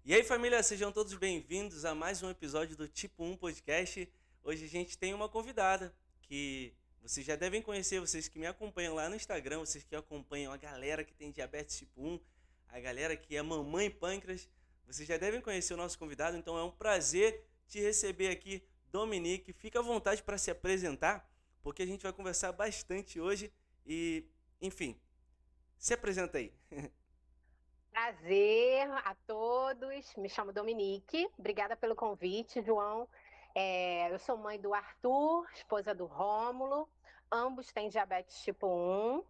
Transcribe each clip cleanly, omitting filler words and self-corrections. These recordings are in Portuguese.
E aí, família, sejam todos bem-vindos a mais um episódio do Tipo 1 Podcast. Hoje a gente tem uma convidada que vocês já devem conhecer, vocês que me acompanham lá no Instagram, vocês que acompanham a galera que tem diabetes tipo 1, a galera que é mamãe pâncreas, vocês já devem conhecer o nosso convidado, então é um prazer te receber aqui, Dominique. Fica à vontade para se apresentar, porque a gente vai conversar bastante hoje e, enfim, se apresenta aí. Prazer a todos. Me chamo Dominique. Obrigada pelo convite, João. Eu sou mãe do Arthur, esposa do Rômulo. Ambos têm diabetes tipo 1.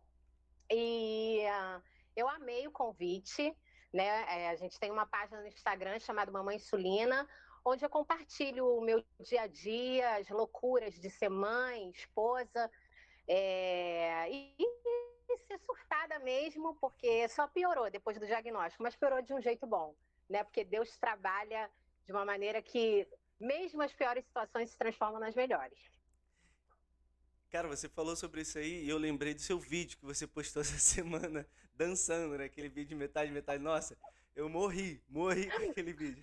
Eu amei o convite, né? A gente tem uma página no Instagram chamada Mamãe Insulina, onde eu compartilho o meu dia a dia, as loucuras de ser mãe, esposa. E ser surtada mesmo, porque só piorou depois do diagnóstico, mas piorou de um jeito bom, né? Porque Deus trabalha de uma maneira que mesmo as piores situações se transformam nas melhores. Cara, você falou sobre isso aí e eu lembrei do seu vídeo que você postou essa semana dançando, né? Aquele vídeo de metade, metade. Nossa, eu morri com aquele vídeo.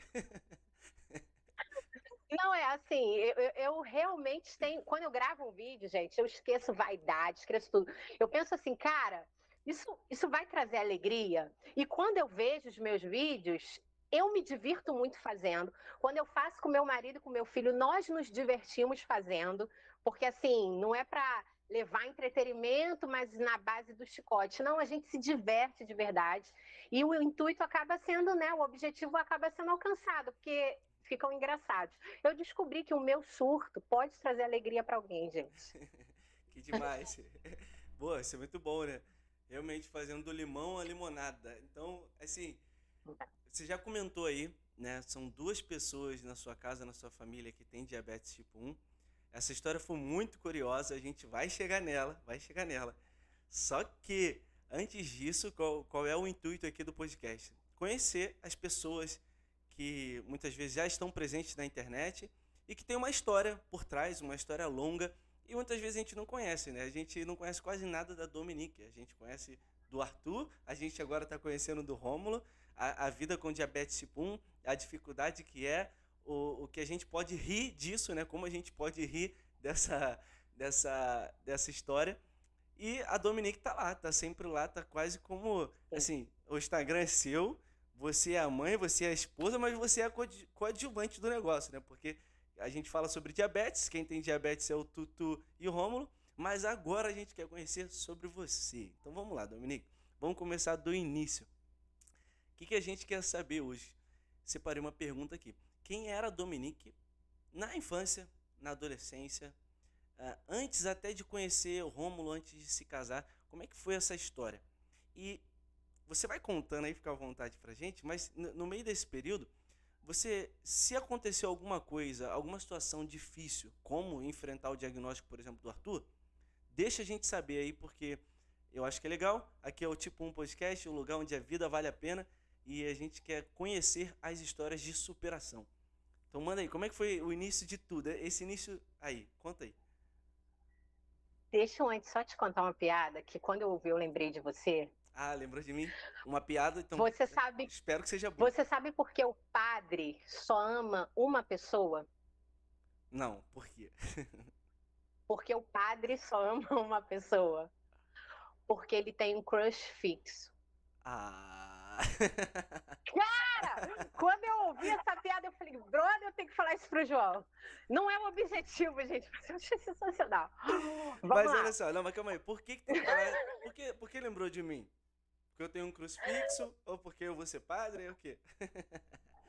Não é assim, eu realmente tenho. Quando eu gravo um vídeo, gente, eu esqueço vaidade, esqueço tudo. Eu penso assim, cara, isso vai trazer alegria. E quando eu vejo os meus vídeos, eu me divirto muito fazendo. Quando eu faço com meu marido e com meu filho, nós nos divertimos fazendo, porque assim, não é para levar entretenimento, mas na base do chicote. Não, a gente se diverte de verdade. E o intuito acaba sendo, né? O objetivo acaba sendo alcançado, porque ficam engraçados. Eu descobri que o meu surto pode trazer alegria para alguém, gente. Que demais. Boa, isso é muito bom, né? Realmente fazendo do limão a limonada. Então, assim, você já comentou aí, né? São duas pessoas na sua casa, na sua família que tem diabetes tipo 1. Essa história foi muito curiosa, a gente vai chegar nela, vai chegar nela. Só que, antes disso, qual é o intuito aqui do podcast? Conhecer as pessoas que muitas vezes já estão presentes na internet e que tem uma história por trás, uma história longa, e muitas vezes a gente não conhece, né? A gente não conhece quase nada da Dominique, a gente conhece do Arthur, a gente agora está conhecendo do Rômulo, a vida com diabetes tipo 1, a dificuldade que é, o que a gente pode rir disso, né? Como a gente pode rir dessa história. E a Dominique tá lá, tá sempre lá, tá quase como, assim, o Instagram é seu, você é a mãe, você é a esposa, mas você é a coadjuvante do negócio, né? Porque a gente fala sobre diabetes, quem tem diabetes é o Tutu e o Rômulo, mas agora a gente quer conhecer sobre você. Então vamos lá, Dominique, vamos começar do início. O que a gente quer saber hoje? Separei uma pergunta aqui. Quem era a Dominique na infância, na adolescência, antes até de conhecer o Rômulo, antes de se casar, como é que foi essa história? E você vai contando aí, fica à vontade pra gente, mas no meio desse período, se aconteceu alguma coisa, alguma situação difícil, como enfrentar o diagnóstico, por exemplo, do Arthur, deixa a gente saber aí, porque eu acho que é legal. Aqui é o Tipo 1 Podcast, um lugar onde a vida vale a pena e a gente quer conhecer as histórias de superação. Então manda aí, como é que foi o início de tudo? Esse início aí, conta aí. Deixa eu antes só te contar uma piada que quando eu ouvi eu lembrei de você. Ah, lembrou de mim? Uma piada, então Você sabe, espero que seja boa. você sabe por que o padre só ama uma pessoa? Não, por quê? Porque o padre só ama uma pessoa. Porque ele tem um crush fixo. Ah. Cara, quando eu ouvi essa piada, eu falei, brother, eu tenho que falar isso pro João. Não é o objetivo, gente, mas eu achei sensacional. Vamos Mas olha lá. só, não, mas calma aí. Por que tem que falar? Por que lembrou de mim? Porque eu tenho um crucifixo? Ou porque eu vou ser padre? É o quê?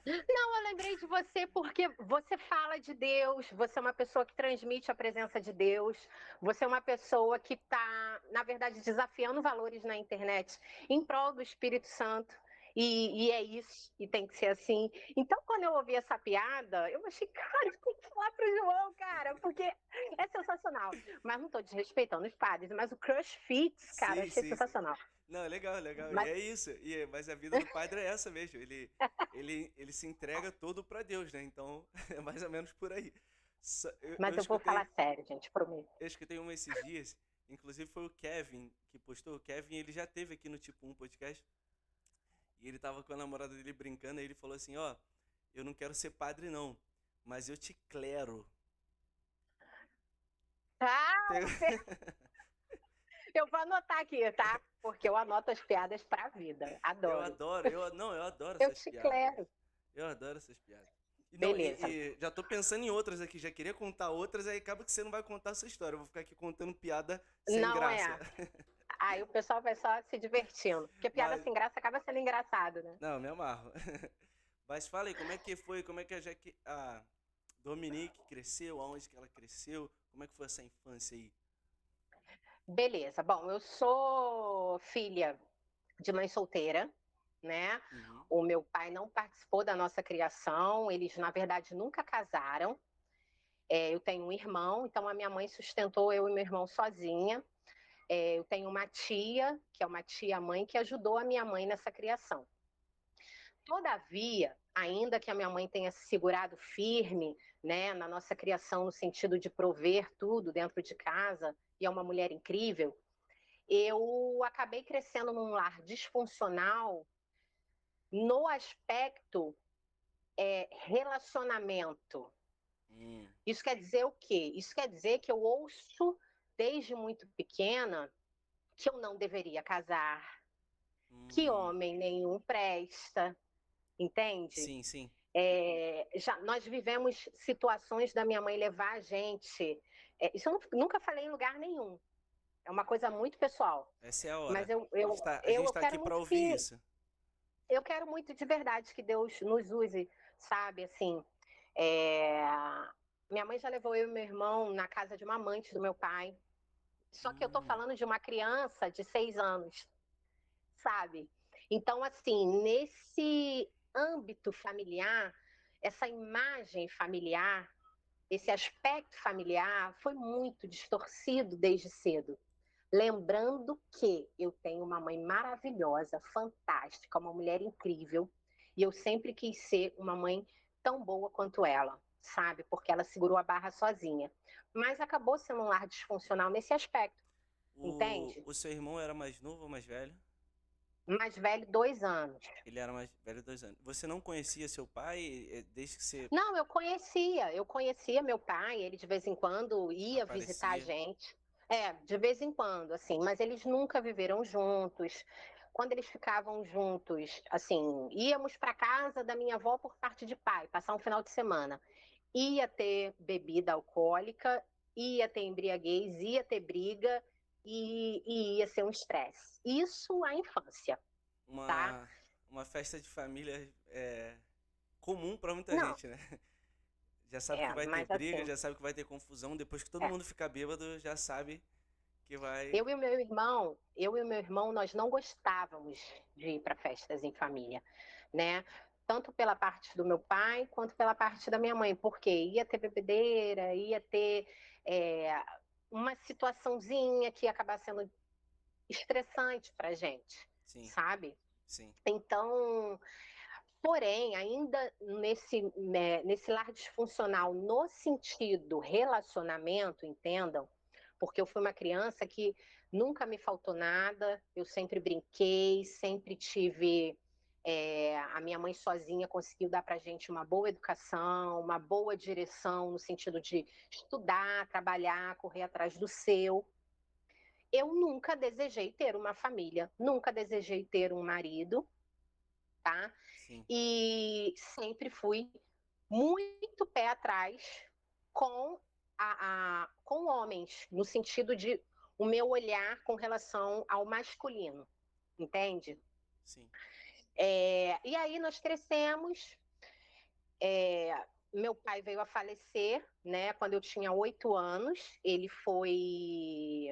Não, eu lembrei de você porque você fala de Deus, você é uma pessoa que transmite a presença de Deus, você é uma pessoa que está, na verdade, desafiando valores na internet em prol do Espírito Santo. E é isso, e tem que ser assim. Então, quando eu ouvi essa piada, eu achei, cara, eu tenho que falar pro João, cara, porque é sensacional. Mas não estou desrespeitando os padres, mas o Crush Fits, cara, eu Sim, achei sim, sim. sensacional. Não, é legal, é legal. E Mas, é isso. Mas a vida do padre é essa mesmo. Ele se entrega todo pra Deus, né? Então, é mais ou menos por aí. Eu mas eu vou falar escutei, sério, gente, prometo. eu escutei uma esses dias, inclusive foi o Kevin que postou. O Kevin, ele já teve aqui no Tipo 1 Podcast. E ele tava com a namorada dele brincando, aí ele falou assim, ó, eu não quero ser padre não, mas eu te clero. Ah, eu vou anotar aqui, tá? Porque eu anoto as piadas pra vida. Eu Adoro. adoro, não, eu adoro Eu essas te piadas. clero. Eu adoro essas piadas. E não, Beleza. já tô pensando em outras aqui, já queria contar outras, aí acaba que você não vai contar essa história. Eu vou ficar aqui contando piada sem Não graça. é. Aí o pessoal vai só se divertindo. Porque piada Mas, sem graça acaba sendo engraçado, né? não, me amarro. Mas fala aí, como é que foi, como é que a Dominique cresceu, aonde que ela cresceu, como é que foi essa infância aí? Beleza. Bom, eu sou filha de mãe solteira, né? Uhum. O meu pai não participou da nossa criação, eles, na verdade, nunca casaram. Eu tenho um irmão, então a minha mãe sustentou eu e meu irmão sozinha. Eu tenho uma tia, que é uma tia-mãe, que ajudou a minha mãe nessa criação. Todavia, ainda que a minha mãe tenha se segurado firme, né, na nossa criação, no sentido de prover tudo dentro de casa, e é uma mulher incrível, eu acabei crescendo num lar disfuncional no aspecto relacionamento. Hum, Isso quer dizer o quê? Isso quer dizer que eu ouço desde muito pequena que eu não deveria casar, que hum. homem nenhum presta, entende? Sim, sim. Nós vivemos situações da minha mãe levar a gente. Isso eu nunca falei em lugar nenhum. É uma coisa muito pessoal. Essa é a Mas hora. A gente eu tá aqui quero pra muito ouvir que. isso. Eu quero muito de verdade que Deus nos use, sabe? Assim, é, minha mãe já levou eu e meu irmão na casa de uma amante do meu pai. Só que eu tô Hum, falando de uma criança de 6 anos, sabe? Então, assim, nesse âmbito familiar, essa imagem familiar, esse aspecto familiar foi muito distorcido desde cedo. Lembrando que eu tenho uma mãe maravilhosa, fantástica, uma mulher incrível, e eu sempre quis ser uma mãe tão boa quanto ela, sabe? Porque ela segurou a barra sozinha. Mas acabou sendo um lar disfuncional nesse aspecto, entende? o seu irmão era mais novo ou mais velho? Mais velho, 2 anos. Ele era mais velho 2 anos. Você não conhecia seu pai desde que você Não, eu conhecia meu pai, ele de vez em quando ia visitar a aparecia? gente. De vez em quando, assim, mas eles nunca viveram juntos. Quando eles ficavam juntos, assim, íamos para casa da minha avó por parte de pai, passar um final de semana. Ia ter bebida alcoólica, ia ter embriaguez, ia ter briga e ia ser um estresse. Isso a infância, tá? Uma, uma festa de família comum pra muita Não, gente, né? Já sabe que vai ter mas briga, assim, já sabe que vai ter confusão. Depois que todo é, mundo ficar bêbado, já sabe que vai. eu e o meu irmão, nós não gostávamos de ir para festas em família, né? Tanto pela parte do meu pai quanto pela parte da minha mãe, porque ia ter bebedeira, ia ter é, uma situaçãozinha que ia acabar sendo estressante para gente, Sim, sabe? sim. Então, porém, ainda nesse lar disfuncional, no sentido relacionamento, entendam, porque eu fui uma criança que nunca me faltou nada, eu sempre brinquei, sempre tive. A minha mãe sozinha conseguiu dar para a gente uma boa educação, uma boa direção no sentido de estudar, trabalhar, correr atrás do seu. Eu nunca desejei ter uma família, nunca desejei ter um marido, tá? Sim. E sempre fui muito pé atrás com com homens, no sentido de o meu olhar com relação ao masculino, entende? Sim. E aí nós crescemos. Meu pai veio a falecer, né? Quando eu tinha 8 anos, ele foi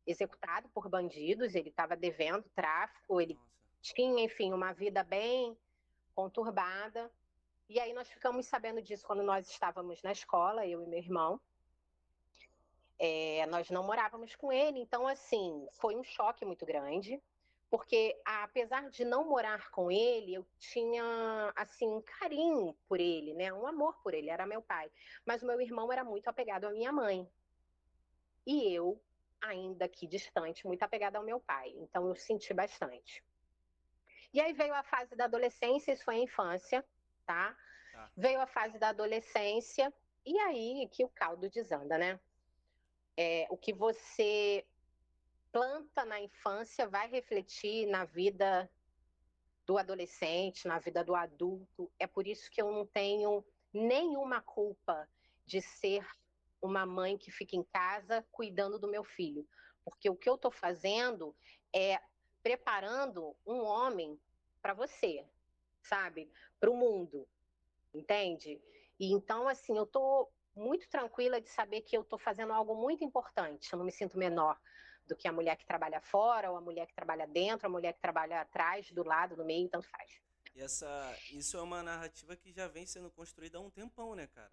executado por bandidos. Ele estava devendo tráfico, ele Nossa. tinha, enfim, uma vida bem conturbada. E aí nós ficamos sabendo disso quando nós estávamos na escola, eu e meu irmão. Nós não morávamos com ele, então assim, foi um choque muito grande, porque apesar de não morar com ele, eu tinha assim um carinho por ele, né? Um amor por ele, era meu pai. Mas o meu irmão era muito apegado à minha mãe. E eu, ainda aqui distante, muito apegada ao meu pai. Então eu senti bastante. E aí veio a fase da adolescência, isso foi a infância, tá? Tá. Veio a fase da adolescência, e aí que o caldo desanda, né? O que você planta na infância vai refletir na vida do adolescente, na vida do adulto. É por isso que eu não tenho nenhuma culpa de ser uma mãe que fica em casa cuidando do meu filho, porque o que eu estou fazendo é preparando um homem para você, sabe? Para o mundo, entende? E então, assim, eu estou muito tranquila de saber que eu estou fazendo algo muito importante. Eu não me sinto menor do que a mulher que trabalha fora, ou a mulher que trabalha dentro, a mulher que trabalha atrás, do lado, no meio, tanto faz. E isso é uma narrativa que já vem sendo construída há um tempão, né, cara?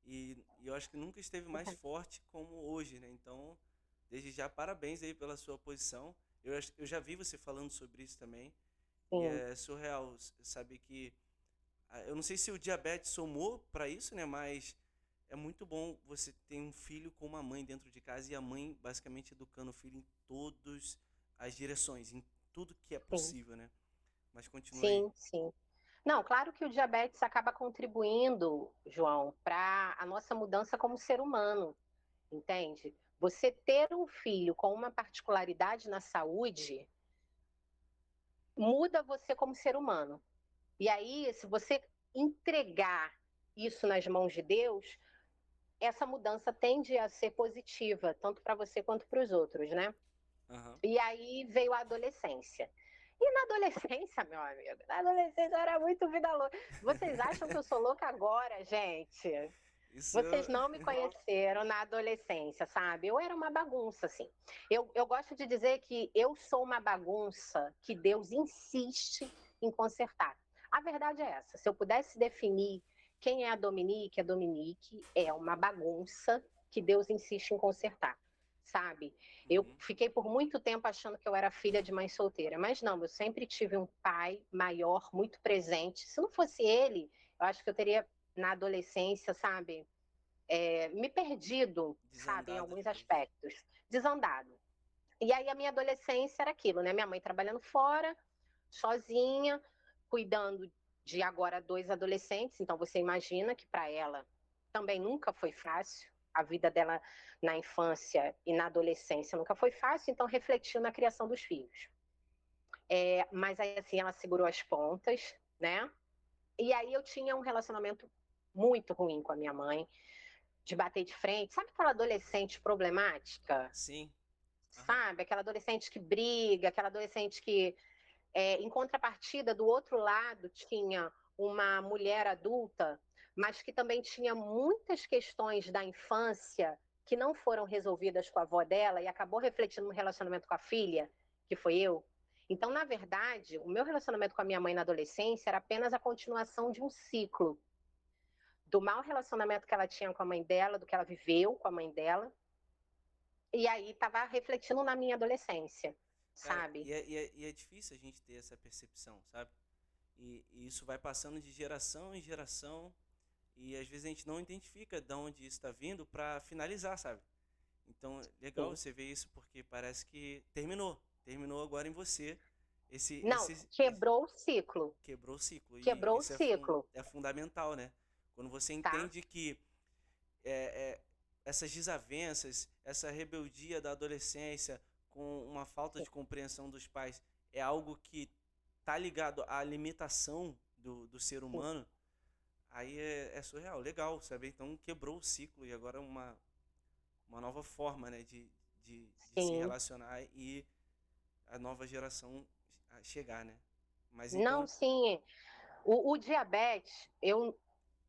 E eu acho que nunca esteve mais forte como hoje, né? Então, desde já, parabéns aí pela sua posição. Eu já vi você falando sobre isso também. E Sim, é surreal saber que. Eu não sei se o diabetes somou para isso, né? Mas é muito bom você ter um filho com uma mãe dentro de casa e a mãe basicamente educando o filho em todas as direções, em tudo que é sim, possível, né? Mas continua aí. sim, sim. Não, claro que o diabetes acaba contribuindo, João, para a nossa mudança como ser humano, entende? Você ter um filho com uma particularidade na saúde muda você como ser humano. E aí, se você entregar isso nas mãos de Deus, essa mudança tende a ser positiva, tanto para você quanto para os outros, né? Aham. E aí veio a adolescência. E na adolescência, meu amigo, na adolescência eu era muito vida louca. Vocês acham que eu sou louca agora, gente? Isso. Vocês não me conheceram na adolescência, sabe? Eu era uma bagunça, assim. Eu gosto de dizer que eu sou uma bagunça que Deus insiste em consertar. A verdade é essa. Se eu pudesse definir quem é a Dominique é uma bagunça que Deus insiste em consertar, sabe? Eu Uhum. fiquei por muito tempo achando que eu era filha de mãe solteira, mas não, eu sempre tive um pai maior, muito presente. Se não fosse ele, eu acho que eu teria, na adolescência, sabe? Me perdido, sabe, em Desandado de alguns vez. aspectos, desandado. E aí a minha adolescência era aquilo, né? Minha mãe trabalhando fora, sozinha, cuidando de agora dois adolescentes. Então você imagina que para ela também nunca foi fácil. A vida dela na infância e na adolescência nunca foi fácil, então refletiu na criação dos filhos. Mas aí assim ela segurou as pontas, né? E aí eu tinha um relacionamento muito ruim com a minha mãe, de bater de frente. Sabe aquela adolescente problemática? Sim. Aham. Sabe? Aquela adolescente que briga, aquela adolescente que, em contrapartida, do outro lado, tinha uma mulher adulta, mas que também tinha muitas questões da infância que não foram resolvidas com a avó dela e acabou refletindo no relacionamento com a filha, que foi eu. Então, na verdade, o meu relacionamento com a minha mãe na adolescência era apenas a continuação de um ciclo do mau relacionamento que ela tinha com a mãe dela, do que ela viveu com a mãe dela, e aí estava refletindo na minha adolescência, Cara, sabe? e é difícil a gente ter essa percepção, sabe? E isso vai passando de geração em geração e às vezes a gente não identifica de onde isso está vindo para finalizar, sabe? Então, legal Sim. você ver isso porque parece que terminou. Terminou agora em você. Não, Esse quebrou o ciclo. quebrou o ciclo. E Quebrou o isso ciclo, é fundamental, né? Quando você tá? entende que é, essas desavenças, essa rebeldia da adolescência com uma falta Sim. de compreensão dos pais é algo que tá ligado à limitação do ser Sim. humano, aí é surreal. Legal saber. Então quebrou o ciclo e agora uma nova forma, né, de se Sim. relacionar e a nova geração chegar, né? Mas Não, então, sim. O diabetes, eu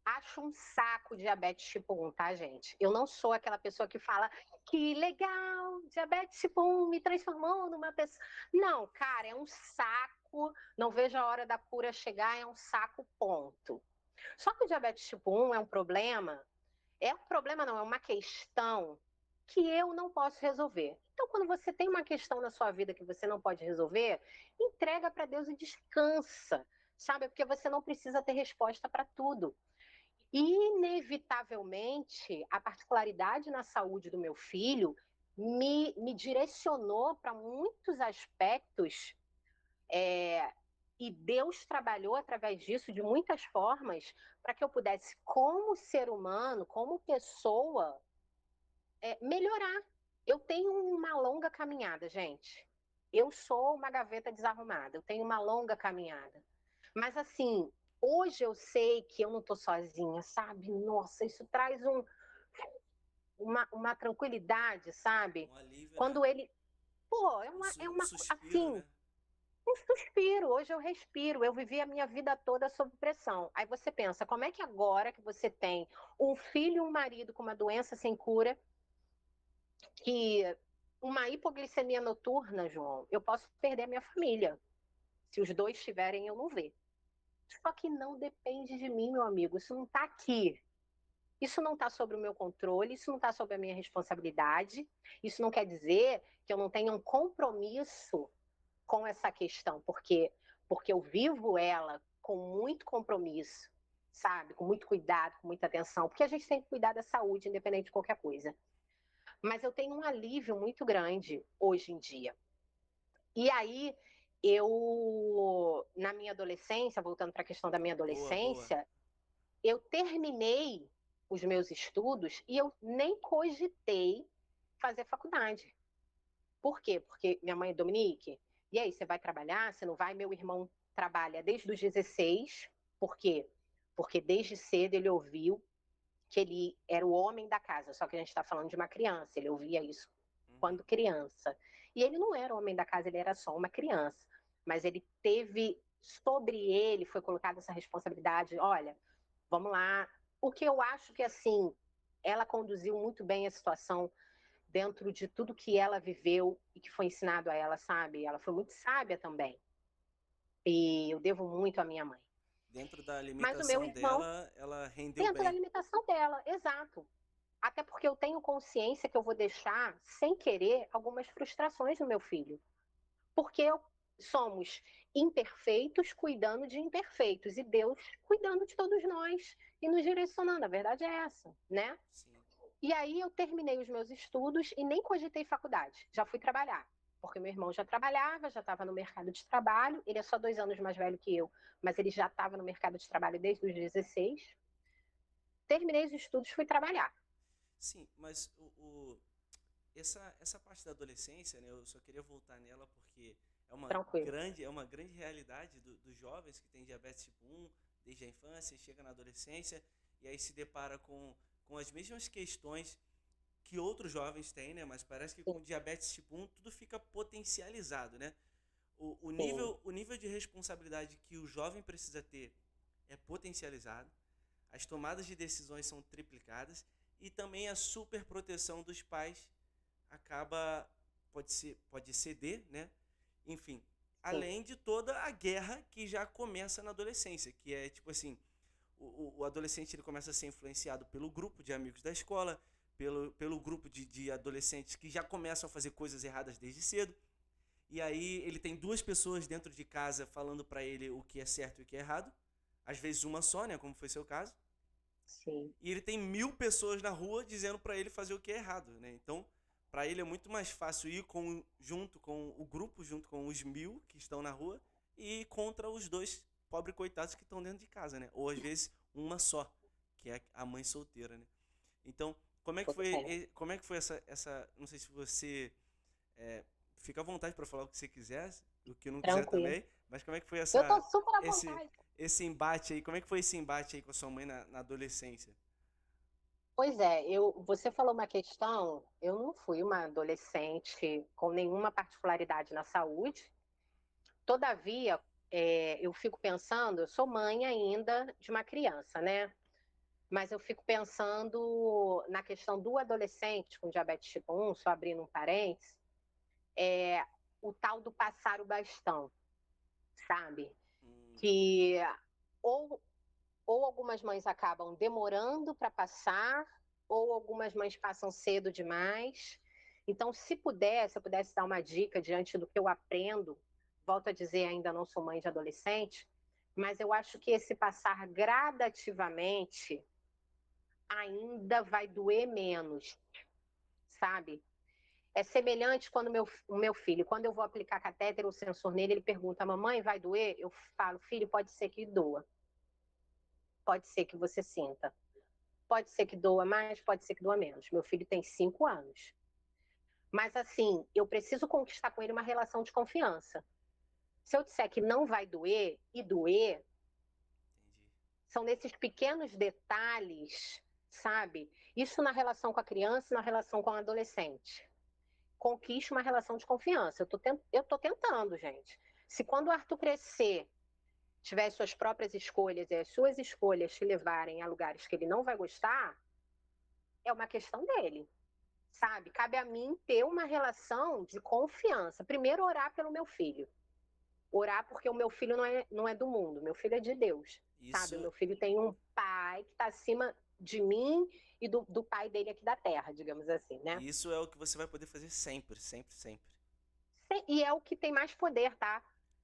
acho um saco diabetes tipo 1, tá, gente? Eu não sou aquela pessoa que fala que legal, diabetes tipo 1 me transformou numa pessoa. Não, cara, é um saco. Não vejo a hora da cura chegar, é um saco, ponto. Só que o diabetes tipo 1 é um problema não, é uma questão que eu não posso resolver. Então, quando você tem uma questão na sua vida que você não pode resolver, entrega para Deus e descansa, sabe? Porque você não precisa ter resposta para tudo. Inevitavelmente, a particularidade na saúde do meu filho me direcionou para muitos aspectos E Deus trabalhou através disso de muitas formas para que eu pudesse, como ser humano, como pessoa, melhorar. Eu tenho uma longa caminhada, gente. Eu sou uma gaveta desarrumada, eu tenho uma longa caminhada. Mas assim, hoje eu sei que eu não estou sozinha, sabe? Nossa, isso traz uma tranquilidade, sabe? Um alívio, né? Quando ele. Pô, Um suspiro, assim, né? um suspiro. Hoje eu respiro. Eu vivi a minha vida toda sob pressão. Aí você pensa, como é que agora que você tem um filho e um marido com uma doença sem cura, que uma hipoglicemia noturna, João, eu posso perder a minha família. Se os dois tiverem, eu não ver. Só que não depende de mim, meu amigo. Isso não está aqui. Isso não está sob o meu controle, isso não está sob a minha responsabilidade. Isso não quer dizer que eu não tenha um compromisso com essa questão, porque eu vivo ela com muito compromisso, sabe? Com muito cuidado, com muita atenção, porque a gente tem que cuidar da saúde, independente de qualquer coisa. Mas eu tenho um alívio muito grande hoje em dia. E aí, na minha adolescência, voltando para a questão da minha Boa, boa. adolescência, eu terminei os meus estudos e eu nem cogitei fazer faculdade. Por quê? Porque minha mãe é Dominique, e aí, você vai trabalhar? Você não vai? Meu irmão trabalha desde os 16. Por quê? Porque desde cedo ele ouviu que ele era o homem da casa, só que a gente está falando de uma criança, ele ouvia isso Uhum. quando criança. E ele não era o homem da casa, ele era só uma criança. Mas ele teve, sobre ele, foi colocada essa responsabilidade, olha, vamos lá. O que eu acho que, assim, ela conduziu muito bem a situação dentro de tudo que ela viveu e que foi ensinado a ela, sabe? Ela foi muito sábia também. E eu devo muito à minha mãe. Dentro da Mas o meu limitação irmão, dela, ela rendeu dentro da bem. limitação dela, exato. Até porque eu tenho consciência que eu vou deixar, sem querer, algumas frustrações no meu filho. Porque somos imperfeitos cuidando de imperfeitos e Deus cuidando de todos nós e nos direcionando. A verdade é essa, né? Sim. E aí eu terminei os meus estudos e nem cogitei faculdade, já fui trabalhar. Porque meu irmão já trabalhava, já estava no mercado de trabalho, ele é só 2 anos mais velho que eu, mas ele já estava no mercado de trabalho desde os 16. Terminei os estudos, fui trabalhar. Sim, mas essa parte da adolescência, né, eu só queria voltar nela porque Tranquilo. é uma grande realidade dos jovens que têm diabetes tipo 1 desde a infância, chega na adolescência e aí se depara com as mesmas questões que outros jovens têm, né? Mas parece que Sim, com diabetes tipo 1 tudo fica potencializado, né? sim, O nível de responsabilidade que o jovem precisa ter é potencializado, as tomadas de decisões são triplicadas e também a superproteção dos pais acaba pode ceder, né? Enfim, sim, além de toda a guerra que já começa na adolescência, que é tipo assim, o adolescente ele começa a ser influenciado pelo grupo de amigos da escola, pelo grupo de adolescentes que já começam a fazer coisas erradas desde cedo. E aí ele tem duas pessoas dentro de casa falando para ele o que é certo e o que é errado. Às vezes uma só, né, como foi seu caso. sim. E ele tem 1.000 pessoas na rua dizendo para ele fazer o que é errado, né? Então, para ele é muito mais fácil ir junto com o grupo, junto com os 1.000 que estão na rua e ir contra os dois pobres coitados que estão dentro de casa, né? Ou às vezes uma só, que é a mãe solteira, né? Então, É, como é que foi não sei se você é, fica à vontade para falar o que você quiser, o que não quiser tranquilo. também, mas como é que foi Eu tô super à esse, vontade. esse embate aí? Como é que foi esse embate aí com a sua mãe na adolescência? Pois é, você falou uma questão, eu não fui uma adolescente com nenhuma particularidade na saúde. Todavia, eu fico pensando, eu sou mãe ainda de uma criança, né? Mas eu fico pensando na questão do adolescente com diabetes tipo 1, só abrindo um parênteses, o tal do passar o bastão, sabe? Hum, Que ou, ou algumas mães acabam demorando para passar, ou algumas mães passam cedo demais. Então, se eu pudesse dar uma dica diante do que eu aprendo, volto a dizer, ainda não sou mãe de adolescente, mas eu acho que esse passar gradativamente ainda vai doer menos, sabe? É semelhante quando o meu filho, quando eu vou aplicar catéter ou sensor nele, ele pergunta, mamãe, vai doer? Eu falo, filho, pode ser que doa. Pode ser que você sinta. Pode ser que doa mais, pode ser que doa menos. Meu filho tem 5 anos. Mas assim, eu preciso conquistar com ele uma relação de confiança. Se eu disser que não vai doer e doer, Entendi. são nesses pequenos detalhes, sabe? Isso na relação com a criança e na relação com o adolescente. Conquiste uma relação de confiança. Eu tô tentando, gente. Se quando o Arthur crescer, tiver as suas próprias escolhas e as suas escolhas te levarem a lugares que ele não vai gostar, é uma questão dele, sabe? Cabe a mim ter uma relação de confiança. Primeiro, orar pelo meu filho. Orar porque o meu filho não é do mundo, meu filho é de Deus, sabe? O Isso, meu filho tem um pai que está acima de mim e do pai dele aqui da terra, digamos assim, né? isso é o que você vai poder fazer sempre, sempre, sempre. E é o que tem mais poder, tá?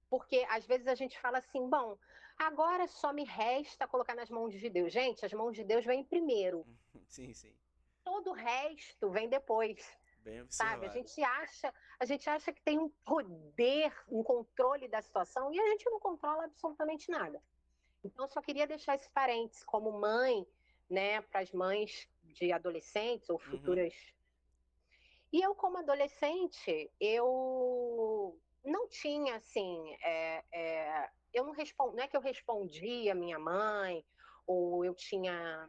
Porque às vezes a gente fala assim, bom, agora só me resta colocar nas mãos de Deus. Gente, as mãos de Deus vêm primeiro, Sim, sim. todo o resto vem depois. Bem Sabe? observado. A gente acha que tem um poder, um controle da situação e a gente não controla absolutamente nada. Então, eu só queria deixar esse parênteses como mãe, né, para as mães de adolescentes ou Uhum. futuras. E eu, como adolescente, eu não tinha assim, eu não respondo, não é que eu respondia a minha mãe ou eu tinha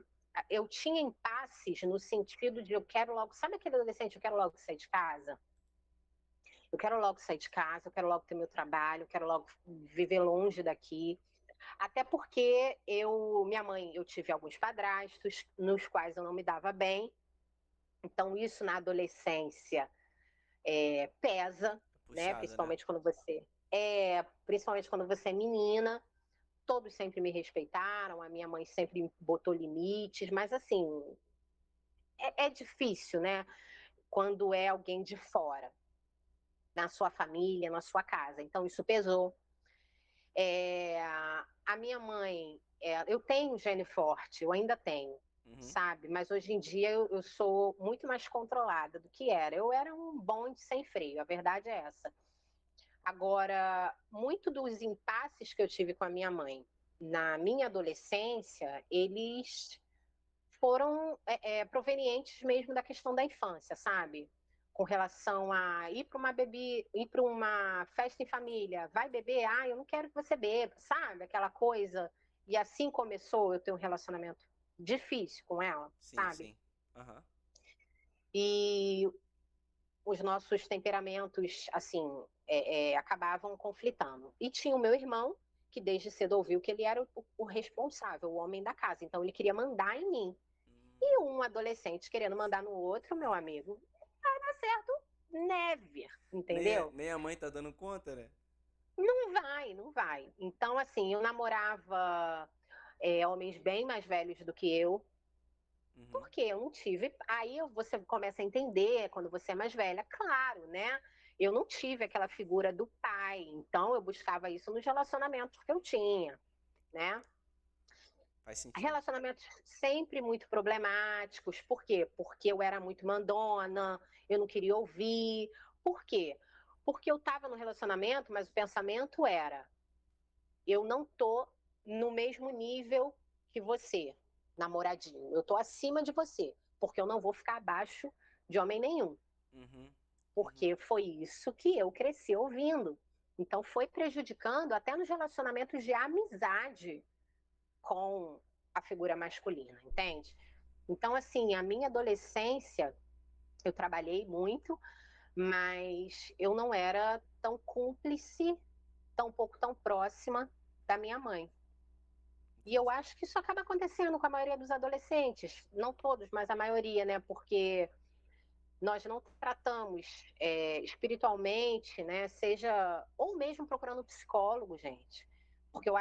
impasses no sentido de eu quero logo, sabe aquele adolescente, eu quero logo sair de casa? Eu quero logo sair de casa, eu quero logo ter meu trabalho, eu quero logo viver longe daqui. Até porque minha mãe, eu tive alguns padrastos nos quais eu não me dava bem. Então isso na adolescência pesa, É né? puxado, né? Principalmente quando você é menina. Todos sempre me respeitaram, a minha mãe sempre botou limites, mas assim é difícil, né? Quando é alguém de fora, na sua família, na sua casa. Então isso pesou. A minha mãe, eu tenho um gene forte, eu ainda tenho, Uhum. sabe? Mas hoje em dia eu sou muito mais controlada do que era. Eu era um bonde sem freio, a verdade é essa. Agora, muito dos impasses que eu tive com a minha mãe na minha adolescência, eles foram provenientes mesmo da questão da infância, sabe? Com relação a ir para uma festa em família, vai beber, eu não quero que você beba, sabe? Aquela coisa. E assim começou eu ter um relacionamento difícil com ela, Sim, sabe? sim. Aham. E os nossos temperamentos, assim, acabavam conflitando. E tinha o meu irmão, que desde cedo ouviu que ele era o responsável, o homem da casa. Então ele queria mandar em mim. Hum. E um adolescente querendo mandar no outro, meu amigo, vai dar certo never, entendeu? Nem a mãe tá dando conta, né? Não vai, não vai. Então, assim, eu namorava homens bem mais velhos do que eu, Uhum. porque eu não tive. Aí você começa a entender quando você é mais velha, claro, né? Eu não tive aquela figura do pai, então eu buscava isso nos relacionamentos que eu tinha, né? Faz sentido. Relacionamentos sempre muito problemáticos. Por quê? Porque eu era muito mandona, eu não queria ouvir. Por quê? Porque eu estava no relacionamento, mas o pensamento era: eu não tô no mesmo nível que você, namoradinho. Eu tô acima de você, porque eu não vou ficar abaixo de homem nenhum. Uhum. Uhum. Porque foi isso que eu cresci ouvindo. Então foi prejudicando até nos relacionamentos de amizade com a figura masculina, entende? Então, assim, a minha adolescência, eu trabalhei muito, mas eu não era tão cúmplice, tão pouco tão próxima da minha mãe. E eu Entendi. acho que isso acaba acontecendo com a maioria dos adolescentes, não todos, mas a maioria, né? Porque nós não tratamos espiritualmente, né? Seja ou mesmo procurando um psicólogo, gente, porque eu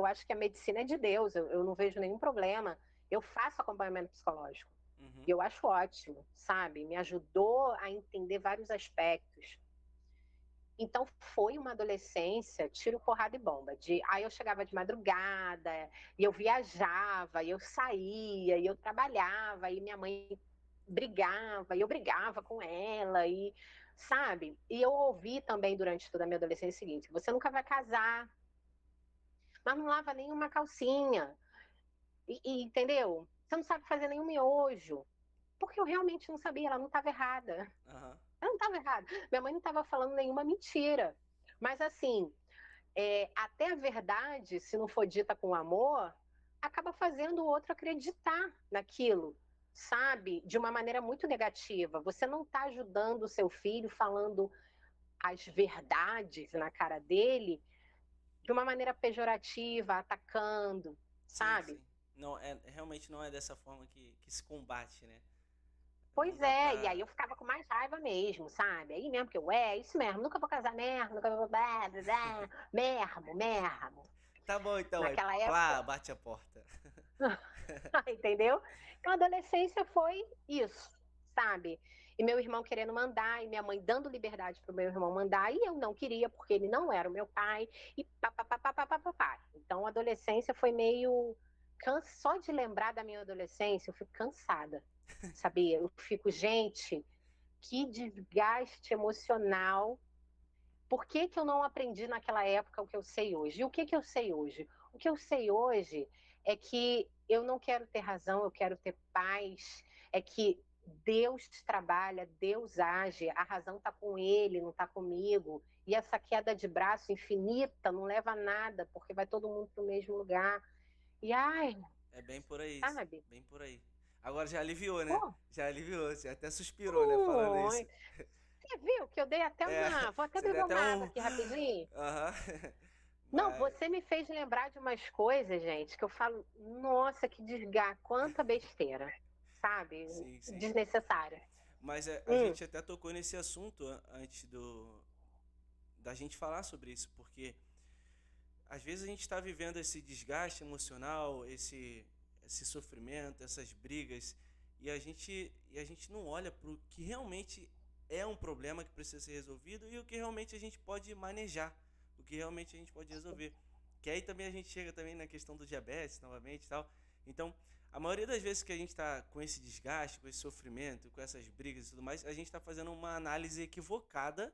acho que a medicina é de Deus. Eu não vejo nenhum problema. Eu faço acompanhamento psicológico Uhum. e eu acho ótimo, sabe? Me ajudou a entender vários aspectos. Então foi uma adolescência, tiro, porrada e bomba. Aí eu chegava de madrugada, e eu viajava, e eu saía, e eu trabalhava, e minha mãe brigava, e eu brigava com ela, e sabe? E eu ouvi também durante toda a minha adolescência o seguinte: você nunca vai casar, mas não lava nenhuma calcinha, entendeu? Você não sabe fazer nenhum miojo. Porque eu realmente não sabia, ela não estava errada. Aham. Ela não estava errada. Minha mãe não estava falando nenhuma mentira. Mas assim, até a verdade, se não for dita com amor, acaba fazendo o outro acreditar naquilo, sabe? De uma maneira muito negativa. Você não está ajudando o seu filho falando as verdades na cara dele de uma maneira pejorativa, atacando, Sim, sabe? sim. Não, realmente não é dessa forma que se combate, né? Não Pois dá é, e aí pra. eu ficava com mais raiva mesmo, sabe? Aí mesmo que isso mesmo, nunca vou casar mesmo, nunca vou. Mesmo, mesmo. Tá bom, então, aí, Naquela plá, época, bate a porta. entendeu? Então a adolescência foi isso, sabe? E meu irmão querendo mandar, e minha mãe dando liberdade para o meu irmão mandar, e eu não queria, porque ele não era o meu pai, e pá. Então a adolescência foi meio. Só de lembrar da minha adolescência, eu fico cansada, sabia? Eu fico, gente, que desgaste emocional. Por que, que eu não aprendi naquela época o que eu sei hoje? E o que, que eu sei hoje? O que eu sei hoje é que eu não quero ter razão, eu quero ter paz, é que Deus trabalha, Deus age, a razão está com ele, não está comigo. E essa queda de braço infinita não leva a nada, porque vai todo mundo para o mesmo lugar. E ai, É bem por aí, sabe? bem por aí. Agora já aliviou, né? Pô, Já aliviou, você até suspirou, né, falando isso. você viu que eu dei até É, uma. Vou até você deu beber até uma água um. aqui rapidinho. Aham. Não, Mas, você me fez lembrar de umas coisas, gente, que eu falo, nossa, que desgaste, quanta besteira, sabe? sim, sim. Desnecessária. Mas a Hum, gente até tocou nesse assunto antes da gente falar sobre isso, porque às vezes a gente está vivendo esse desgaste emocional, esse sofrimento, essas brigas, e a gente não olha para o que realmente é um problema que precisa ser resolvido e o que realmente a gente pode manejar, o que realmente a gente pode resolver. Que aí também a gente chega também na questão do diabetes novamente e tal. Então, a maioria das vezes que a gente está com esse desgaste, com esse sofrimento, com essas brigas e tudo mais, a gente está fazendo uma análise equivocada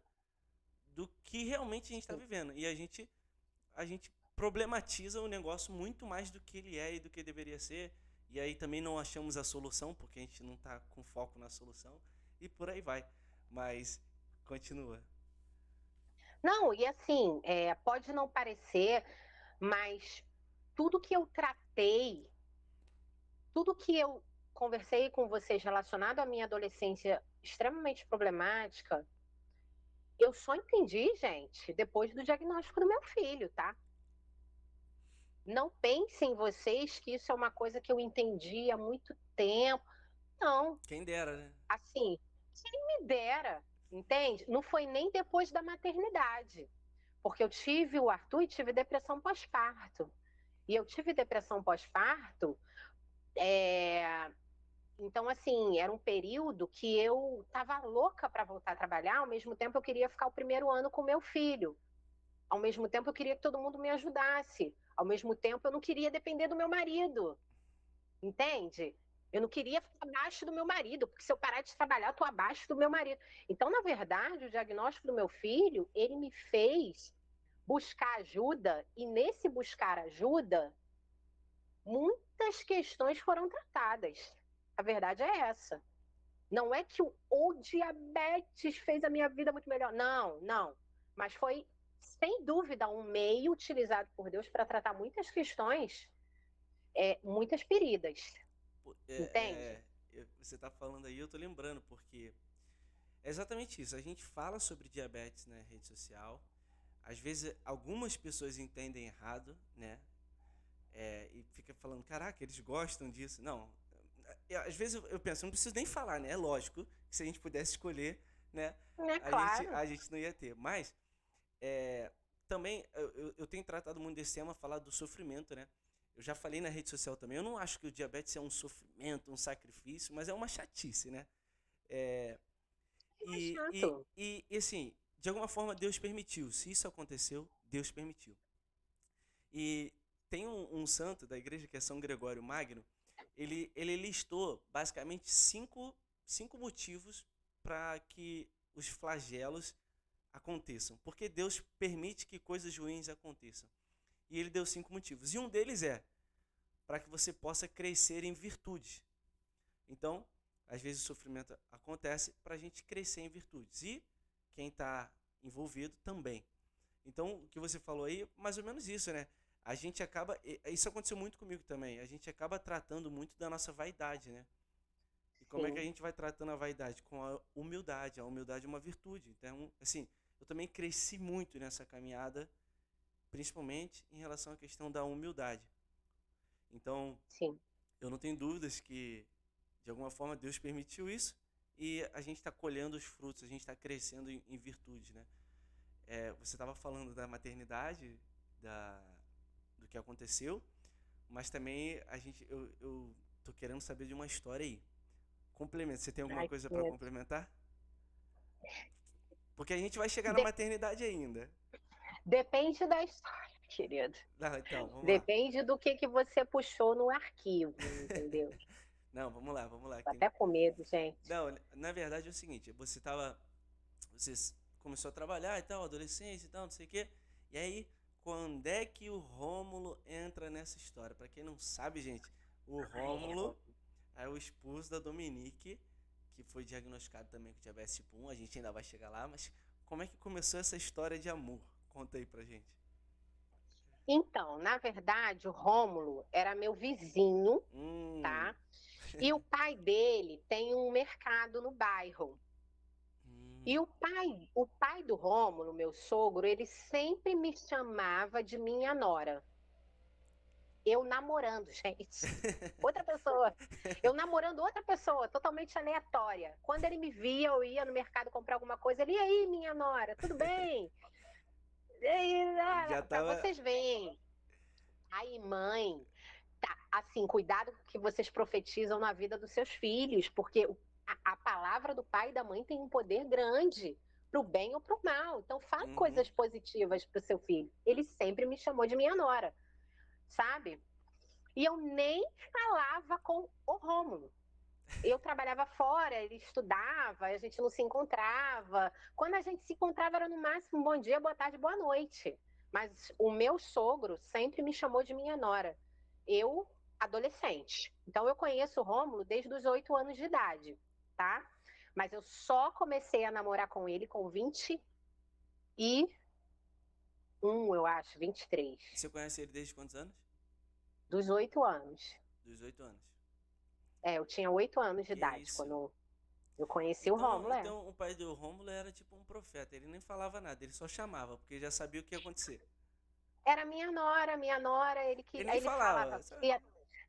do que realmente a gente está sim. vivendo. E a gente problematiza o negócio muito mais do que ele é e do que deveria ser. E aí também não achamos a solução, porque a gente não está com foco na solução. E por aí vai. Mas continua. Não, e assim, pode não parecer, mas tudo que eu tratei, tudo que eu conversei com vocês relacionado à minha adolescência extremamente problemática, eu só entendi, gente, depois do diagnóstico do meu filho, tá? Não pensem vocês que isso é uma coisa que eu entendi há muito tempo. Não, Quem dera, né? assim, quem me dera, entende? Não foi nem depois da maternidade, porque eu tive o Arthur e tive depressão pós-parto. E eu tive depressão pós-parto, então, assim, era um período que eu estava louca para voltar a trabalhar, ao mesmo tempo eu queria ficar o primeiro ano com meu filho. Ao mesmo tempo, eu queria que todo mundo me ajudasse. Ao mesmo tempo, eu não queria depender do meu marido, entende? Eu não queria ficar abaixo do meu marido, porque se eu parar de trabalhar, eu estou abaixo do meu marido. Então, na verdade, o diagnóstico do meu filho, ele me fez buscar ajuda, e nesse buscar ajuda, muitas questões foram tratadas. A verdade é essa. Não é que o diabetes fez a minha vida muito melhor. Não, não. Mas foi, sem dúvida, um meio utilizado por Deus para tratar muitas questões, muitas feridas. Pô, Entende? você tá falando aí, eu tô lembrando, porque é exatamente isso. A gente fala sobre diabetes na rede social. Às vezes, algumas pessoas entendem errado, né? E fica falando, caraca, eles gostam disso. Não. Às vezes eu penso, não preciso nem falar, né? É lógico que se a gente pudesse escolher, né? É A gente, claro. a gente não ia ter. Mas, é, também, eu tenho tratado muito desse tema, falar do sofrimento, né? Eu já falei na rede social também, eu não acho que o diabetes é um sofrimento, um sacrifício, mas é uma chatice, né? É, É e, e, chato. e, assim, de alguma forma Deus permitiu. Se isso aconteceu, Deus permitiu. E tem um santo da igreja que é São Gregório Magno, ele listou basicamente cinco. 5 motivos para que os flagelos aconteçam. Porque Deus permite que coisas ruins aconteçam. E ele deu 5 motivos. E um deles é para que você possa crescer em virtude. Então, às vezes o sofrimento acontece para a gente crescer em virtudes. E quem está envolvido também. Então, o que você falou aí, mais ou menos isso, né? A gente acaba. Isso aconteceu muito comigo também. A gente acaba tratando muito da nossa vaidade, né? E como é que a Sim, gente vai tratando a vaidade? Com a humildade. A humildade é uma virtude. Então, assim, eu também cresci muito nessa caminhada, principalmente em relação à questão da humildade. Então, sim. eu não tenho dúvidas que, de alguma forma, Deus permitiu isso e a gente está colhendo os frutos, a gente está crescendo em virtude, né? Você estava falando da maternidade, da, do que aconteceu, mas também eu tô querendo saber de uma história aí. Complementa, você tem alguma Ai, coisa que para medo. complementar? Porque a gente vai chegar na De- maternidade ainda. Depende da história, querido. Não, então, vamos lá. Depende do que você puxou no arquivo, entendeu? Não, vamos lá, vamos lá. Tô até com medo, gente. Não, na verdade é o seguinte, você começou a trabalhar e tal, adolescência e tal, não sei o quê. E aí, quando é que o Rômulo entra nessa história? Pra quem não sabe, gente, o Ai, Rômulo é o esposo da Dominique, que foi diagnosticado também com diabetes tipo 1. A gente ainda vai chegar lá, mas como é que começou essa história de amor? Conta aí pra gente. então, na verdade, o Rômulo era meu vizinho, Hum, tá? E o pai dele tem um mercado no bairro. hum. E o pai do Rômulo, meu sogro, ele sempre me chamava de minha nora. Eu namorando, gente. Outra pessoa. Eu namorando outra pessoa, totalmente aleatória. Quando ele me via, eu ia no mercado comprar alguma coisa. Ele, e aí, minha nora, tudo bem? E aí, Já pra tava. vocês verem. Aí, mãe, tá, assim, cuidado com o que vocês profetizam na vida dos seus filhos, porque a palavra do pai e da mãe tem um poder grande, pro bem ou pro mal. Então, fale Uhum, coisas positivas pro seu filho. Ele sempre me chamou de minha nora, sabe? E eu nem falava com o Rômulo. Eu trabalhava fora, ele estudava, a gente não se encontrava. Quando a gente se encontrava era no máximo bom dia, boa tarde, boa noite. Mas o meu sogro sempre me chamou de minha nora. Eu, adolescente. Então eu conheço o Rômulo desde os 8 anos de idade, tá? Mas eu só comecei a namorar com ele com 21, eu acho, 23. e você conhece ele desde quantos anos? Dos 8 anos. Dos 8 anos. Eu tinha 8 anos de Que idade isso? quando eu conheci o Então, Rômulo, é. então o pai do Rômulo era tipo um profeta. Ele nem falava nada, ele só chamava, porque já sabia o que ia acontecer. Era minha nora, Ele nem aí ele falava. falava.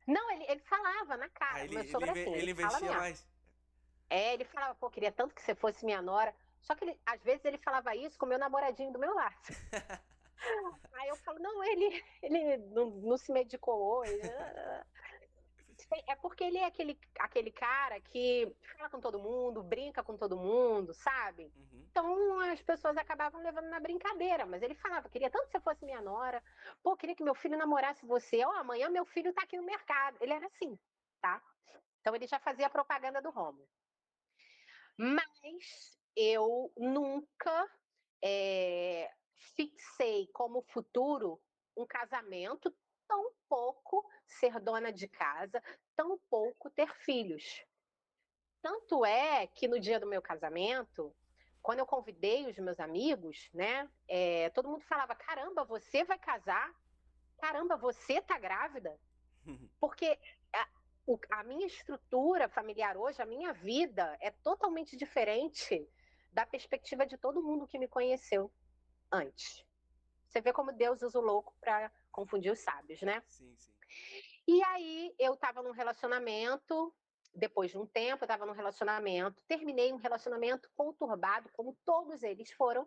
Não, ele falava na Ah, cara. Meu sogro é assim, ele ele fala investia mesmo. mais. Ele falava, pô, queria tanto que você fosse minha nora. Só que às vezes ele falava isso com o meu namoradinho do meu lado. Aí eu falo, não, ele não se medicou hoje. É porque ele é aquele cara que fala com todo mundo, brinca com todo mundo, sabe? Uhum. Então as pessoas acabavam levando na brincadeira, mas ele falava, queria tanto que você fosse minha nora, pô, queria que meu filho namorasse você, ó, amanhã meu filho tá aqui no mercado. Ele era assim, tá? Então ele já fazia propaganda do Rômulo. Mas eu nunca é, fixei como futuro um casamento, tão pouco ser dona de casa, tão pouco ter filhos. Tanto é que no dia do meu casamento, quando eu convidei os meus amigos, né, todo mundo falava: caramba, você vai casar? Caramba, você tá grávida? Porque a, a minha estrutura familiar hoje, a minha vida, é totalmente diferente da perspectiva de todo mundo que me conheceu antes. Você vê como Deus usa o louco para confundir os sábios, né? Sim, sim. E aí eu estava num relacionamento, depois de um tempo, eu estava num relacionamento, terminei um relacionamento conturbado, como todos eles foram,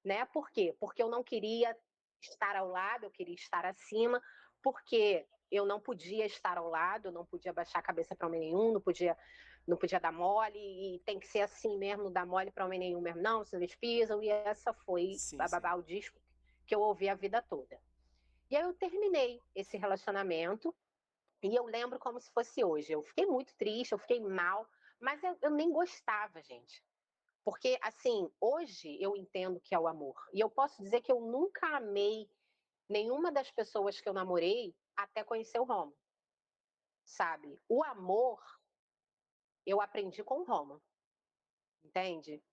né? Por quê? Porque eu não queria estar ao lado, eu queria estar acima, porque eu não podia estar ao lado, eu não podia baixar a cabeça para homem nenhum, não podia dar mole, e tem que ser assim mesmo, não dar mole para homem nenhum mesmo, não, senão eles pisam, e essa foi Sim, sim. bababá, o disco que eu ouvi a vida toda. E aí eu terminei esse relacionamento, e eu lembro como se fosse hoje. Eu fiquei muito triste, eu fiquei mal, Mas eu nem gostava, gente. Porque, assim, hoje eu entendo que é o amor. E eu posso dizer que eu nunca amei nenhuma das pessoas que eu namorei até conhecer o Rômulo, sabe? O amor eu aprendi com o Rômulo, entende?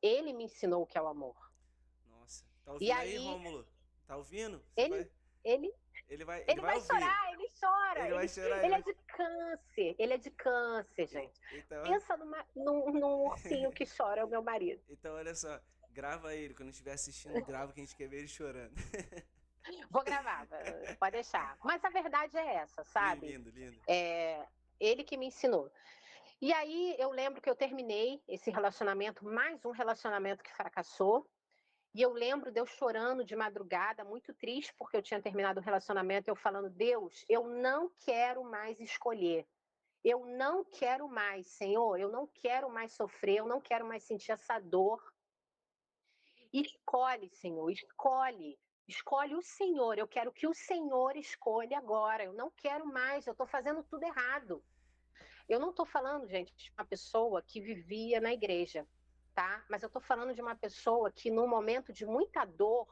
Ele me ensinou o que é o amor. Nossa. Tá E ouvindo aí, aí, Rômulo? Tá ouvindo? Você ele, vai. ele, Ele ele vai vai ouvir. chorar, ele chora. Ele vai Ele, chorar, ele ele é vai. de câncer, ele é de câncer, gente. Então, Pensa num ursinho que chora, é o meu marido. então, olha só. Grava ele. Quando estiver assistindo, grava que a gente quer ver ele chorando. Vou gravar, pode deixar. Mas a verdade é essa, sabe? Lindo, lindo. É ele que me ensinou. E aí eu lembro que eu terminei esse relacionamento, mais um relacionamento que fracassou. E eu lembro de eu chorando de madrugada, muito triste, porque eu tinha terminado o relacionamento, eu falando, Deus, eu não quero mais escolher. Eu não quero mais, Senhor, eu não quero mais sofrer, eu não quero mais sentir essa dor. Escolhe, Senhor, escolhe. Escolhe o Senhor. Eu quero que o Senhor escolha agora. Eu não quero mais, eu estou fazendo tudo errado. Eu não estou falando, gente, de uma pessoa que vivia na igreja, tá? Mas eu estou falando de uma pessoa que, num momento de muita dor,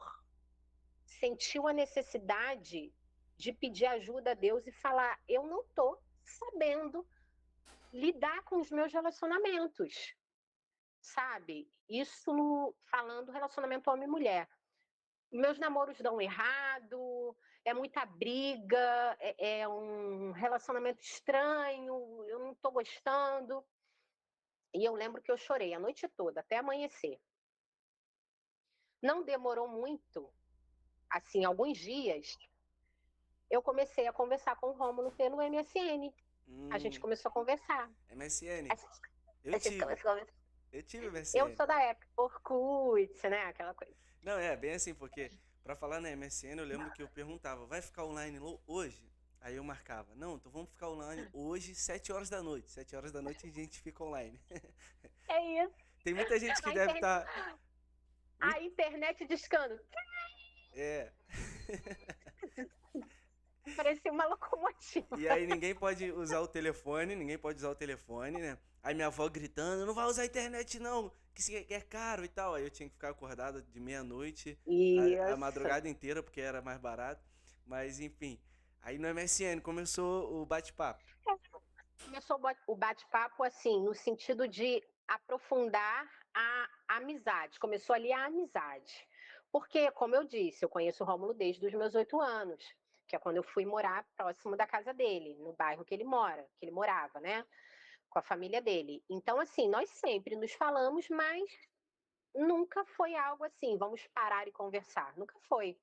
sentiu a necessidade de pedir ajuda a Deus e falar: eu não estou sabendo lidar com os meus relacionamentos, sabe? Isso falando relacionamento homem-mulher. Meus namoros dão errado, é muita briga, é um relacionamento estranho, eu não estou gostando. E eu lembro que eu chorei a noite toda, até amanhecer. Não demorou muito, assim, alguns dias, eu comecei a conversar com o Rômulo pelo MSN. A gente Hum, começou a conversar. MSN. A gente, Eu a gente tive. começou a conversar. Eu tive Eu MSN. sou da época Orkut, né? Aquela coisa. Não, é bem assim, porque pra falar na MSN eu lembro que eu perguntava, vai ficar online hoje? Aí eu marcava, não, então vamos ficar online hoje, 7 horas da noite. 7 horas da noite a gente fica online. É isso. Tem muita gente que A deve internet, estar. a internet discando. É. Parecia uma locomotiva. E aí ninguém pode usar o telefone, ninguém pode usar o telefone, né? Aí minha avó gritando, não vai usar a internet não, que isso é caro e tal. Aí eu tinha que ficar acordado de meia-noite a Isso. madrugada inteira, porque era mais barato. Mas enfim, aí no MSN começou o bate-papo. Começou o bate-papo assim, no sentido de aprofundar a amizade. Começou ali a amizade. Porque, como eu disse, eu conheço o Rômulo desde os meus 8 anos, que é quando eu fui morar próximo da casa dele, no bairro que ele mora, que ele morava, né? Com a família dele. Então, assim, nós sempre nos falamos, mas nunca foi algo assim, vamos parar e conversar. Nunca foi.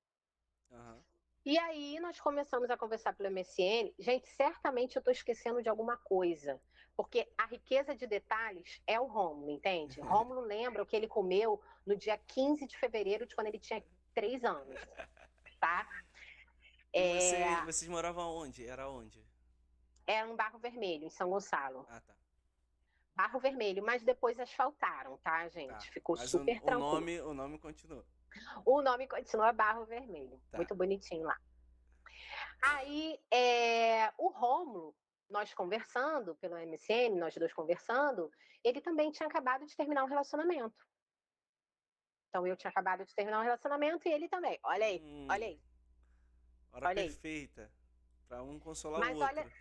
Aham. E aí nós começamos a conversar pelo MSN. Gente, certamente eu estou esquecendo de alguma coisa, porque a riqueza de detalhes é o Rômulo, entende? Rômulo lembra o que ele comeu no dia 15 de fevereiro de quando ele tinha 3 anos, tá? E É, vocês moravam onde? Era onde? era um Barro Vermelho, em São Gonçalo. Ah, tá. Barro Vermelho, mas depois asfaltaram, tá, Tá. gente? Ficou Mas super tranquilo. o nome continuou. O nome continua Barro Vermelho, Tá. muito bonitinho lá. Aí, o Rômulo, nós conversando pelo MSN, nós dois conversando, ele também tinha acabado de terminar um relacionamento. Então, eu tinha acabado de terminar um relacionamento e ele também. Olha aí, olha Hum, aí, hora olha aí. perfeita pra um consolar o Mas olha, outro.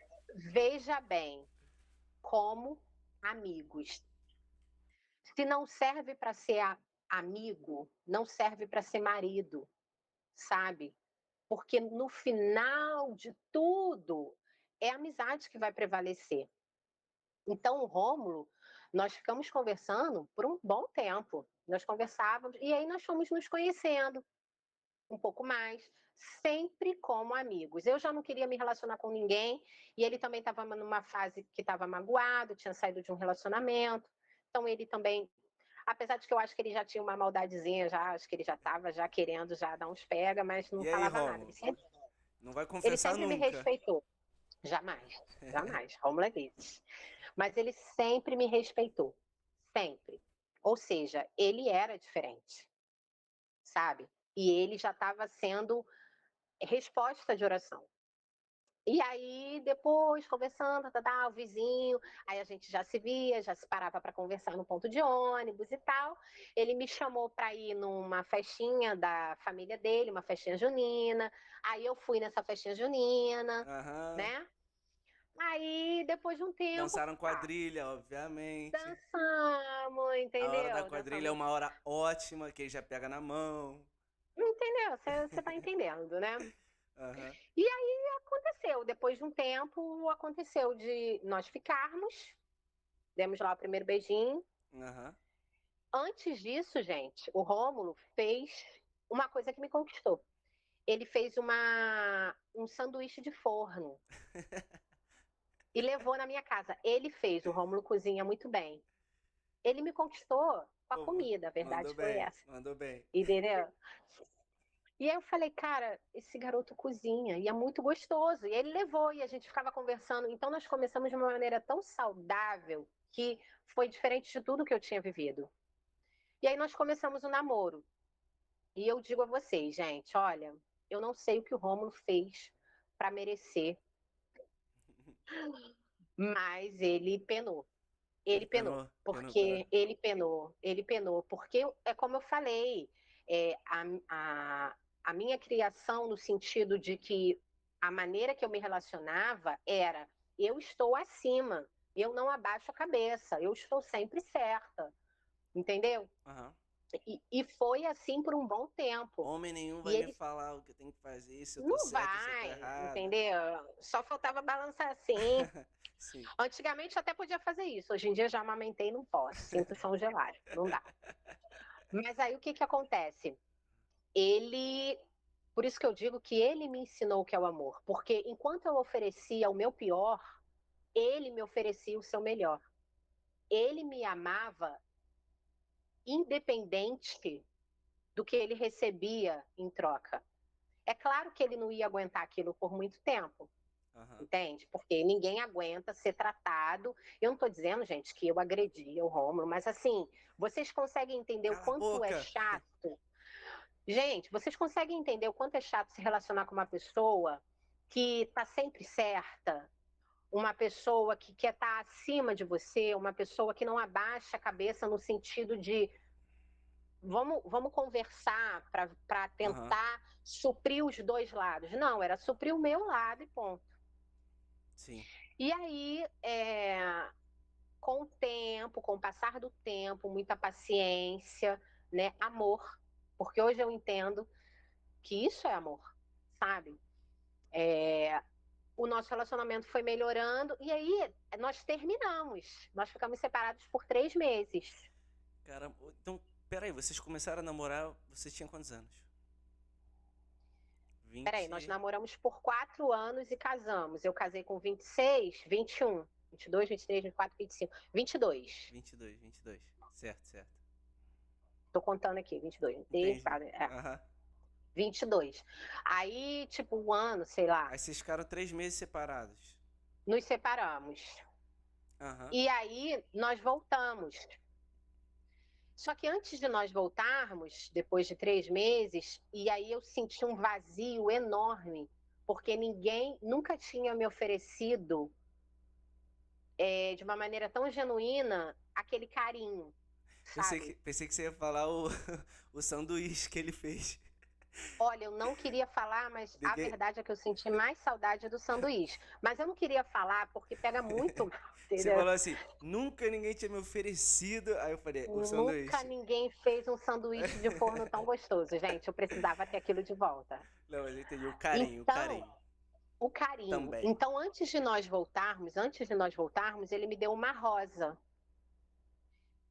veja bem, como amigos. Se não serve para ser amigo, não serve para ser marido, sabe? Porque no final de tudo, é a amizade que vai prevalecer. Então, o Rômulo, nós ficamos conversando por um bom tempo. Nós conversávamos e aí nós fomos nos conhecendo um pouco mais, sempre como amigos. Eu já não queria me relacionar com ninguém e ele também estava numa fase que estava magoado, tinha saído de um relacionamento. Então, ele também, apesar de que eu acho que ele já tinha uma maldadezinha, já acho que ele já estava já querendo já dar uns pega, mas não E aí, falava nada. Rômulo? Não vai Ele confessar sempre me nunca. respeitou. Jamais, jamais. Rômulo é desses. Mas ele sempre me respeitou. Sempre. Ou seja, ele era diferente, sabe? E ele já estava sendo resposta de oração. E aí, depois, conversando, o vizinho, aí a gente já se via, já se parava para conversar no ponto de ônibus e tal. Ele me chamou para ir numa festinha da família dele, uma festinha junina. Aí eu fui nessa festinha junina, Aham. né? Aí, depois de um tempo, Dançaram pá, quadrilha, obviamente. dançamos, A hora da entendeu? quadrilha é Dançamos. uma hora ótima, que aí já pega na mão. Entendeu? Você tá entendendo, né? Aham. E aí aconteceu, depois de um tempo, aconteceu de nós ficarmos, demos lá o primeiro beijinho. Aham. Antes disso, gente, o Rômulo fez uma coisa que me conquistou. Ele fez um sanduíche de forno e levou na minha casa. Ele fez, o Rômulo cozinha muito bem. Ele me conquistou com a Pô, comida, a mandou verdade foi bem, essa. mandou bem. Entendeu? E aí eu falei, cara, esse garoto cozinha e é muito gostoso. E ele levou e a gente ficava conversando. Então nós começamos de uma maneira tão saudável que foi diferente de tudo que eu tinha vivido. E aí nós começamos o namoro. E eu digo a vocês, gente, olha, eu não sei o que o Rômulo fez para merecer, mas ele penou. Ele Ele penou, penou, penou pela. porque ele penou, porque é como eu falei, é, a minha criação no sentido de que a maneira que eu me relacionava era eu estou acima, eu não abaixo a cabeça, eu estou sempre certa, entendeu? Aham. E foi assim por um bom tempo. Homem nenhum E vai me ele falar o que eu tenho que fazer, se eu tô não certo, se eu tô vai, errado. entendeu? Só faltava balançar assim. Sim. Antigamente eu até podia fazer isso. Hoje em dia já amamentei e não posso. Sinto São Gelário. Não dá. Mas aí o que que acontece? Ele. Por isso que eu digo que ele me ensinou o que é o amor. Porque enquanto eu oferecia o meu pior, ele me oferecia o seu melhor. Ele me amava independente do que ele recebia em troca. É claro que ele não ia aguentar aquilo por muito tempo. Aham. Entende? Porque ninguém aguenta ser tratado. Eu não estou dizendo, gente, que eu agredia o Rômulo, mas assim, vocês conseguem entender o Cala a quanto é boca! chato? Gente, vocês conseguem entender o quanto é chato se relacionar com uma pessoa que está sempre certa? Uma pessoa que quer estar acima de você, uma pessoa que não abaixa a cabeça no sentido de vamos conversar para Aham. tentar suprir os dois lados. Não, era suprir o meu lado e ponto. Sim. E aí, com o tempo, com o passar do tempo, muita paciência, né? Amor. Porque hoje eu entendo que isso é amor, sabe? O nosso relacionamento foi melhorando e aí nós terminamos. Nós ficamos separados por 3 meses. Cara, então, peraí, vocês começaram a namorar, você tinha quantos anos? Peraí, nós 20, namoramos por 4 anos e casamos. Eu casei com 26, 21, 22, 23, 24, 25, 22. 22, 22. Certo, certo. Tô contando aqui, 22, 23, Entendi. 24, Aham. 22. Aí, tipo, um ano, sei lá, Aí vocês ficaram 3 meses separados. nos separamos. Aham. E aí nós voltamos. Só que antes de nós voltarmos, depois de 3 meses, e aí eu senti um vazio enorme, porque ninguém nunca tinha me oferecido, de uma maneira tão genuína, aquele carinho, sabe? Pensei que você ia falar o, o sanduíche que ele fez. Olha, eu não queria falar, mas a Ninguém... verdade é que eu senti mais saudade do sanduíche. Mas eu não queria falar porque pega muito mal, Você entendeu? falou assim, nunca ninguém tinha me oferecido. Aí eu falei, o Nunca sanduíche. ninguém fez um sanduíche de forno tão gostoso, gente. Eu precisava ter aquilo de volta. Não, mas eu entendi. O carinho, o Então, carinho. o carinho. Também. Então, antes de nós voltarmos, ele me deu uma rosa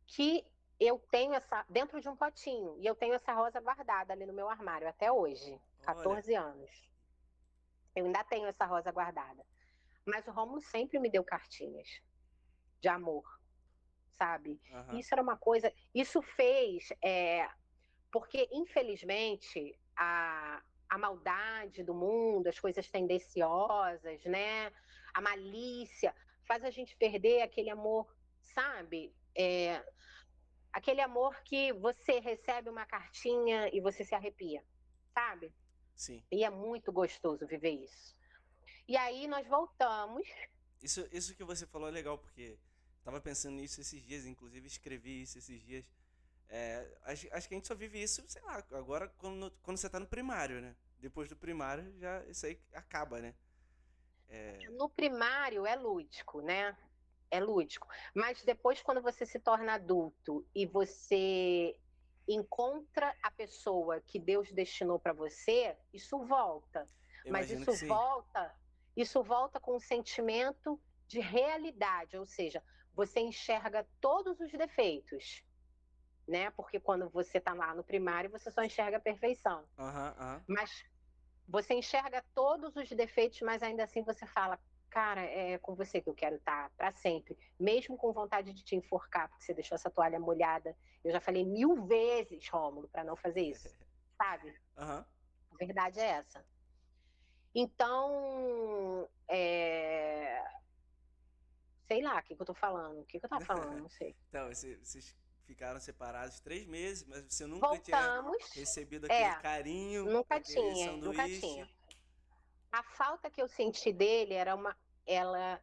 que eu tenho essa dentro de um potinho e eu tenho essa rosa guardada ali no meu armário até hoje, Olha. 14 anos. Eu ainda tenho essa rosa guardada. Mas o Romulo sempre me deu cartinhas de amor, sabe? Aham. Isso era uma coisa. Isso fez. Porque, infelizmente, a maldade do mundo, as coisas tendenciosas, né? A malícia, faz a gente perder aquele amor, sabe? Aquele amor que você recebe uma cartinha e você se arrepia, sabe? Sim. E é muito gostoso viver isso. E aí nós voltamos. Isso que você falou é legal, porque tava pensando nisso esses dias, inclusive escrevi isso esses dias. Acho que a gente só vive isso, sei lá, agora quando você tá no primário, né? Depois do primário, já isso aí acaba, né? No primário é lúdico, né? É lúdico. Mas depois, quando você se torna adulto e você encontra a pessoa que Deus destinou para você, isso volta. Eu Mas imagino que sim. isso volta com um sentimento de realidade, ou seja, você enxerga todos os defeitos, né? Porque quando você está lá no primário, você só enxerga a perfeição. Aham, aham. Mas você enxerga todos os defeitos, mas ainda assim você fala, cara, é com você que eu quero estar para sempre, mesmo com vontade de te enforcar, porque você deixou essa toalha molhada. Eu já falei 1000 vezes, Rômulo, para não fazer isso, sabe? Aham. A verdade é essa. Então, sei lá, o que eu tô falando? O que eu tava falando? Não sei. Então, vocês ficaram separados 3 meses, mas você nunca tinha Voltamos. recebido aquele É, carinho, nunca aquele tinha, nunca tinha. sanduíche. A falta que eu senti dele ela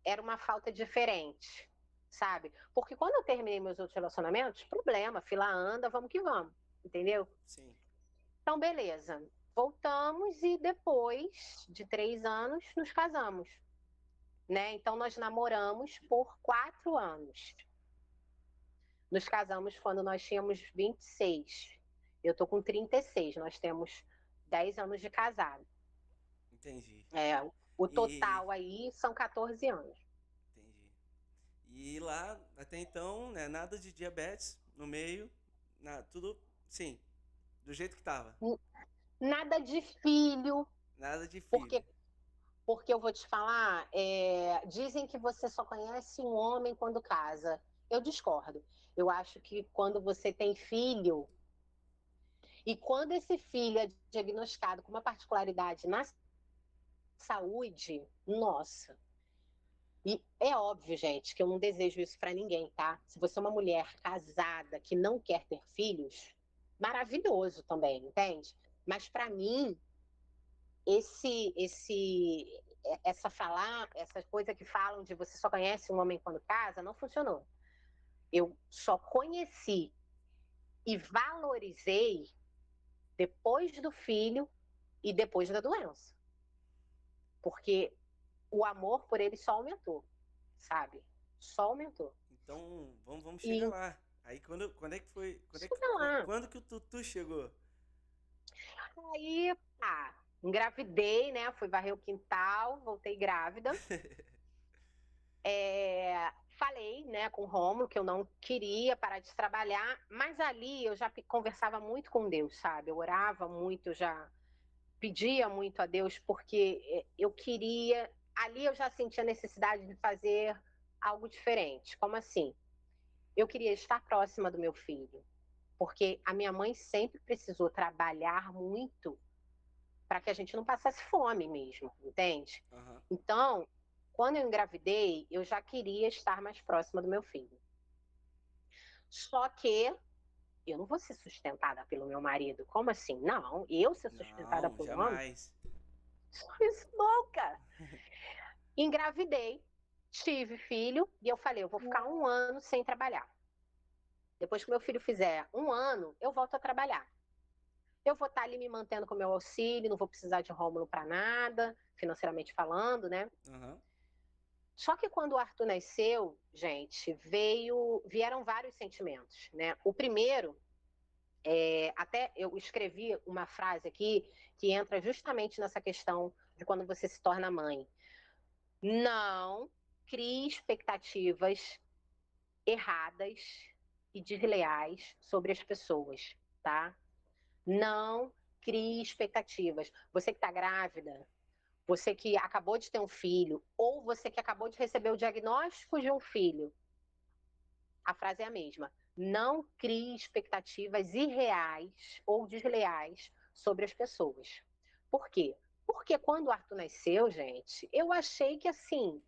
era uma falta diferente, sabe? Porque quando eu terminei meus outros relacionamentos, problema, fila anda, vamos que vamos, entendeu? Sim. Então, beleza. Voltamos e depois de 3 anos nos casamos, né? Então, nós namoramos por 4 anos. Nos casamos quando nós tínhamos 26. Eu tô com 36. Nós temos 10 anos de casado. Entendi. O E total aí são 14 anos. entendi. E lá, até então, né, nada de diabetes no meio, tudo, sim, do jeito que tava. Nada de filho, Nada de filho. porque eu vou te falar, dizem que você só conhece um homem quando casa. Eu discordo. Eu acho que quando você tem filho, e quando esse filho é diagnosticado com uma particularidade na saúde, nossa. E é óbvio, gente, que eu não desejo isso para ninguém, tá? Se você é uma mulher casada que não quer ter filhos, maravilhoso também, entende? Mas para mim, essa coisa que falam de você só conhece um homem quando casa, não funcionou. Eu só conheci e valorizei depois do filho e depois da doença. Porque o amor por ele só aumentou, sabe? Só aumentou. Então, vamos chegar E lá. Aí quando é que foi, chega lá. quando que o Tutu chegou? Aí, engravidei, né? Fui varrer o quintal, voltei grávida. Falei, né, com o Rômulo que eu não queria parar de trabalhar, mas ali eu já conversava muito com Deus, sabe? Eu orava muito, eu já pedia muito a Deus, porque eu queria. Ali eu já sentia a necessidade de fazer algo diferente. Como assim? Eu queria estar próxima do meu filho, porque a minha mãe sempre precisou trabalhar muito para que a gente não passasse fome mesmo, entende? Aham. Então, quando eu engravidei, eu já queria estar mais próxima do meu filho. Só que eu não vou ser sustentada pelo meu marido. Como assim? Não, eu ser sustentada Não, por um homem? jamais. Sou isso louca. Engravidei, tive filho e eu falei, eu vou ficar 1 ano sem trabalhar. Depois que meu filho fizer 1 ano, eu volto a trabalhar. Eu vou estar ali me mantendo com o meu auxílio, não vou precisar de Rômulo para nada, financeiramente falando, né? Aham. Só que quando o Arthur nasceu, gente, vieram vários sentimentos, né? O primeiro, até eu escrevi uma frase aqui que entra justamente nessa questão de quando você se torna mãe. Não crie expectativas erradas e desleais sobre as pessoas, tá? Não crie expectativas. Você que está grávida, você que acabou de ter um filho, ou você que acabou de receber o diagnóstico de um filho, a frase é a mesma. Não crie expectativas irreais ou desleais sobre as pessoas. Por quê? Porque quando o Arthur nasceu, gente, eu achei que assim,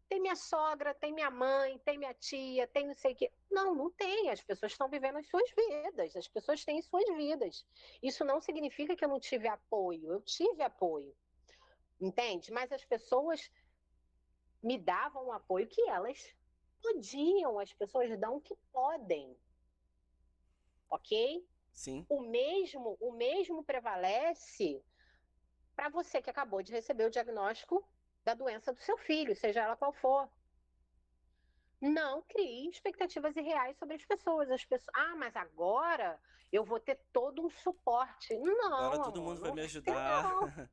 tem minha sogra, tem minha mãe, tem minha tia, tem não sei o quê. Não, não tem. As pessoas estão vivendo as suas vidas. As pessoas têm suas vidas. Isso não significa que eu não tive apoio. Eu tive apoio. entende? Mas as pessoas me davam o apoio que elas podiam, as pessoas dão o que podem, ok? Sim. O mesmo prevalece para você que acabou de receber o diagnóstico da doença do seu filho, seja ela qual for. Não crie expectativas irreais sobre as pessoas. Mas agora eu vou ter todo um suporte. Agora Não, todo amor, mundo vai não me vai ter, ajudar. não.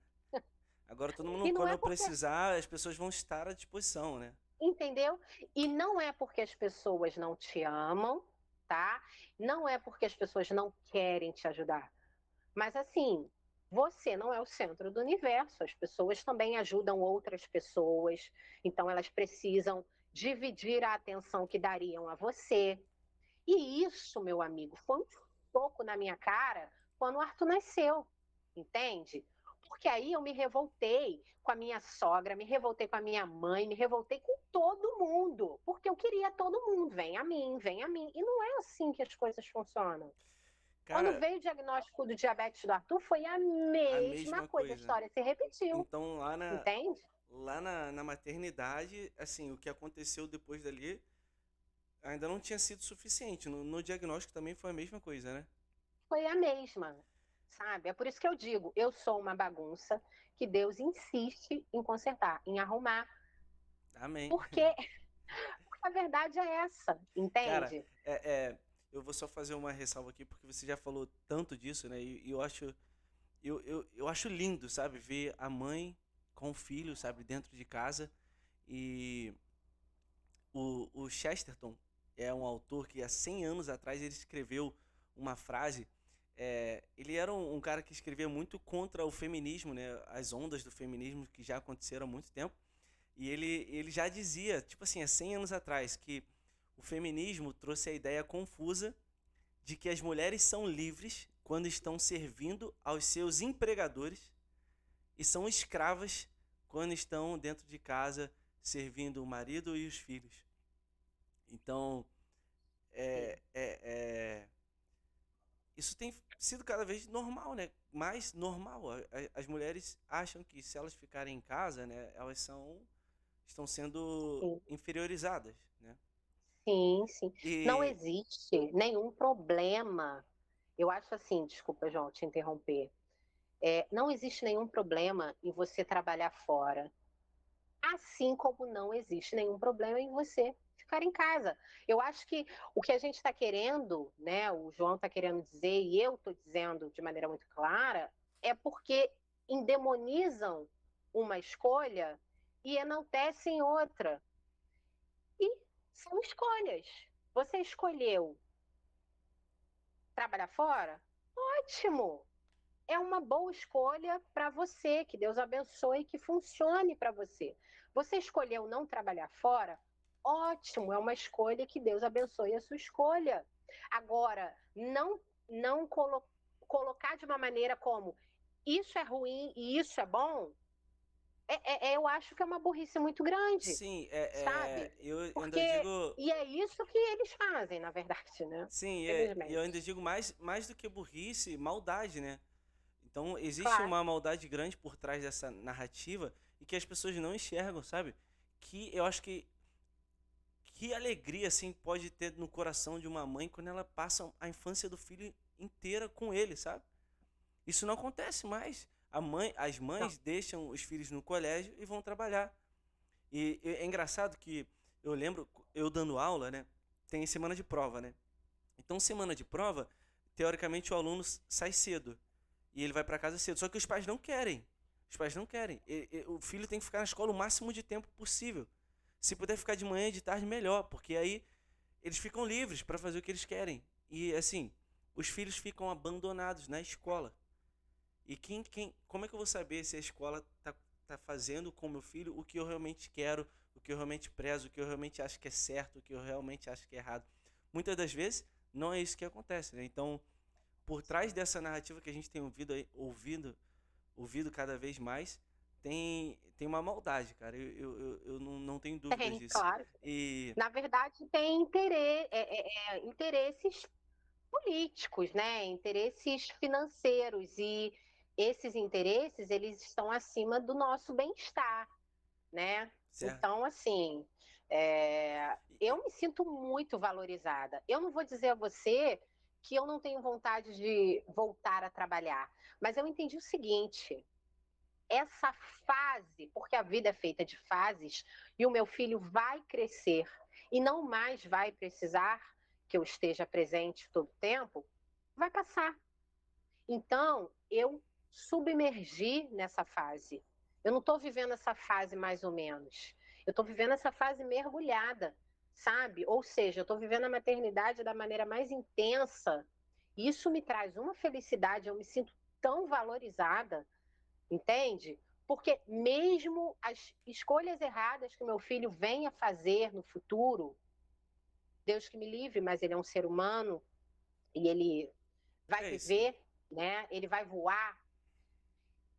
Agora todo mundo, E não quando é eu porque, precisar, as pessoas vão estar à disposição, né? entendeu? E não é porque as pessoas não te amam, tá? Não é porque as pessoas não querem te ajudar. Mas assim, você não é o centro do universo. As pessoas também ajudam outras pessoas. Então elas precisam dividir a atenção que dariam a você. E isso, meu amigo, foi um soco na minha cara quando o Arthur nasceu, entende? Porque aí eu me revoltei com a minha sogra, me revoltei com a minha mãe, me revoltei com todo mundo, porque eu queria todo mundo, vem a mim, vem a mim. E não é assim que as coisas funcionam. Quando Cara, veio o diagnóstico do diabetes do Arthur, foi a a mesma mesma coisa, a coisa. história se repetiu, Então entende? lá na maternidade, assim, o que aconteceu depois dali ainda não tinha sido suficiente. No diagnóstico também foi a mesma coisa, né? Foi a mesma, sabe? É por isso que eu digo, eu sou uma bagunça que Deus insiste em consertar, em arrumar, Amém. porque, porque a verdade é essa, Cara, entende? eu vou só fazer uma ressalva aqui, porque você já falou tanto disso, né? E eu acho lindo, sabe? Ver a mãe com o filho, sabe? Dentro de casa. E o Chesterton é um autor que há 100 anos atrás ele escreveu uma frase. Ele era um cara que escrevia muito contra o feminismo, né? As ondas do feminismo que já aconteceram há muito tempo. E ele já dizia, tipo assim, há 100 anos atrás, que o feminismo trouxe a ideia confusa de que as mulheres são livres quando estão servindo aos seus empregadores e são escravas quando estão dentro de casa servindo o marido e os filhos. Então, Sim, é, é, é, isso tem sido cada vez normal, né? Mais normal. As mulheres acham que se elas ficarem em casa, né, estão sendo sim, inferiorizadas, né? sim, sim. Não E existe nenhum problema. Eu acho assim, desculpa, João, te interromper. Não existe nenhum problema em você trabalhar fora. Assim como não existe nenhum problema em você ficar em casa. Eu acho que o que a gente está querendo, né, o João está querendo dizer, e eu estou dizendo de maneira muito clara, é porque endemonizam uma escolha e enaltecem outra. E são escolhas. Você escolheu trabalhar fora? Ótimo! É uma boa escolha para você, que Deus abençoe e que funcione para você. Você escolheu não trabalhar fora? Ótimo, é uma escolha que Deus abençoe a sua escolha. Agora, não colocar de uma maneira como isso é ruim e isso é bom, eu acho que é uma burrice muito grande, sim, sabe? eu ainda Porque, digo. e é isso que eles fazem, na verdade, né? Sim, e eu ainda Felizmente. digo mais do que burrice, maldade, né? Então existe Claro. uma maldade grande por trás dessa narrativa e que as pessoas não enxergam, sabe? Que eu acho que alegria assim pode ter no coração de uma mãe quando ela passa a infância do filho inteira com ele, sabe? Isso não acontece mais. As Não. mães deixam os filhos no colégio e vão trabalhar. E é engraçado que eu lembro eu dando aula, né? Tem semana de prova, né? Então, semana de prova, teoricamente o aluno sai cedo e ele vai para casa cedo. Só que os pais não querem. Os pais não querem. O filho tem que ficar na escola o máximo de tempo possível. Se puder ficar de manhã e de tarde, melhor, porque aí eles ficam livres para fazer o que eles querem. E assim, os filhos ficam abandonados na escola. E como é que eu vou saber se a escola tá fazendo com o meu filho o que eu realmente quero, o que eu realmente prezo, o que eu realmente acho que é certo, o que eu realmente acho que é errado? Muitas das vezes não é isso que acontece, né? Então, por trás dessa narrativa que a gente tem ouvido cada vez mais, tem uma maldade, cara. Eu não tenho dúvidas Tem, disso. claro. E Na verdade, tem interesses políticos, né? Interesses financeiros. E esses interesses, eles estão acima do nosso bem-estar, né? Certo. Então, assim, eu me sinto muito valorizada. Eu não vou dizer a você que eu não tenho vontade de voltar a trabalhar, mas eu entendi o seguinte: essa fase, porque a vida é feita de fases, e o meu filho vai crescer e não mais vai precisar que eu esteja presente todo o tempo, vai passar. Então, eu submergi nessa fase. Eu não estou vivendo essa fase mais ou menos. Eu estou vivendo essa fase mergulhada, sabe? Ou seja, eu estou vivendo a maternidade da maneira mais intensa. Isso me traz uma felicidade, eu me sinto tão valorizada, entende? Porque mesmo as escolhas erradas que o meu filho venha fazer no futuro, Deus que me livre, mas ele é um ser humano e ele vai É isso. viver, né? Ele vai voar.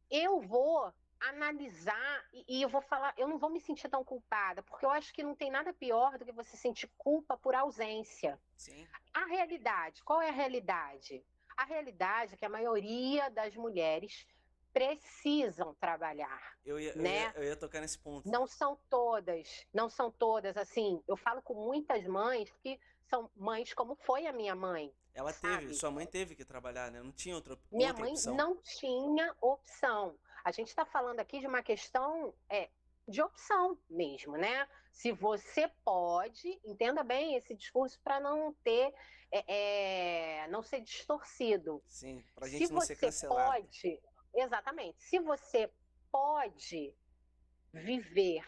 Eu vou analisar e eu vou falar, eu não vou me sentir tão culpada, porque eu acho que não tem nada pior do que você sentir culpa por ausência. Sim. A realidade, qual é a realidade? A realidade é que a maioria das mulheres precisam trabalhar, Eu ia, eu ia, né? eu ia tocar nesse ponto. Não são todas, não são todas assim. Eu falo com muitas mães que são mães como foi a minha mãe, sabe? Sua mãe teve que trabalhar, né? Não tinha Minha outra mãe opção. não tinha opção. A gente está falando aqui de uma questão de opção mesmo, né? Se você pode, entenda bem esse discurso para não ter, não ser distorcido. Sim, pra Se gente não ser você cancelado. pode, exatamente, se você pode viver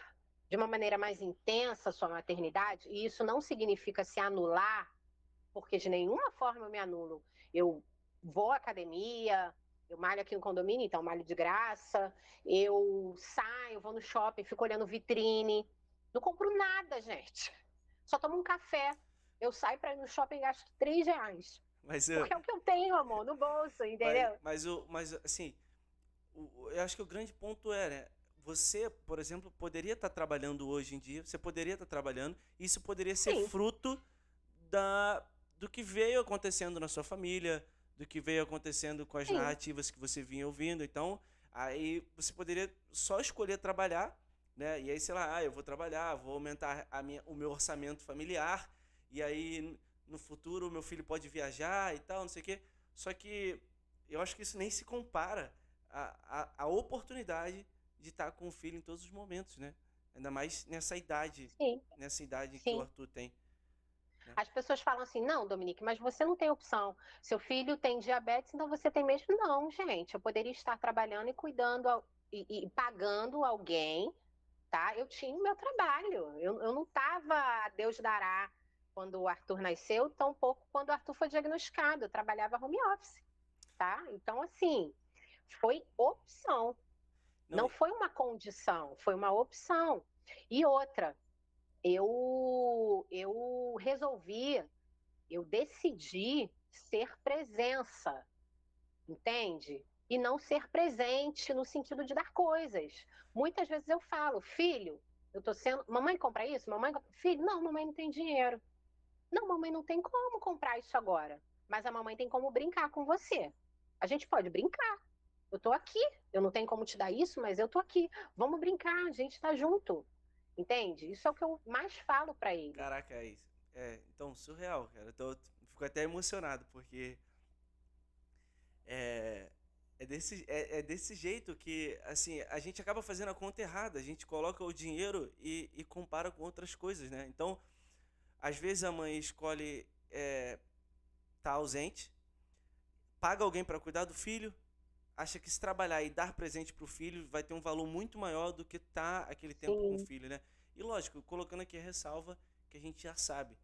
de uma maneira mais intensa a sua maternidade, e isso não significa se anular, porque de nenhuma forma eu me anulo. Eu vou à academia, eu malho aqui no condomínio, então malho de graça, eu saio, vou no shopping, fico olhando vitrine, não compro nada, gente. Só tomo um café. Eu saio para ir no shopping e gasto R$ 3. Mas eu, Porque é o que eu tenho, amor, no bolso, mas, entendeu? mas assim, eu acho que o grande ponto é, né? Você, por exemplo, poderia estar trabalhando hoje em dia, você poderia estar trabalhando, e isso poderia ser Sim, fruto do que veio acontecendo na sua família, do que veio acontecendo com as sim, narrativas que você vinha ouvindo. Então, aí você poderia só escolher trabalhar, né? E aí, sei lá, eu vou trabalhar, vou aumentar o meu orçamento familiar, e aí no futuro o meu filho pode viajar e tal, não sei o quê. Só que eu acho que isso nem se compara à oportunidade de estar com o filho em todos os momentos, né? Ainda mais sim, nessa idade que o sim. Arthur tem, né? As pessoas falam assim, não, Dominique, mas você não tem opção. Seu filho tem diabetes, então você tem mesmo. Não, gente, eu poderia estar trabalhando e cuidando e pagando alguém, tá? Eu tinha o meu trabalho. Eu não estava a Deus dará quando o Arthur nasceu, tampouco quando o Arthur foi diagnosticado. Eu trabalhava home office, tá? Então, assim, foi opção. Não, Não foi uma condição, foi uma opção. E outra, eu resolvi, eu decidi ser presença, entende? E não ser presente no sentido de dar coisas. Muitas vezes eu falo, filho, eu tô sendo. Mamãe compra isso? Filho, não, mamãe não tem dinheiro. Não, mamãe não tem como comprar isso agora. Mas a mamãe tem como brincar com você. A gente pode brincar. Eu tô aqui. Eu não tenho como te dar isso, mas eu tô aqui. Vamos brincar, a gente tá junto. Entende? Isso é o que eu mais falo para ele. caraca, é isso. Então, surreal, cara. Fico até emocionado, porque é, é desse jeito que, assim, a gente acaba fazendo a conta errada. A gente coloca o dinheiro e compara com outras coisas, né? Então, às vezes a mãe escolhe tá ausente, paga alguém para cuidar do filho, acha que se trabalhar e dar presente pro filho vai ter um valor muito maior do que tá aquele tempo com o Sim, filho, né? E lógico, colocando aqui a ressalva que a gente já sabe,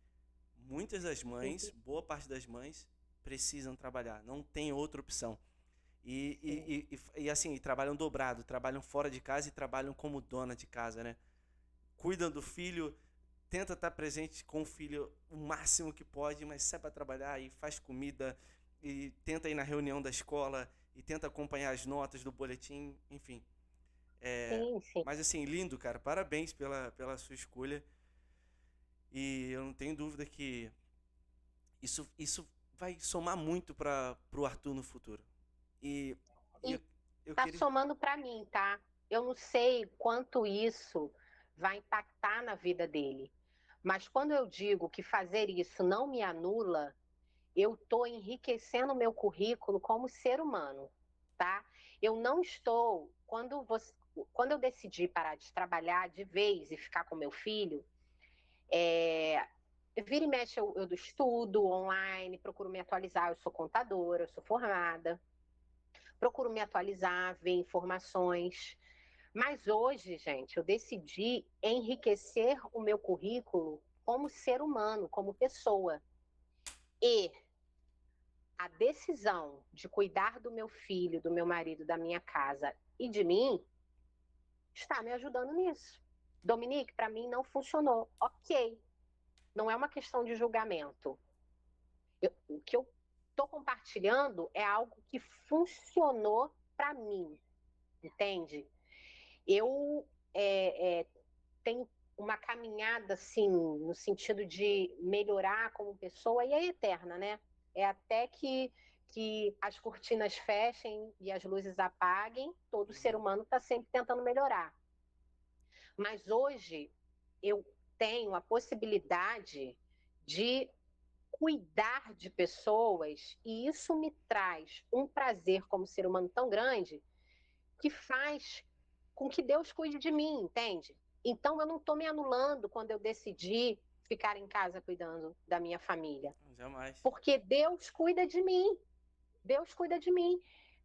muitas das mães, sim, boa parte das mães, precisam trabalhar, não tem outra opção. sim. Assim, trabalham dobrado, trabalham fora de casa e trabalham como dona de casa, né? Cuidam do filho, tenta estar presente com o filho o máximo que pode, mas sai para trabalhar e faz comida e tenta ir na reunião da escola e tenta acompanhar as notas do boletim, enfim. Sim, sim. Mas assim, lindo, cara. Parabéns pela sua escolha. E eu não tenho dúvida que isso vai somar muito para o Arthur no futuro. E, e E, eu- eu Tá queria. somando para mim, tá? Eu não sei quanto isso vai impactar na vida dele. Mas quando eu digo que fazer isso não me anula, eu estou enriquecendo o meu currículo como ser humano, tá? Eu não estou. Quando eu decidi parar de trabalhar de vez e ficar com meu filho, vira e mexe eu estudo online, procuro me atualizar. Eu sou contadora, eu sou formada, procuro me atualizar, ver informações. Mas hoje, gente, eu decidi enriquecer o meu currículo como ser humano, como pessoa. E a decisão de cuidar do meu filho, do meu marido, da minha casa e de mim está me ajudando nisso. Dominique, para mim não funcionou. Ok, não é uma questão de julgamento. O que eu estou compartilhando é algo que funcionou para mim, entende? Eu tenho uma caminhada, assim, no sentido de melhorar como pessoa, e é eterna, né? É até que as cortinas fechem e as luzes apaguem, todo ser Uhum. humano está sempre tentando melhorar. Mas hoje eu tenho a possibilidade de cuidar de pessoas, e isso me traz um prazer como ser humano tão grande que faz com que Deus cuide de mim, entende? Então eu não estou me anulando quando eu decidi ficar em casa cuidando da minha família, Jamais. porque Deus cuida de mim. Deus cuida de mim.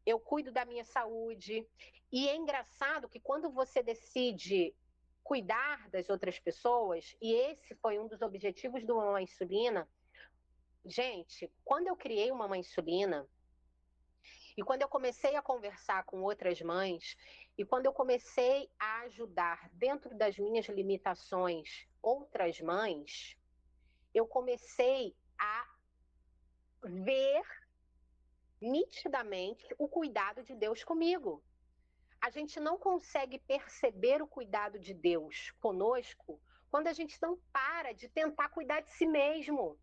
Eu cuido da minha saúde. E é engraçado que quando você decide cuidar das outras pessoas, e esse foi um dos objetivos do Mamãe Insulina, gente, quando eu criei o Mamãe Insulina, e quando eu comecei a conversar com outras mães, e quando eu comecei a ajudar dentro das minhas limitações outras mães, eu comecei a ver nitidamente o cuidado de Deus comigo. A gente não consegue perceber o cuidado de Deus conosco quando a gente não para de tentar cuidar de si mesmo.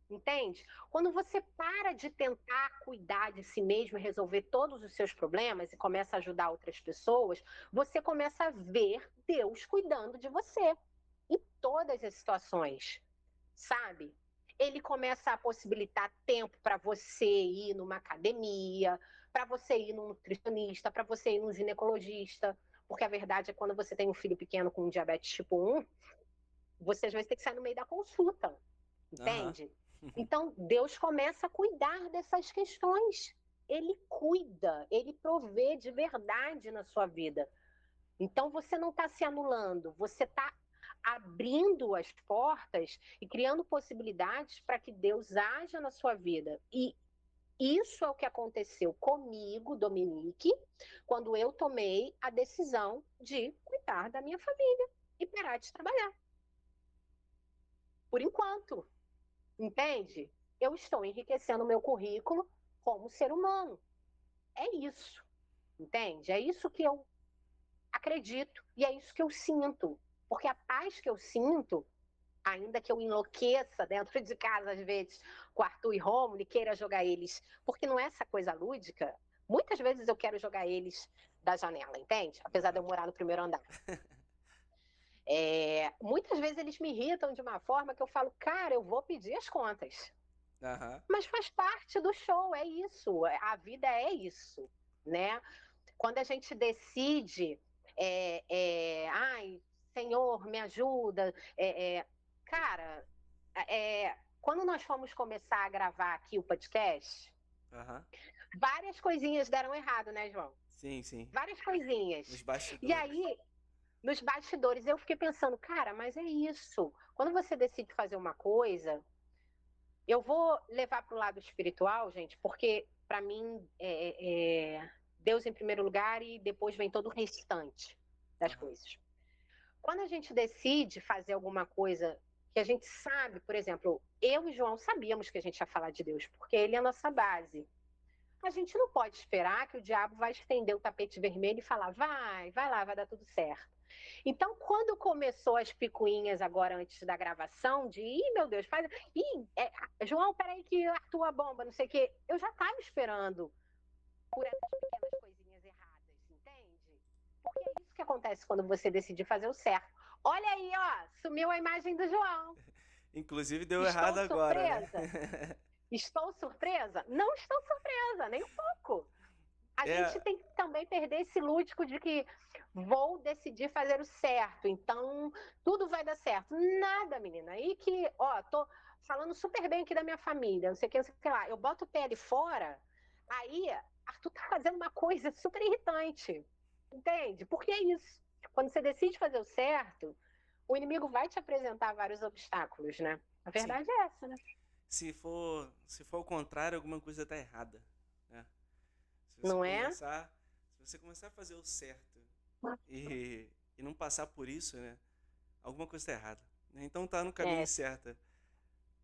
Entende? Quando você para de tentar cuidar de si mesmo e resolver todos os seus problemas e começa a ajudar outras pessoas, você começa a ver Deus cuidando de você em todas as situações, sabe? Ele começa a possibilitar tempo para você ir numa academia, para você ir num nutricionista, para você ir num ginecologista, porque a verdade é que quando você tem um filho pequeno com diabetes tipo 1, você às vezes tem que sair no meio da consulta, Aham. entende? Então, Deus começa a cuidar dessas questões. Ele cuida, ele provê de verdade na sua vida. Então, você não está se anulando, você está abrindo as portas e criando possibilidades para que Deus haja na sua vida. E isso é o que aconteceu comigo, Dominique, quando eu tomei a decisão de cuidar da minha família e parar de trabalhar. Por enquanto. Entende? Eu estou enriquecendo o meu currículo como ser humano. É isso, entende? É isso que eu acredito e é isso que eu sinto. Porque a paz que eu sinto, ainda que eu enlouqueça dentro de casa, às vezes, com Arthur e Romulo e queira jogar eles, porque não é essa coisa lúdica, muitas vezes eu quero jogar eles da janela, entende? Apesar de eu Aham. morar no primeiro andar. Muitas vezes eles me irritam de uma forma que eu falo, cara, eu vou pedir as contas. Aham. Mas faz parte do show, é isso. A vida é isso, né? Quando a gente decide, ai, Senhor, me ajuda. Cara, quando nós fomos começar a gravar aqui o podcast, Aham. várias coisinhas deram errado, né, João? Sim, sim. Várias coisinhas. Nos E bastidores. aí, nos bastidores, eu fiquei pensando, cara, mas é isso. Quando você decide fazer uma coisa, eu vou levar para o lado espiritual, gente, porque para mim Deus em primeiro lugar e depois vem todo o restante das Aham. coisas. Quando a gente decide fazer alguma coisa que a gente sabe, por exemplo, eu e João sabíamos que a gente ia falar de Deus, porque ele é a nossa base. A gente não pode esperar que o diabo vai estender o tapete vermelho e falar, vai lá, vai dar tudo certo. Então, quando começou as picuinhas agora antes da gravação, de, ih, meu Deus, faz. João, peraí que atua a bomba, não sei o quê. Eu já estava esperando por essas pequenas coisinhas erradas. que acontece quando você decide fazer o certo. Olha aí, ó, sumiu a imagem do João. Inclusive deu errado Estou agora, né? surpresa? Estou surpresa? Não estou surpresa, nem um pouco. A gente É, tem que também perder esse lúdico de que vou decidir fazer o certo, então tudo vai dar certo. Nada, menina. Aí que, ó, tô falando super bem aqui da minha família, não sei o que, não sei o que lá. Eu boto o pé ali fora, aí Arthur tá fazendo uma coisa super irritante. Entende? Porque é isso. Quando você decide fazer o certo, o inimigo vai te apresentar vários obstáculos, né? A sim. verdade é essa, né? Se for ao contrário, alguma coisa tá errada, né? Se você Não é? começar, se você começar a fazer o certo e não passar por isso, né? Alguma coisa tá errada, né? Então tá no caminho É, certo.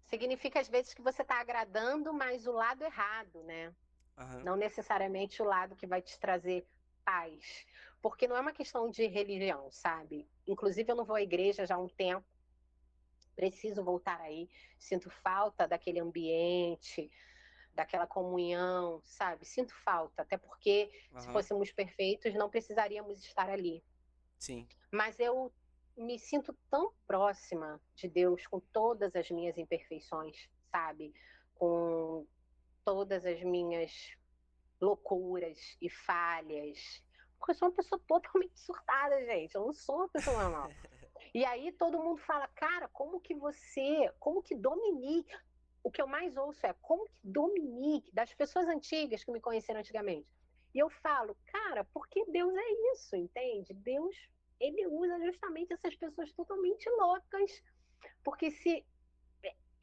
significa às vezes que você está agradando, mas o lado errado, né? Aham. Não necessariamente o lado que vai te trazer paz. Porque não é uma questão de religião, sabe? Inclusive, eu não vou à igreja já há um tempo, preciso voltar aí. Sinto falta daquele ambiente, daquela comunhão, sabe? Sinto falta, até porque se Aham. fôssemos perfeitos, não precisaríamos estar ali. Sim. Mas eu me sinto tão próxima de Deus com todas as minhas imperfeições, sabe? Com todas as minhas loucuras e falhas. Porque eu sou uma pessoa totalmente surtada, gente. Eu não sou uma pessoa normal. E aí todo mundo fala, cara, como que Dominique, o que eu mais ouço é como que Dominique, das pessoas antigas que me conheceram antigamente. E eu falo, cara, porque Deus é isso, entende? Deus, ele usa justamente essas pessoas totalmente loucas, porque se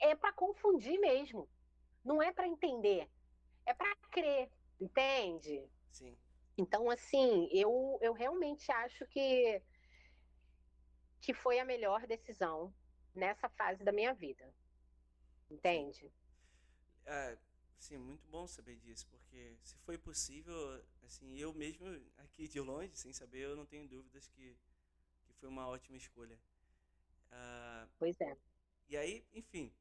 é para confundir mesmo, não é para entender, é para crer, entende? Sim. Então, assim, eu realmente acho que foi a melhor decisão nessa fase da minha vida, Sim. entende? Ah, sim, muito bom saber disso, porque se foi possível, assim, eu mesmo aqui de longe, sem saber, eu não tenho dúvidas que foi uma ótima escolha. Ah, Pois é, e aí, enfim,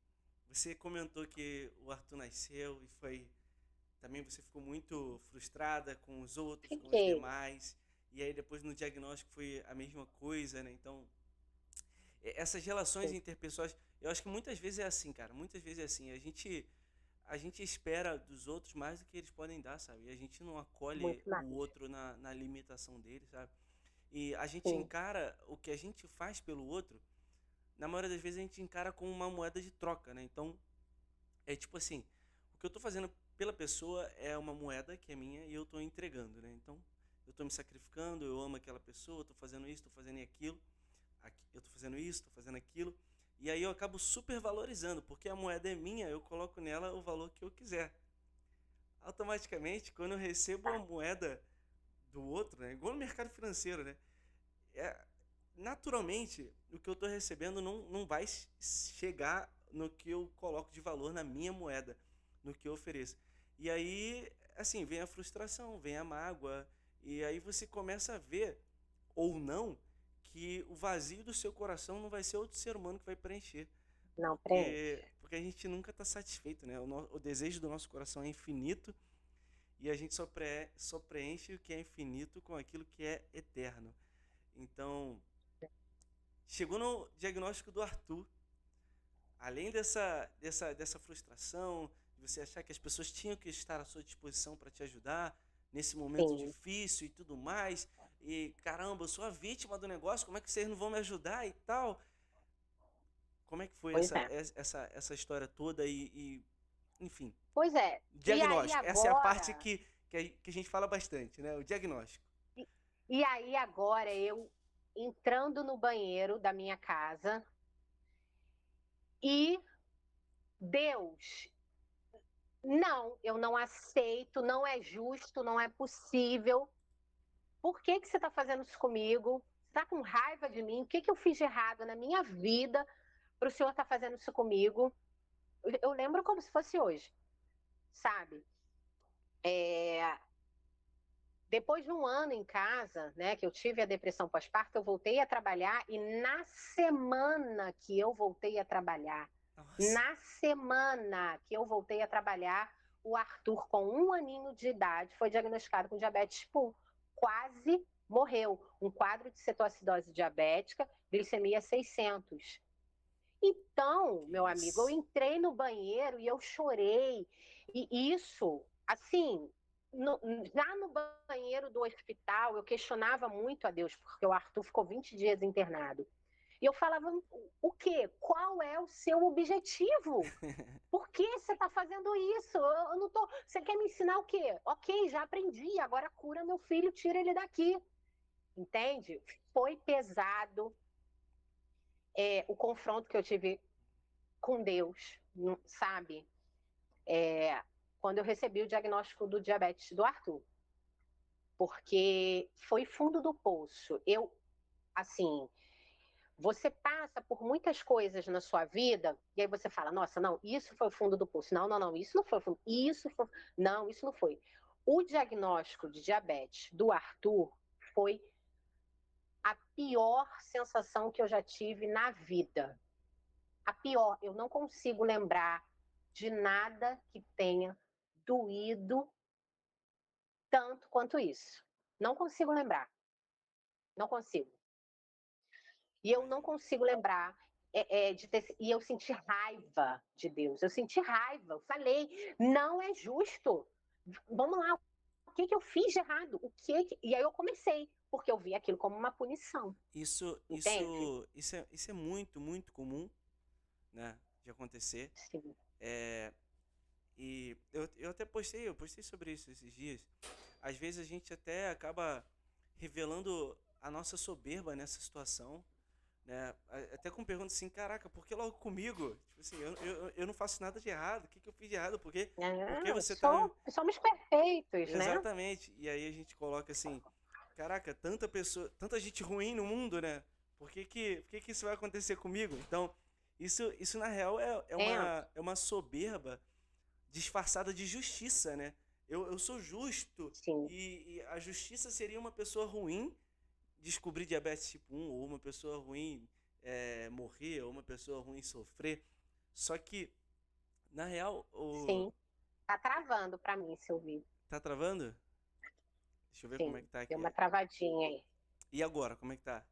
você comentou que o Arthur nasceu e foi. Também você ficou muito frustrada com os outros, com os fiquei. demais, e aí depois no diagnóstico foi a mesma coisa, né? Então, essas relações interpessoais, eu acho que muitas vezes é assim, cara, muitas vezes é assim. A gente espera dos outros mais do que eles podem dar, sabe? E a gente não acolhe Muito o mais. outro na limitação dele, sabe? E a gente Sim, encara o que a gente faz pelo outro, na maioria das vezes a gente encara como uma moeda de troca, né? Então, é tipo assim, o que eu tô fazendo pela pessoa é uma moeda que é minha e eu tô entregando, né? Então, eu tô me sacrificando, eu amo aquela pessoa, eu tô fazendo isso, tô fazendo aquilo, eu tô fazendo isso, tô fazendo aquilo, e aí eu acabo super valorizando, porque a moeda é minha, eu coloco nela o valor que eu quiser. Automaticamente, quando eu recebo a tá. moeda do outro, né? Igual no mercado financeiro, né? É, naturalmente, o que eu estou recebendo não vai chegar no que eu coloco de valor na minha moeda, no que eu ofereço. E aí, assim, vem a frustração, vem a mágoa, e aí você começa a ver, ou não, que o vazio do seu coração não vai ser outro ser humano que vai preencher. Não Porque, preenche. porque a gente nunca está satisfeito, né? O desejo do nosso coração é infinito e a gente só preenche o que é infinito com aquilo que é eterno. Então, chegou no diagnóstico do Arthur, além dessa frustração, de você achar que as pessoas tinham que estar à sua disposição para te ajudar nesse momento Sim, difícil e tudo mais, e caramba, eu sou a vítima do negócio, como é que vocês não vão me ajudar e tal? Como é que foi pois essa, é. essa história toda enfim, Pois é. E aí diagnóstico. Essa é a parte agora, que a gente fala bastante, né? O diagnóstico. e, e aí agora eu entrando no banheiro da minha casa e Deus, não, eu não aceito, não é justo, não é possível. Por que que você está fazendo isso comigo? Você está com raiva de mim? O que que eu fiz de errado na minha vida para o senhor estar fazendo isso comigo? Eu lembro como se fosse hoje, sabe? É, depois de um ano em casa, né, que eu tive a depressão pós-parto, eu voltei a trabalhar e na semana que eu voltei a trabalhar, Nossa. na semana que eu voltei a trabalhar, o Arthur, com um aninho de idade, foi diagnosticado com diabetes tipo 1, quase morreu. Um quadro de cetoacidose diabética, glicemia 600. Então, Que meu amigo, eu isso. entrei no banheiro e eu chorei. E isso, assim, já no banheiro do hospital, eu questionava muito a Deus, porque o Arthur ficou 20 dias internado. E eu falava, o quê? Qual é o seu objetivo? Por que você está fazendo isso? Eu não tô. Você quer me ensinar o quê? Ok, já aprendi, agora cura meu filho, tira ele daqui. Entende? Foi pesado o confronto que eu tive com Deus, sabe? Quando eu recebi o diagnóstico do diabetes do Arthur. Porque foi fundo do poço. Assim, você passa por muitas coisas na sua vida, e aí você fala, nossa, não, isso foi o fundo do poço. Não, não, não, isso não foi o fundo. Isso foi. Não, isso não foi. O diagnóstico de diabetes do Arthur foi a pior sensação que eu já tive na vida. A pior, eu não consigo lembrar de nada que tenha doído tanto quanto isso. Não consigo lembrar. Não consigo. E eu não Imagina. consigo lembrar e eu senti raiva de Deus. Eu senti raiva. Eu falei, não é justo. Vamos lá, o que eu fiz de errado? E aí eu comecei, porque eu vi aquilo como uma punição. Isso, Entende? isso é muito, muito comum, né, de acontecer. Sim. É, e eu até eu postei sobre isso esses dias. Às vezes a gente até acaba revelando a nossa soberba nessa situação, né? Até com perguntas assim, caraca, por que logo comigo? Tipo assim, eu não faço nada de errado, o que eu fiz de errado? Por que você tá me... Somos perfeitos, né? Exatamente. E aí a gente coloca assim, caraca, tanta gente ruim no mundo, né? Por que que isso vai acontecer comigo? Então, isso na real é É, uma soberba disfarçada de justiça, né? Eu sou justo sim. e a justiça seria uma pessoa ruim descobrir diabetes tipo 1, ou uma pessoa ruim morrer, ou uma pessoa ruim sofrer. Só que, na real, Sim. Tá travando para mim esse ouvido. tá travando? Deixa eu ver como é Sim. que tá Deu aqui. uma travadinha aí. E agora, como é que tá?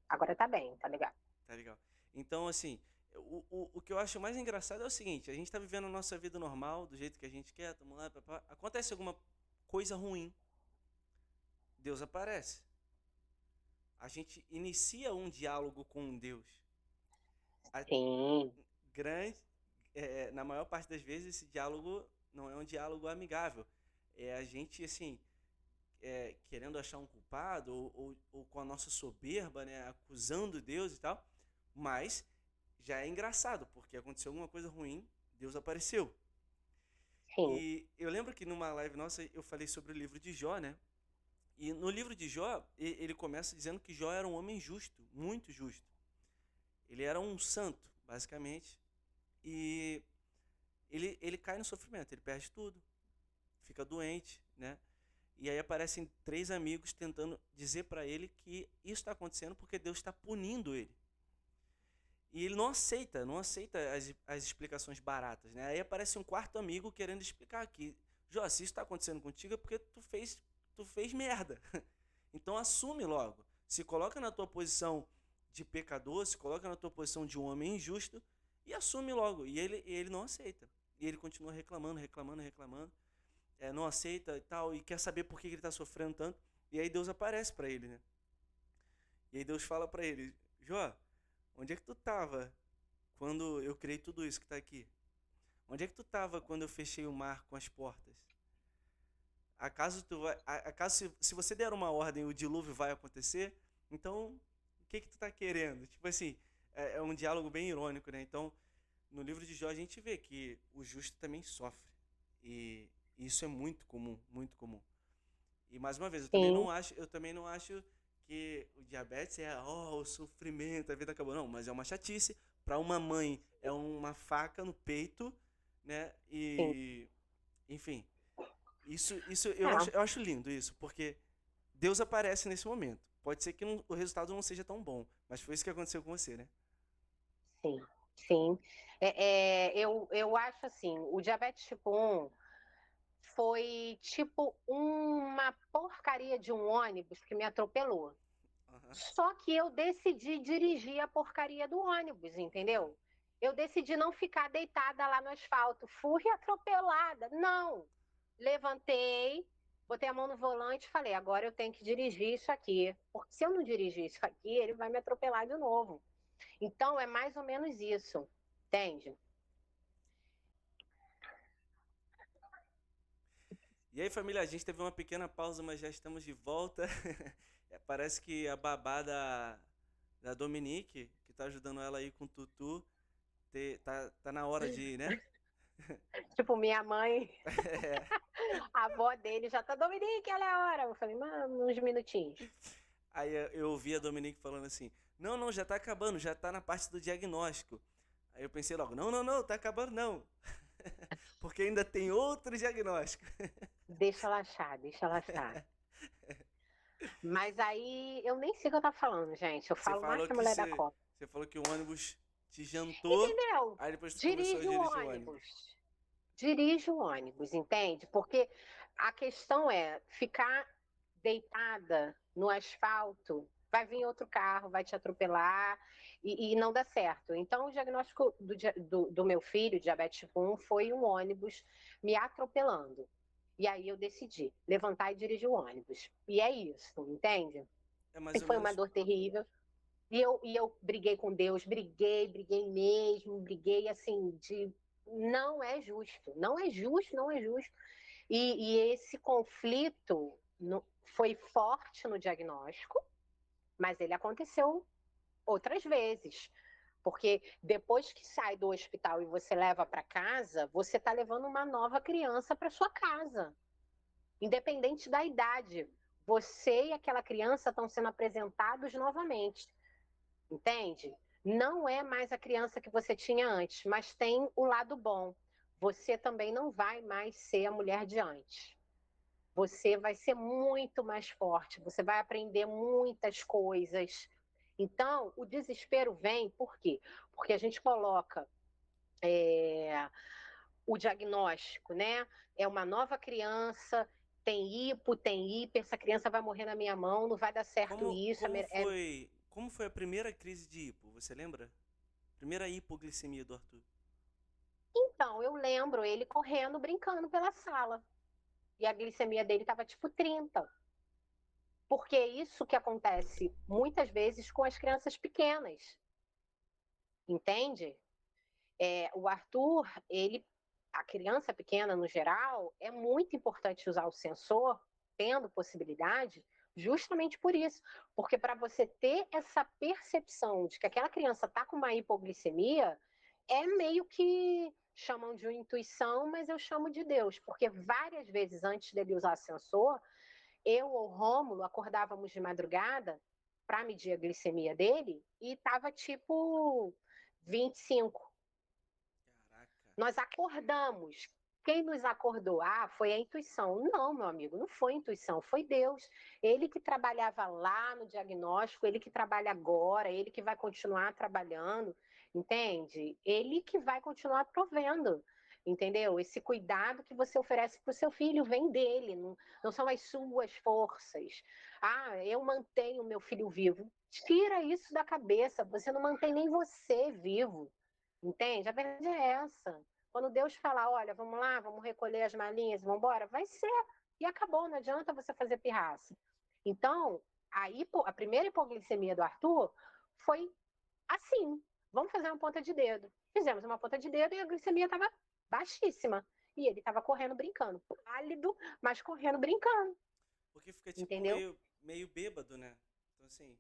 Agora tá bem, tá legal. Tá legal. Então, assim, o que eu acho mais engraçado é o seguinte: a gente tá vivendo a nossa vida normal, do jeito que a gente quer, tamo lá, papá. Acontece alguma coisa ruim, Deus aparece. A gente inicia um diálogo com Deus. A Sim. grande, na maior parte das vezes, esse diálogo não é um diálogo amigável. É a gente, assim, querendo achar um culpado, ou com a nossa soberba, né, acusando Deus e tal. Mas já é engraçado, porque aconteceu alguma coisa ruim, Deus apareceu. Sim. E eu lembro que numa live nossa eu falei sobre o livro de Jó, né? E no livro de Jó, ele começa dizendo que Jó era um homem justo, muito justo. Ele era um santo, basicamente. E ele cai no sofrimento, ele perde tudo, fica doente, né? E aí aparecem três amigos tentando dizer para ele que isso está acontecendo porque Deus está punindo ele. E ele não aceita as explicações baratas, né? Aí aparece um quarto amigo querendo explicar que, Jó, se isso está acontecendo contigo é porque tu fez merda. Então assume logo. Se coloca na tua posição de pecador, se coloca na tua posição de um homem injusto e assume logo. E ele não aceita. E ele continua reclamando, reclamando, reclamando. Não aceita e tal, e quer saber por que ele está sofrendo tanto. E aí Deus aparece para ele, né? E aí Deus fala para ele, Jó, onde é que tu tava quando eu criei tudo isso que tá aqui? Onde é que tu tava quando eu fechei o mar com as portas? Acaso se você der uma ordem, o dilúvio vai acontecer? Então, o que tu tá querendo? Tipo assim, é um diálogo bem irônico, né? Então, no livro de Jó a gente vê que o justo também sofre. E isso é muito comum, muito comum. E mais uma vez, Sim. eu também não acho que o diabetes o sofrimento, a vida acabou. Não, mas é uma chatice. Para uma mãe é uma faca no peito, né? Sim. E, enfim, isso eu acho, É, eu acho lindo isso, porque Deus aparece nesse momento. Pode ser que o resultado não seja tão bom, mas foi isso que aconteceu com você, né? sim. Sim. Eu acho assim, o diabetes tipo 1 foi tipo uma porcaria de um ônibus que me atropelou. Aham. Só que eu decidi dirigir a porcaria do ônibus, entendeu? Eu decidi não ficar deitada lá no asfalto. Fui atropelada. Não. Levantei, botei a mão no volante e falei: agora eu tenho que dirigir isso aqui. Porque se eu não dirigir isso aqui, ele vai me atropelar de novo. Então é mais ou menos isso. Entende? E aí, família, a gente teve uma pequena pausa, mas já estamos de volta. Parece que a babá da Dominique, que tá ajudando ela aí com o Tutu, tá na hora de ir, né? Tipo, minha mãe, É. a avó dele já tá, Dominique, olha a hora. Eu falei, mano, uns minutinhos. Aí eu ouvi a Dominique falando assim: não, não, já tá acabando, já tá na parte do diagnóstico. Aí eu pensei logo: não, não, não, tá acabando não. Porque ainda tem outro diagnóstico. Deixa ela achar, deixa ela achar. Mas aí eu nem sei o que eu tava falando, gente. Eu Você falo mais falou que a que mulher da você, Copa. você falou que o ônibus te jantou, Entendeu? aí depois tu começou a Dirige o dirigir o ônibus. ônibus. Dirige o ônibus, entende? Porque a questão é ficar deitada no asfalto, vai vir outro carro, vai te atropelar e não dá certo. Então, o diagnóstico do meu filho, diabetes tipo 1, foi um ônibus me atropelando. E aí eu decidi levantar e dirigir o ônibus. E é isso, entende? É E mais ou foi uma menos. dor terrível. E eu briguei com Deus, briguei mesmo, briguei assim, de não é justo, não é justo, não é justo. E esse conflito foi forte no diagnóstico, mas ele aconteceu outras vezes. Porque depois que sai do hospital e você leva para casa, você está levando uma nova criança para sua casa, independente da idade. Você e aquela criança estão sendo apresentados novamente. Entende? Não é mais a criança que você tinha antes, mas tem o lado bom. Você também não vai mais ser a mulher de antes. Você vai ser muito mais forte, você vai aprender muitas coisas. Então, o desespero vem por quê? Porque a gente coloca o diagnóstico, né? É uma nova criança, tem hipo, tem hiper, essa criança vai morrer na minha mão, não vai dar certo Como, isso. como foi, como foi a primeira crise de hipo? Você lembra? Primeira hipoglicemia do Arthur. Então, eu lembro ele correndo, brincando pela sala. E a glicemia dele estava tipo 30. Porque é isso que acontece muitas vezes com as crianças pequenas, entende? O Arthur, a criança pequena no geral, é muito importante usar o sensor, tendo possibilidade, justamente por isso. Porque para você ter essa percepção de que aquela criança está com uma hipoglicemia, é meio que chamam de intuição, mas eu chamo de Deus, porque várias vezes antes dele usar sensor, eu ou Rômulo acordávamos de madrugada para medir a glicemia dele e estava tipo 25. Caraca. Nós acordamos. Quem nos acordou? Ah, foi a intuição. Não, meu amigo, não foi intuição, foi Deus. Ele que trabalhava lá no diagnóstico, ele que trabalha agora, ele que vai continuar trabalhando, entende? Ele que vai continuar provendo, entendeu? Esse cuidado que você oferece para o seu filho vem dele, não são as suas forças. Ah, eu mantenho meu filho vivo. Tira isso da cabeça, você não mantém nem você vivo. Entende? A verdade é essa. Quando Deus falar, olha, vamos lá, vamos recolher as malinhas, vamos embora, vai ser. E acabou, não adianta você fazer pirraça. Então, a primeira hipoglicemia do Arthur foi assim. Vamos fazer uma ponta de dedo. Fizemos uma ponta de dedo e a glicemia estava baixíssima. E ele estava correndo, brincando. Pálido, mas correndo, brincando. Porque fica tipo Entendeu? meio bêbado, né? Então assim.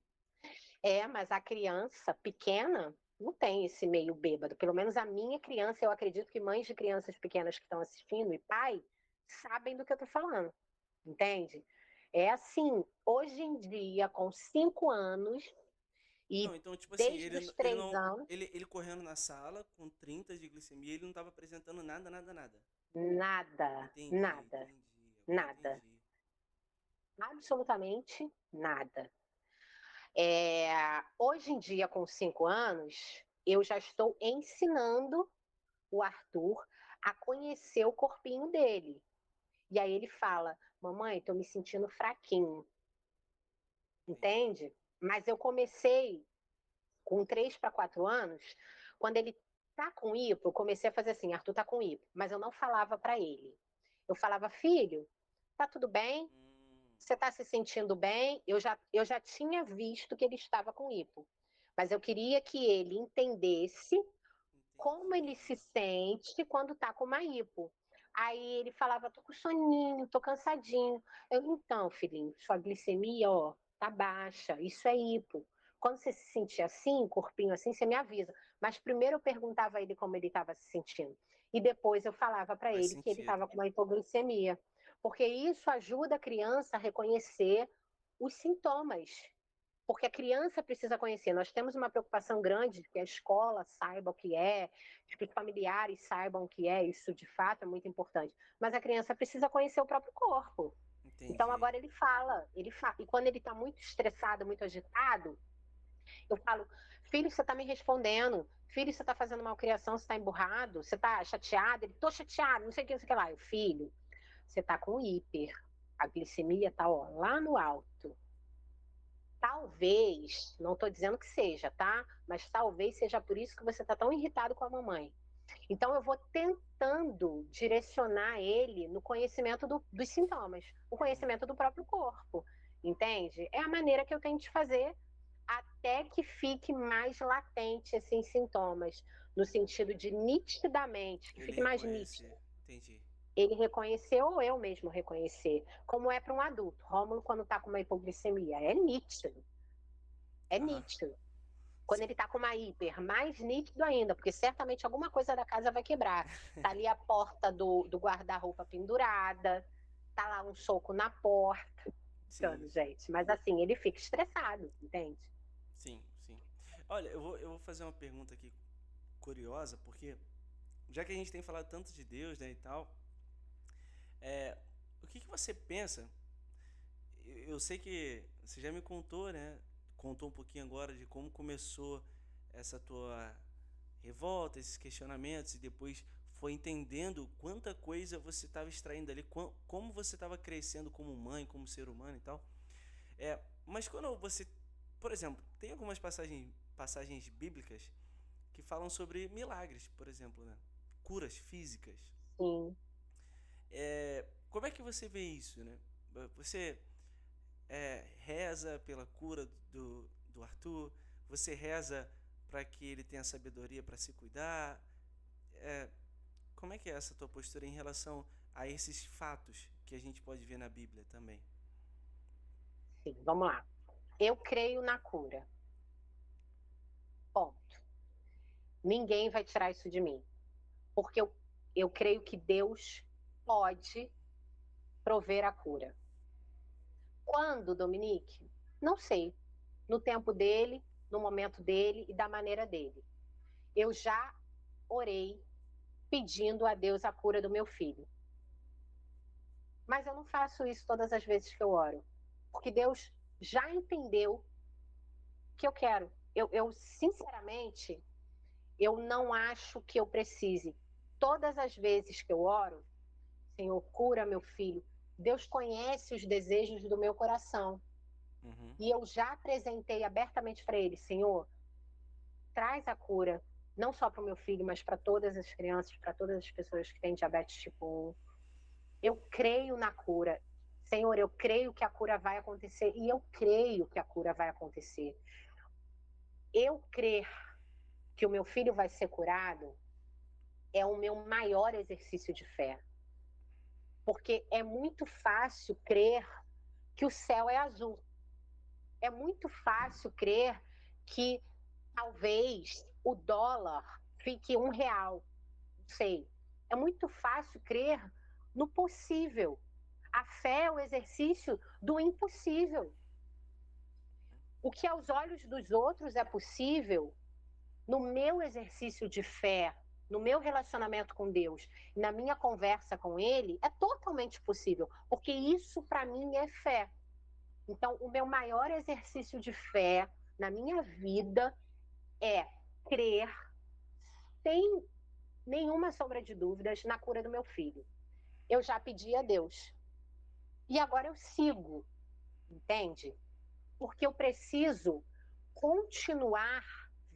Mas a criança pequena não tem esse meio bêbado. Pelo menos a minha criança, eu acredito que mães de crianças pequenas que estão assistindo e pai sabem do que eu estou falando. Entende? É assim, hoje em dia, com 5 anos e Não, então, tipo assim, desde os 3 anos, ele correndo na sala com 30 de glicemia, ele não tava apresentando nada, nada, nada. nada, Entendi, nada, entendi. Agora nada, entendi. absolutamente nada. Hoje em dia, com 5 anos, eu já estou ensinando o Arthur a conhecer o corpinho dele. E aí ele fala, mamãe, tô me sentindo fraquinho, entende? Mas eu comecei com 3 para 4 anos, quando ele tá com hipo, eu comecei a fazer assim, Arthur tá com hipo, mas eu não falava para ele. Eu falava, filho, tá tudo bem? Hum, Você está se sentindo bem? Eu já tinha visto que ele estava com hipo, mas eu queria que ele entendesse como ele entendi. se sente quando está com uma hipo. Aí ele falava, tô com soninho, tô cansadinho. Eu, então, filhinho, sua glicemia, ó, tá baixa, isso é hipo. Quando você se sentir assim, corpinho assim, você me avisa. Mas primeiro eu perguntava a ele como ele estava se sentindo. E depois eu falava para Faz ele que ele sentido. estava com uma hipoglicemia. Porque isso ajuda a criança a reconhecer os sintomas, porque a criança precisa conhecer. Nós temos uma preocupação grande que a escola saiba o que é, que os familiares saibam o que é, isso de fato é muito importante. Mas a criança precisa conhecer o próprio corpo. Então Entendi. agora ele fala. E quando ele está muito estressado, muito agitado, eu falo, filho, você está me respondendo. Filho, você está fazendo malcriação, você está emburrado, você está chateado? Ele, tô chateado, não sei o que, não sei o que lá. Eu, filho, você está com hiper. A glicemia está lá no alto. Talvez, não estou dizendo que seja, tá? Mas talvez seja por isso que você está tão irritado com a mamãe. Então, eu vou tentando direcionar ele no conhecimento dos sintomas, o Uhum. conhecimento do próprio corpo, entende? É a maneira que eu tenho de fazer até que fique mais latente esses sintomas, no sentido de nitidamente, que Ele fique mais nítido. reconhece. Entendi. Ele reconhecer ou eu mesmo reconhecer, como é para um adulto. Rômulo, quando está com uma hipoglicemia, é nítido. É Aham. nítido. Quando Sim. ele tá com uma hiper, mais nítido ainda, porque certamente alguma coisa da casa vai quebrar. Tá ali a porta do guarda-roupa pendurada, tá lá um soco na porta. Sim, Gente. Mas assim, ele fica estressado, entende? sim, sim. Olha, eu vou fazer uma pergunta aqui curiosa, porque já que a gente tem falado tanto de Deus, né, e tal, é, o que que você pensa? Eu sei que você já me contou, né? Contou um pouquinho agora de como começou essa tua revolta, esses questionamentos, e depois foi entendendo quanta coisa você estava extraindo ali, como você estava crescendo como mãe, como ser humano e tal. Mas quando você, por exemplo, tem algumas passagens bíblicas que falam sobre milagres, por exemplo, né? Curas físicas. Sim. Como é que você vê isso, né? Você reza pela cura do Arthur, você reza para que ele tenha sabedoria para se cuidar. É, como é que é essa tua postura em relação a esses fatos que a gente pode ver na Bíblia também? Sim, vamos lá. Eu creio na cura. Ponto. Ninguém vai tirar isso de mim. Porque eu creio que Deus pode prover a cura. Quando, Dominique? Não sei. No tempo dele, no momento dele e da maneira dele. Eu já orei pedindo a Deus a cura do meu filho. Mas eu não faço isso todas as vezes que eu oro. Porque Deus já entendeu o que eu quero. Sinceramente, eu não acho que eu precise. Todas as vezes que eu oro, Senhor, cura meu filho. Deus conhece os desejos do meu coração. Uhum. E eu já apresentei abertamente para ele, Senhor, traz a cura, não só para o meu filho, mas para todas as crianças, para todas as pessoas que têm diabetes tipo 1. Eu creio na cura. Senhor, eu creio que a cura vai acontecer e eu creio que a cura vai acontecer. Eu crer que o meu filho vai ser curado é o meu maior exercício de fé. Porque é muito fácil crer que o céu é azul. É muito fácil crer que talvez o dólar fique R$ 1. Não sei. É muito fácil crer no possível. A fé é o exercício do impossível. O que aos olhos dos outros é possível, no meu exercício de fé, no meu relacionamento com Deus, na minha conversa com Ele, é totalmente possível, porque isso para mim é fé. Então, o meu maior exercício de fé na minha vida é crer, sem nenhuma sombra de dúvidas, na cura do meu filho. eu já pedi a Deus. E agora eu sigo, entende? Porque eu preciso continuar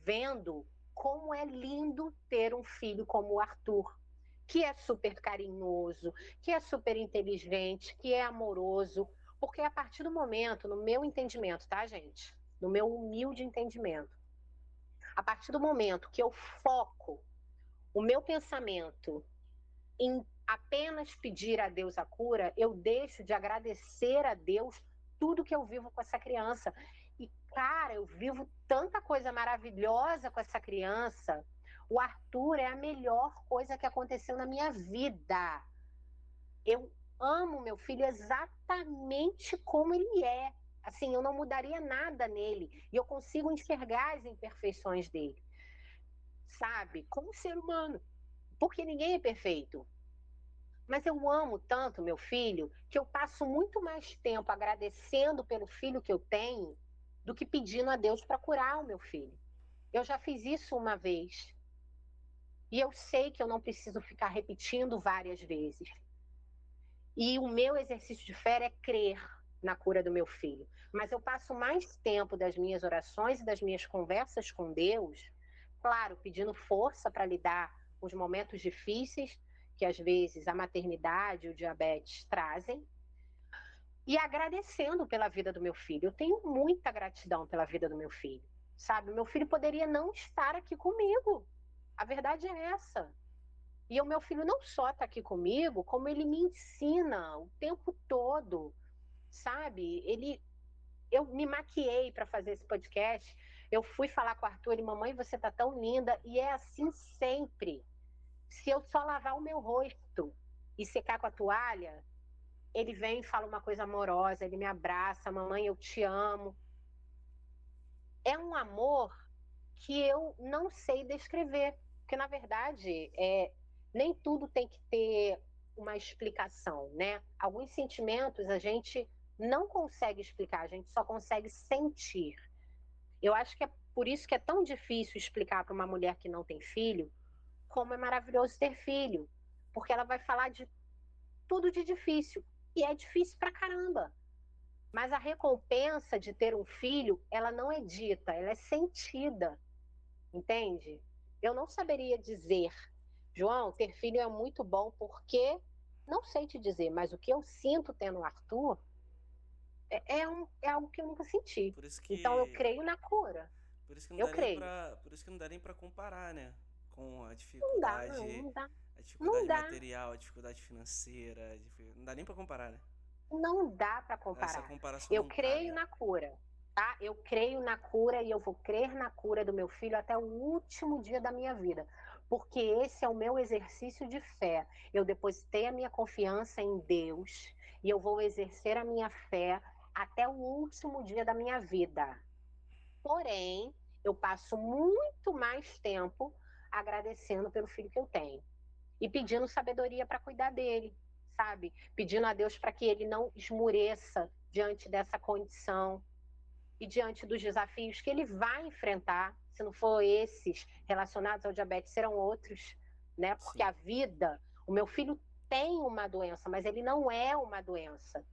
vendo como é lindo ter um filho como o Arthur, que é super carinhoso, que é super inteligente, que é amoroso, porque a partir do momento, no meu entendimento, tá, gente? No meu humilde entendimento, a partir do momento que eu foco o meu pensamento em apenas pedir a Deus a cura, eu deixo de agradecer a Deus tudo que eu vivo com essa criança. E, cara, eu vivo tanta coisa maravilhosa com essa criança. O Arthur é a melhor coisa que aconteceu na minha vida. Eu amo meu filho exatamente como ele é. Assim, eu não mudaria nada nele. E eu consigo enxergar as imperfeições dele, sabe? Como ser humano. Porque ninguém é perfeito. Mas eu amo tanto meu filho que eu passo muito mais tempo agradecendo pelo filho que eu tenho do que pedindo a Deus para curar o meu filho. Eu já fiz isso uma vez e eu sei que eu não preciso ficar repetindo várias vezes. E o meu exercício de fé é crer na cura do meu filho. Mas eu passo mais tempo das minhas orações e das minhas conversas com Deus, claro, pedindo força para lidar com os momentos difíceis que às vezes a maternidade e o diabetes trazem, e agradecendo pela vida do meu filho. Eu tenho muita gratidão pela vida do meu filho, sabe? Meu filho poderia não estar aqui comigo. A verdade é essa. E o meu filho não só está aqui comigo, como ele me ensina o tempo todo, sabe? Eu me maquiei para fazer esse podcast. Eu fui falar com o Arthur e mamãe, você tá tão linda. E é assim sempre. Se eu só lavar o meu rosto e secar com a toalha, ele vem e fala uma coisa amorosa, ele me abraça, mamãe, eu te amo. É um amor que eu não sei descrever, porque na verdade nem tudo tem que ter uma explicação, né? Alguns sentimentos a gente não consegue explicar, a gente só consegue sentir. Eu acho que é por isso que é tão difícil explicar para uma mulher que não tem filho como é maravilhoso ter filho, porque ela vai falar de tudo de difícil, e é difícil pra caramba. Mas a recompensa de ter um filho, ela não é dita, ela é sentida, entende? Eu não saberia dizer, João, ter filho é muito bom porque não sei te dizer, mas o que eu sinto tendo o Arthur é algo que eu nunca senti. Por isso Então eu que creio na cura. Por isso que não Eu dá nem creio. pra, por isso que não dá nem pra comparar, né? Com Não dá, não, não dá. a Não dificuldade dá. material, a dificuldade financeira, não dá nem pra comparar, né? Não dá para Essa comparar. comparação Eu não creio cabe. na cura, tá? Eu creio na cura e eu vou crer na cura do meu filho até o último dia da minha vida, porque esse é o meu exercício de fé. Eu depositei a minha confiança em Deus e eu vou exercer a minha fé até o último dia da minha vida. Porém, eu passo muito mais tempo agradecendo pelo filho que eu tenho e pedindo sabedoria para cuidar dele, sabe? Pedindo a Deus para que ele não esmureça diante dessa condição e diante dos desafios que ele vai enfrentar. Se não for esses relacionados ao diabetes, serão outros, né? Porque Sim. a vida, o meu filho tem uma doença, mas ele não é uma doença.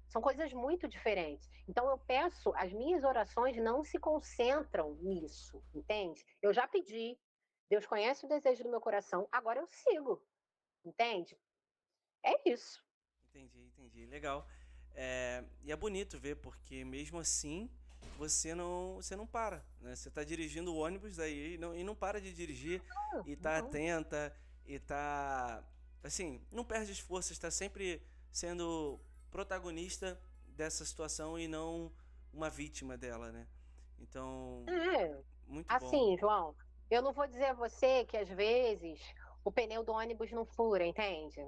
São coisas muito diferentes. Então eu peço, as minhas orações não se concentram nisso, entende? Eu já pedi, Deus conhece o desejo do meu coração, agora eu sigo, entende? É isso. Entendi. Legal. É, e é bonito ver, porque mesmo assim você não para, né? Você tá dirigindo o ônibus daí e não para de dirigir e tá Não, atenta e tá assim, não perde as forças, tá sempre sendo protagonista dessa situação e não uma vítima dela, né? Então, é. muito bom. Assim, João, eu não vou dizer a você que às vezes o pneu do ônibus não fura, entende?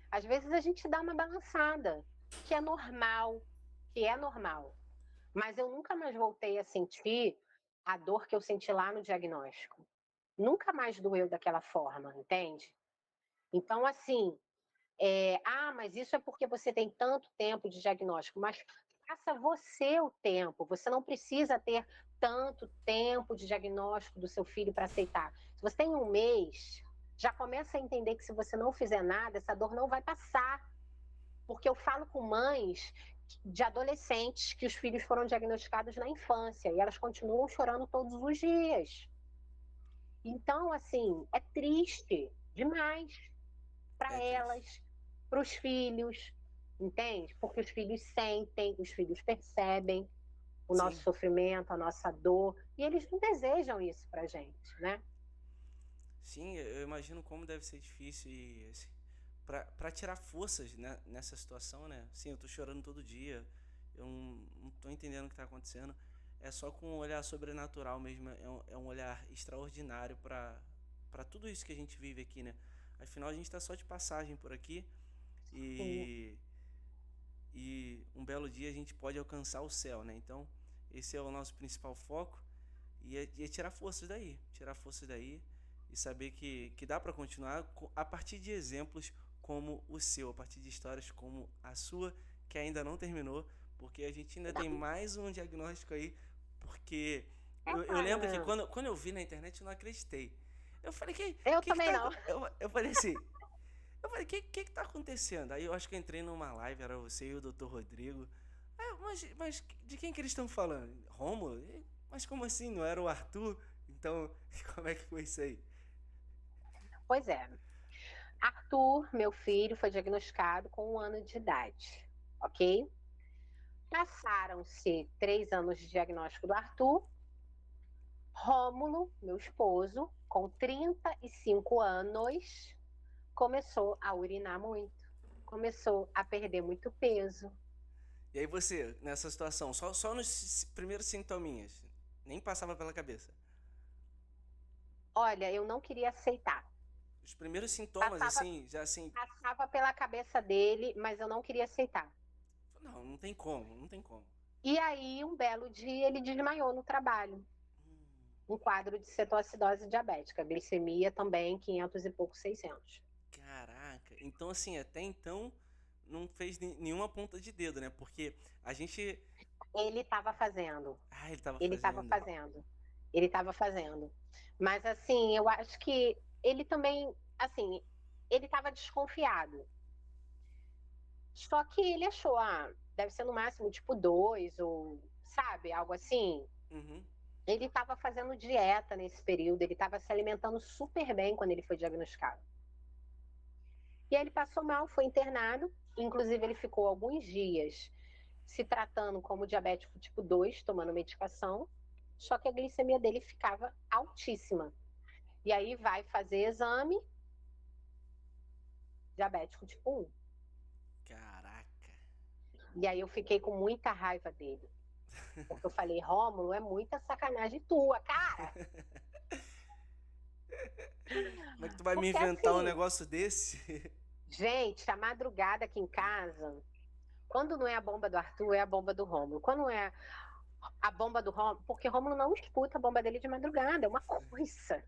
Às vezes a gente dá uma balançada, que é normal, que é normal. Mas eu nunca mais voltei a sentir a dor que eu senti lá no diagnóstico. Nunca mais doeu daquela forma, entende? Então, assim, mas isso é porque você tem tanto tempo de diagnóstico, mas faça você o tempo. Você não precisa ter tanto tempo de diagnóstico do seu filho para aceitar. Se você tem um mês, Já começa a entender que se você não fizer nada, essa dor não vai passar. Porque eu falo com mães de adolescentes que os filhos foram diagnosticados na infância e elas continuam chorando todos os dias. Então, assim, é triste demais para É triste. elas, para os filhos, entende? Porque os filhos sentem, os filhos percebem o nosso Sim, sofrimento, a nossa dor, e eles não desejam isso pra gente, né? sim, eu imagino como deve ser difícil e assim, pra tirar forças, né, nessa situação, né? Sim, eu tô chorando todo dia, eu não tô entendendo o que tá acontecendo. É só com um olhar sobrenatural mesmo, é um olhar extraordinário pra tudo isso que a gente vive aqui, né? Afinal, a gente tá só de passagem por aqui Sim. e, e um belo dia a gente pode alcançar o céu, né? Então, esse é o nosso principal foco e é tirar forças daí e saber que dá para continuar a partir de exemplos como o seu, a partir de histórias como a sua, que ainda não terminou, porque a gente ainda tem mais um diagnóstico aí, porque eu lembro que Ah, quando eu vi na internet eu não acreditei. Eu falei, eu que também tá. não. Eu falei assim, eu falei, que tá acontecendo? Aí eu acho que eu entrei numa live, era você e o Dr. Rodrigo. Mas de quem que eles estão falando? Rômulo? Mas como assim? Não era o Arthur? Então, como é que foi isso aí? Pois é. Arthur, meu filho, foi diagnosticado com 1 ano de idade, ok? Passaram-se 3 anos de diagnóstico do Arthur. Rômulo, meu esposo, com 35 anos, começou a urinar muito, começou a perder muito peso. E aí você, nessa situação, só nos primeiros sintominhas, nem passava pela cabeça. Olha, eu não queria aceitar. Os primeiros sintomas, Passava, assim, já assim, passava pela cabeça dele, mas eu não queria aceitar. não, não tem como, não tem como. E aí, um belo dia, ele desmaiou no trabalho. Um quadro de cetoacidose diabética, glicemia também 500 e pouco, 600. Caraca, então assim, até então não fez nenhuma ponta de dedo, né? Porque a gente. Ele estava fazendo, Ah, ele tava ele estava fazendo. fazendo, ele estava fazendo. Mas, assim, eu acho que ele também, assim, ele estava desconfiado. Só que ele achou, deve ser no máximo tipo 2, ou, sabe, algo assim. Uhum. Ele estava fazendo dieta nesse período, ele estava se alimentando super bem quando ele foi diagnosticado. E aí ele passou mal, foi internado, inclusive ele ficou alguns dias se tratando como diabético tipo 2, tomando medicação, só que a glicemia dele ficava altíssima. E aí vai fazer exame, diabético tipo 1. Caraca. E aí eu fiquei com muita raiva dele. Porque eu falei, Rômulo, é muita sacanagem tua, cara. Como é que tu vai me Porque inventar um assim, negócio desse? gente, a madrugada aqui em casa, quando não é a bomba do Arthur, é a bomba do Rômulo. Quando não é a bomba do Rômulo, porque Rômulo não escuta a bomba dele de madrugada, é uma coisa,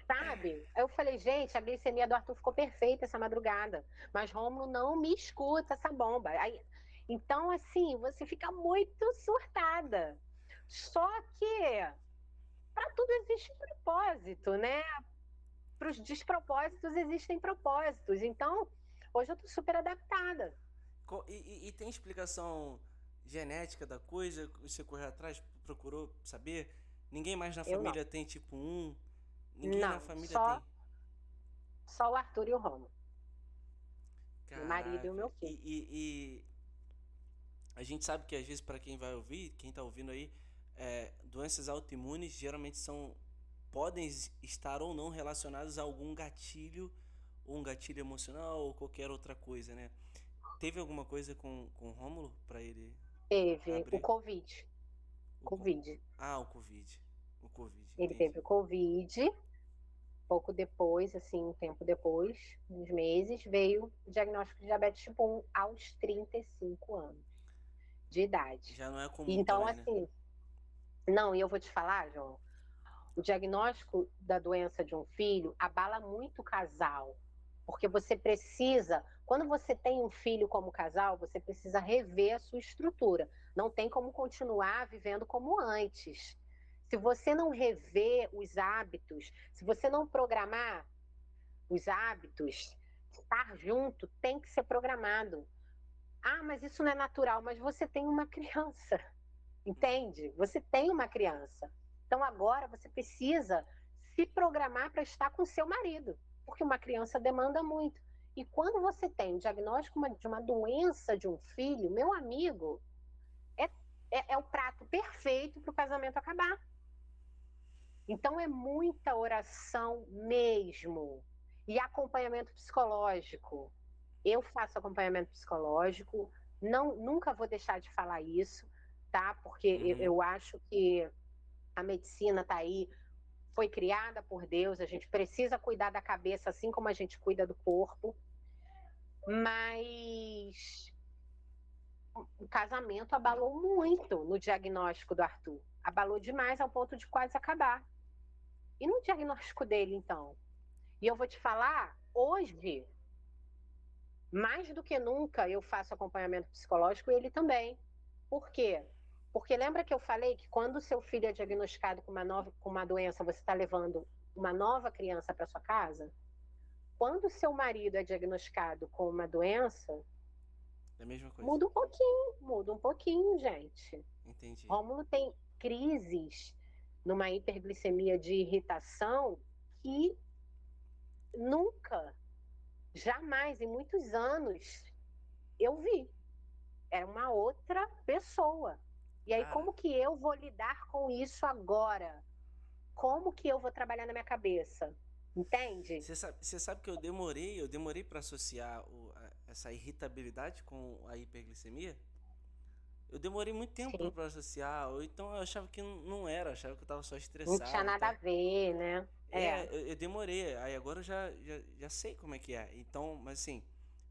sabe? Aí eu falei, gente, a glicemia do Arthur ficou perfeita essa madrugada, mas Rômulo não me escuta essa bomba. Aí, então, assim, você fica muito surtada. Só que para tudo existe um propósito, né? Para os despropósitos existem propósitos. Então, hoje eu estou super adaptada. E tem explicação genética da coisa? Você correu atrás, procurou saber? Ninguém mais na Eu não. família tem tipo um? Ninguém na Não, família só, tem? só o Arthur e o Romulo, meu marido e o Caraca. meu filho. E a gente sabe que às vezes para quem vai ouvir, quem tá ouvindo aí, doenças autoimunes geralmente podem estar ou não relacionadas a algum gatilho, ou um gatilho emocional, ou qualquer outra coisa, né? Teve alguma coisa com o Rômulo para ele Teve o abrir Covid. o Covid. o Covid. O Covid, Ele teve entendi. o Covid, pouco depois, assim, um tempo depois, uns meses, veio o diagnóstico de diabetes tipo 1 aos 35 anos de idade. Já não é comum Então, também, né? assim, não, e eu vou te falar, João, o diagnóstico da doença de um filho abala muito o casal, porque você precisa, quando você tem um filho como casal, você precisa rever a sua estrutura. Não tem como continuar vivendo como antes. Se você não rever os hábitos, se você não programar, os hábitos, estar junto tem que ser programado. Ah, mas isso não é natural, mas você tem uma criança, entende? Você tem uma criança. Então agora você precisa se programar para estar com seu marido, porque uma criança demanda muito. E quando você tem o diagnóstico de uma doença de um filho, meu amigo, é, é o prato perfeito para o casamento acabar. Então é muita oração mesmo. E acompanhamento psicológico. Eu faço acompanhamento psicológico, não, nunca vou deixar de falar isso, tá? Porque eu acho que a medicina está aí, foi criada por Deus, a gente precisa cuidar da cabeça assim como a gente cuida do corpo, mas o casamento abalou muito no diagnóstico do Arthur, abalou demais ao ponto de quase acabar. E no diagnóstico dele, então? E eu vou te falar, hoje, mais do que nunca, eu faço acompanhamento psicológico e ele também. Por quê? Porque lembra que eu falei que quando o seu filho é diagnosticado com uma doença, você está levando uma nova criança para sua casa? Quando o seu marido é diagnosticado com uma doença, É a mesma coisa. muda um pouquinho, gente. Entendi. Rômulo tem crises numa hiperglicemia de irritação que nunca, jamais, em muitos anos, eu vi. É uma outra pessoa. E aí, Cara, como que eu vou lidar com isso agora? Como que eu vou trabalhar na minha cabeça? Entende? você sabe que eu demorei para associar essa irritabilidade com a hiperglicemia? Eu demorei muito tempo Sim. pra associar, ou então eu achava que não era, eu achava que eu tava só Não tinha estressado e nada a tal. ver, né? É. Eu demorei, aí agora eu já sei como é que é. Então, mas assim,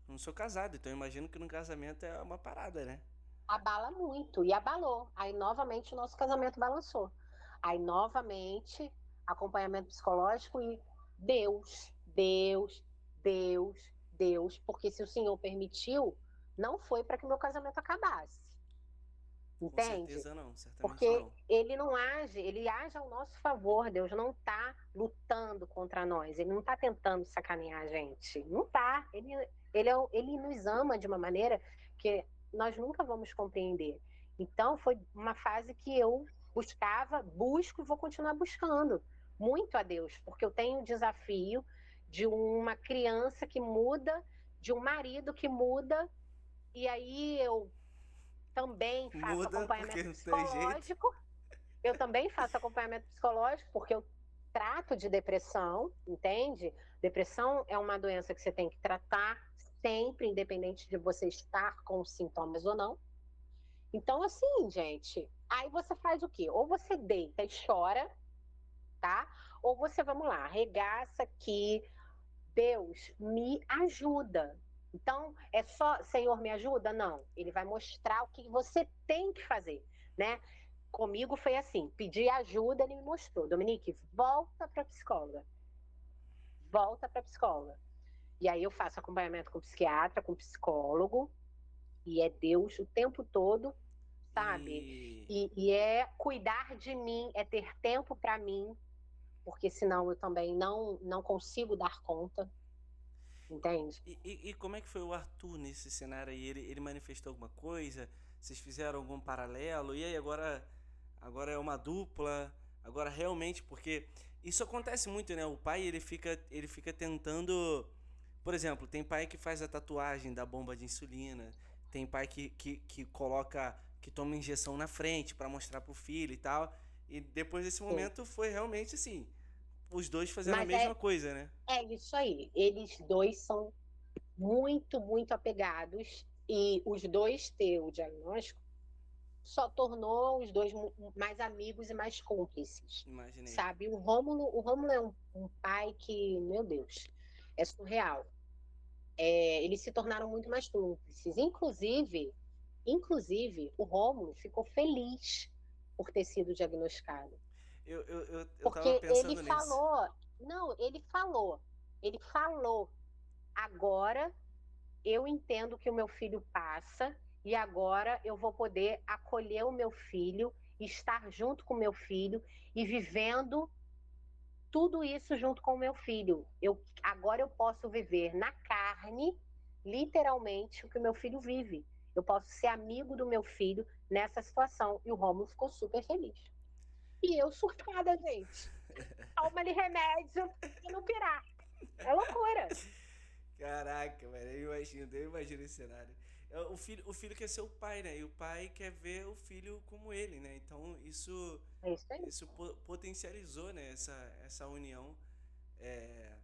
eu não sou casado, então eu imagino que no casamento é uma parada, né? Abala muito. E abalou. Aí, novamente, o nosso casamento balançou. Aí, novamente, acompanhamento psicológico e Deus, Deus, Deus, Deus. Porque se o Senhor permitiu, não foi para que o meu casamento acabasse. Com Entende? certeza não, certamente Porque não. ele não age, ele age ao nosso favor. Deus não está lutando contra nós, ele não está tentando sacanear a gente. Não está. Ele nos ama de uma maneira que nós nunca vamos compreender. Então, foi uma fase que eu busco e vou continuar buscando muito a Deus, porque eu tenho o desafio de uma criança que muda, de um marido que muda, e aí eu também faço Muda porque acompanhamento não tem jeito. psicológico. Eu também faço acompanhamento psicológico porque eu trato de depressão, entende? Depressão é uma doença que você tem que tratar sempre, independente de você estar com sintomas ou não. Então, assim, gente, aí você faz o quê? Ou você deita e chora, tá? Ou você, vamos lá, arregaça aqui, Deus me ajuda. Então, é só Senhor me ajuda? Não. Ele vai mostrar o que você tem que fazer, né? Comigo foi assim, pedi ajuda, ele me mostrou. Dominique, volta para psicóloga. Volta para psicóloga. E aí eu faço acompanhamento com psiquiatra, com psicólogo, e é Deus o tempo todo, sabe? E, E é cuidar de mim, é ter tempo para mim, porque senão eu também não consigo dar conta, entende? e como é que foi o Arthur nesse cenário aí? Ele manifestou alguma coisa? Vocês fizeram algum paralelo? E aí agora é uma dupla? Agora realmente, porque isso acontece muito, né? O pai ele fica tentando. Por exemplo, tem pai que faz a tatuagem da bomba de insulina, tem pai que coloca, que toma injeção na frente pra mostrar pro filho e tal. E depois desse Sim. momento foi realmente assim, os dois fazendo a Mas mesma coisa, né? é isso aí. Eles dois são muito, muito apegados e os dois ter o diagnóstico só tornou os dois mais amigos e mais cúmplices, Imaginei. sabe? O Rômulo é um pai que, meu Deus, é surreal. Eles se tornaram muito mais cúmplices. Inclusive, o Rômulo ficou feliz por ter sido diagnosticado. Eu tava Porque ele pensando nisso. falou, não, ele falou, agora eu entendo que o meu filho passa e agora eu vou poder acolher o meu filho, estar junto com o meu filho e vivendo tudo isso junto com o meu filho. Agora eu posso viver na carne, literalmente, o que o meu filho vive. Eu posso ser amigo do meu filho nessa situação. E o Rômulo ficou super feliz. E eu surtada, gente. Toma ali remédio e não pirar. É loucura. Caraca, velho, eu imagino esse cenário. O filho quer ser o pai, né? E o pai quer ver o filho como ele, né? Então isso, É isso aí. isso potencializou, né? Essa união. É,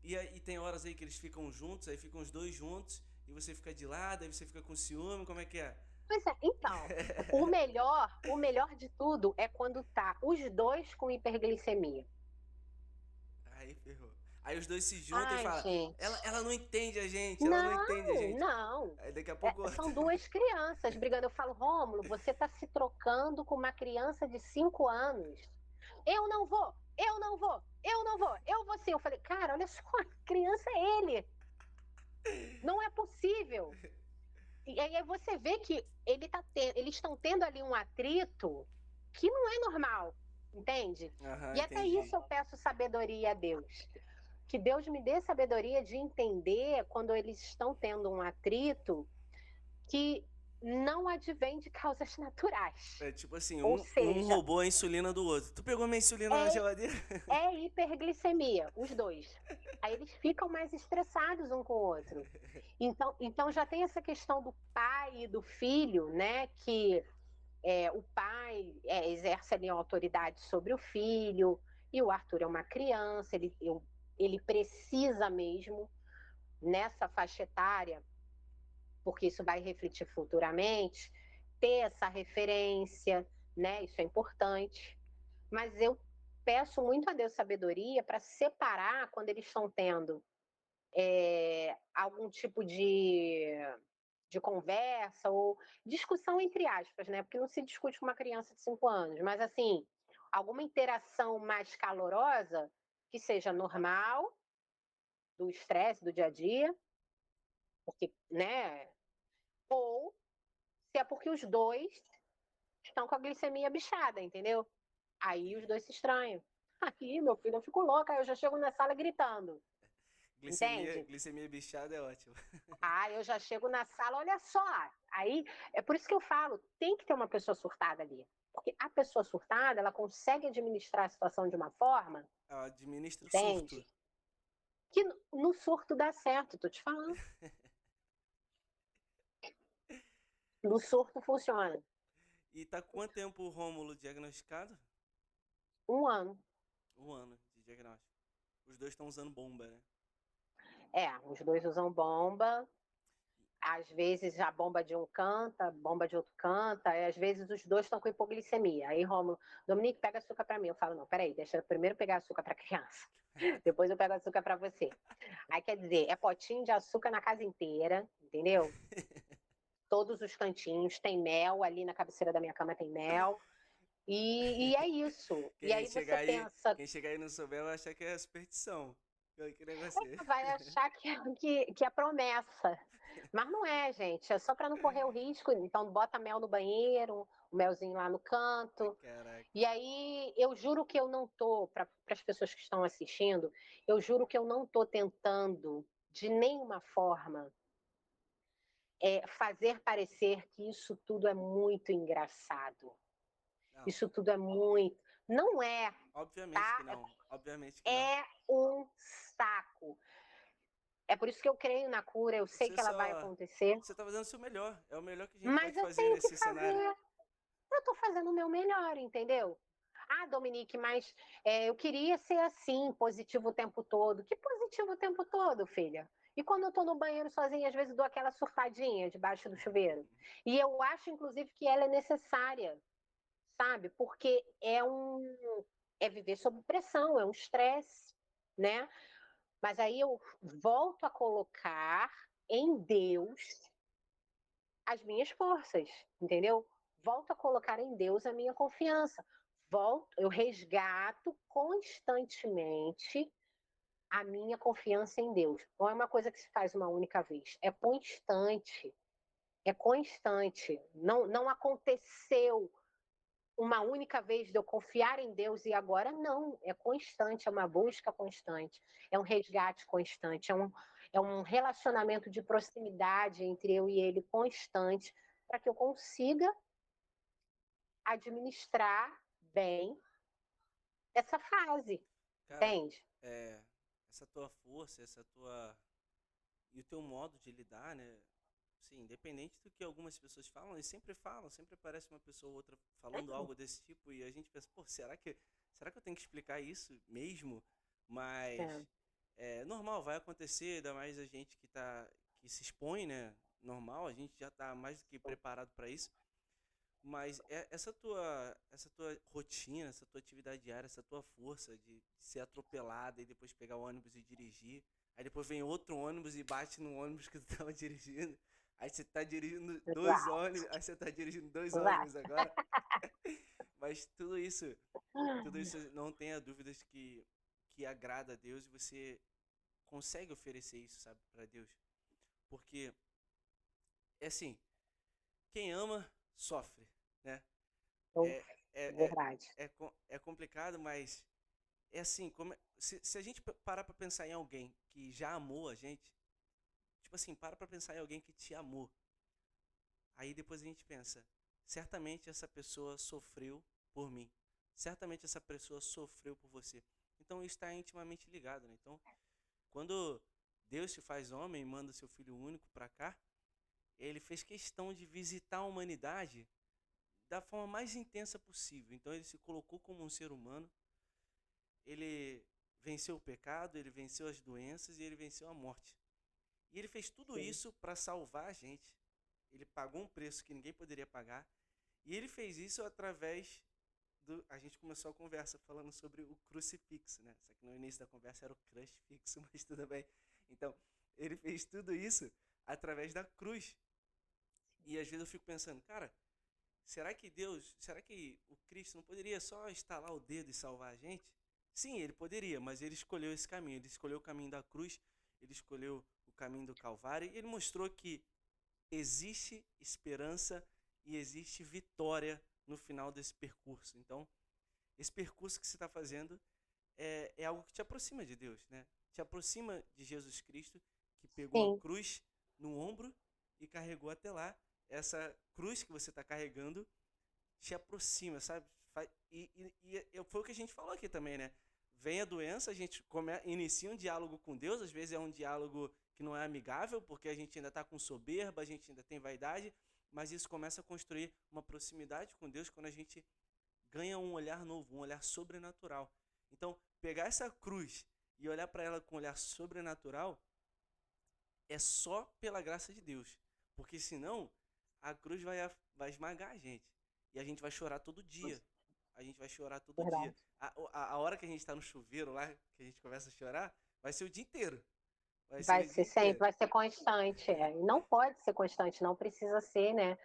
e tem horas aí que eles ficam juntos, aí ficam os dois juntos, e você fica de lado, aí você fica com ciúme, como é que é? Pois é, então, o melhor de tudo é quando tá os dois com hiperglicemia. Aí ferrou. Aí os dois se juntam e Ai, falam, gente. ela não entende a gente, ela não entende a Não, gente. não. Aí daqui a pouco São outro. duas crianças brigando. Eu falo, Rômulo, você está se trocando com uma criança de 5 anos. Eu não vou, eu não vou, eu não vou, eu vou sim. Eu falei, cara, olha só, a criança é ele. Não é possível. E aí você vê que eles estão tendo ali um atrito que não é normal, entende? Aham, E até entendi. isso eu peço sabedoria a Deus. Que Deus me dê sabedoria de entender quando eles estão tendo um atrito que não advém de causas naturais. É tipo assim, Ou um seja, roubou a insulina do outro. Tu pegou minha insulina na é, geladeira? é hiperglicemia, os dois. Aí eles ficam mais estressados um com o outro. Então já tem essa questão do pai e do filho, né? Que o pai exerce ali a autoridade sobre o filho, e o Arthur é uma criança, ele precisa mesmo, nessa faixa etária, porque isso vai refletir futuramente, ter essa referência, né? Isso é importante. Mas eu peço muito a Deus sabedoria para separar quando eles estão tendo algum tipo de conversa ou discussão entre aspas, né? Porque não se discute com uma criança de 5 anos, mas assim, alguma interação mais calorosa que seja normal do estresse do dia a dia, porque, né? Ou se é porque os dois estão com a glicemia bichada, entendeu? Aí os dois se estranham. Aí, meu filho, eu fico louca, eu já chego na sala gritando, Glicemia, entende? glicemia bichada é ótimo. Ah, eu já chego na sala, olha só. Aí, é por isso que eu falo, tem que ter uma pessoa surtada ali. Porque a pessoa surtada, ela consegue administrar a situação de uma forma, Administra o surto. entende? Que no surto dá certo, tô te falando. No surto funciona. E tá quanto tempo o Rômulo diagnosticado? 1 ano. 1 ano de diagnóstico. Os dois estão usando bomba, né? Os dois usam bomba. Às vezes a bomba de um canta, bomba de outro canta, e às vezes os dois estão com hipoglicemia. Aí, Rômulo, Dominique, pega açúcar para mim. Eu falo, não, peraí, deixa eu primeiro pegar açúcar para criança. Depois eu pego açúcar para você. Aí quer dizer, é potinho de açúcar na casa inteira, entendeu? Todos os cantinhos, tem mel, ali na cabeceira da minha cama tem mel. E é isso. E Quem aí você chegar aí, pensa, quem chegar aí e não souber vai achar que é superstição. Que negócio é esse? vai achar que é promessa. Mas não é, gente. É só para não correr o risco. Então, bota mel no banheiro, o melzinho lá no canto. Caraca. E aí, eu juro que eu não tô, para as pessoas que estão assistindo, eu juro que eu não tô tentando, de nenhuma forma, fazer parecer que isso tudo é muito engraçado. Não, Isso tudo é muito. Não é, obviamente que tá? não. Obviamente que não. É um saco. É por isso que eu creio na cura, eu sei Você que ela vai só. acontecer, Você tá fazendo o seu melhor. É o melhor que a gente mas pode eu fazer tenho que nesse cenário. fazer. Eu estou fazendo o meu melhor, entendeu? Ah, Dominique, mas eu queria ser assim, positivo o tempo todo. Que positivo o tempo todo, filha? E quando eu estou no banheiro sozinha, às vezes dou aquela surtadinha debaixo do chuveiro. E eu acho, inclusive, que ela é necessária, sabe? Porque é viver sob pressão, é um estresse, né? Mas aí eu volto a colocar em Deus as minhas forças, entendeu? Volto a colocar em Deus a minha confiança. Eu resgato constantemente a minha confiança em Deus. Não é uma coisa que se faz uma única vez, é constante. É constante. Não aconteceu uma única vez de eu confiar em Deus e agora não, é constante, é uma busca constante, é um resgate constante, é um relacionamento de proximidade entre eu e ele constante, para que eu consiga administrar bem essa fase, Cara, entende? é, essa tua força, essa tua. E o teu modo de lidar, né? Sim, independente do que algumas pessoas falam, sempre aparece uma pessoa ou outra falando algo desse tipo e a gente pensa, pô, será que eu tenho que explicar isso mesmo? É, Mas é normal, vai acontecer, ainda mais a gente que se expõe, né? Normal, a gente já tá mais do que preparado para isso. Mas essa tua rotina, essa tua atividade diária, essa tua força de ser atropelada e depois pegar o ônibus e dirigir, aí depois vem outro ônibus e bate no ônibus que tu tava dirigindo, aí você tá dirigindo dois exato, ônibus, aí você tá dirigindo dois ônibus exato. agora, mas tudo isso não tenha dúvidas que agrada a Deus e você consegue oferecer isso, sabe, para Deus. Porque é assim, quem ama sofre, né? Uf, É, é, é, verdade. é complicado, mas é assim, se a gente parar pra pensar em alguém que já amou a gente, tipo assim, para pra pensar em alguém que te amou. Aí depois a gente pensa, certamente essa pessoa sofreu por mim. Certamente essa pessoa sofreu por você. Então isso está intimamente ligado, né? Então, quando Deus se faz homem e manda seu filho único pra cá, ele fez questão de visitar a humanidade da forma mais intensa possível. Então ele se colocou como um ser humano, ele venceu o pecado, ele venceu as doenças e ele venceu a morte. E ele fez tudo Sim, isso para salvar a gente. Ele pagou um preço que ninguém poderia pagar. E ele fez isso através do. A gente começou a conversa falando sobre o crucifixo, né? Só que no início da conversa era o crucifixo, mas tudo bem. Então, ele fez tudo isso através da cruz. E às vezes eu fico pensando, cara, será que o Cristo não poderia só estalar o dedo e salvar a gente? Sim, ele poderia, mas ele escolheu esse caminho. Ele escolheu o caminho da cruz, ele escolheu o caminho do Calvário e ele mostrou que existe esperança e existe vitória no final desse percurso. Então, esse percurso que você está fazendo é algo que te aproxima de Deus, né? Te aproxima de Jesus Cristo, que pegou a sim, cruz no ombro e carregou até lá. Essa cruz que você está carregando te aproxima, sabe? Foi o que a gente falou aqui também, né? Vem a doença, a gente inicia um diálogo com Deus, às vezes é um diálogo que não é amigável, porque a gente ainda está com soberba, a gente ainda tem vaidade, mas isso começa a construir uma proximidade com Deus quando a gente ganha um olhar novo, um olhar sobrenatural. Então, pegar essa cruz e olhar para ela com um olhar sobrenatural é só pela graça de Deus, porque senão a cruz vai esmagar a gente e a gente vai chorar todo dia. A gente vai chorar todo dia. verdade. A hora que a gente está no chuveiro lá, que a gente começa a chorar, vai ser o dia inteiro. Vai ser Vai o dia ser sempre, inteiro. vai ser constante. É. E não pode ser constante, não precisa ser, né?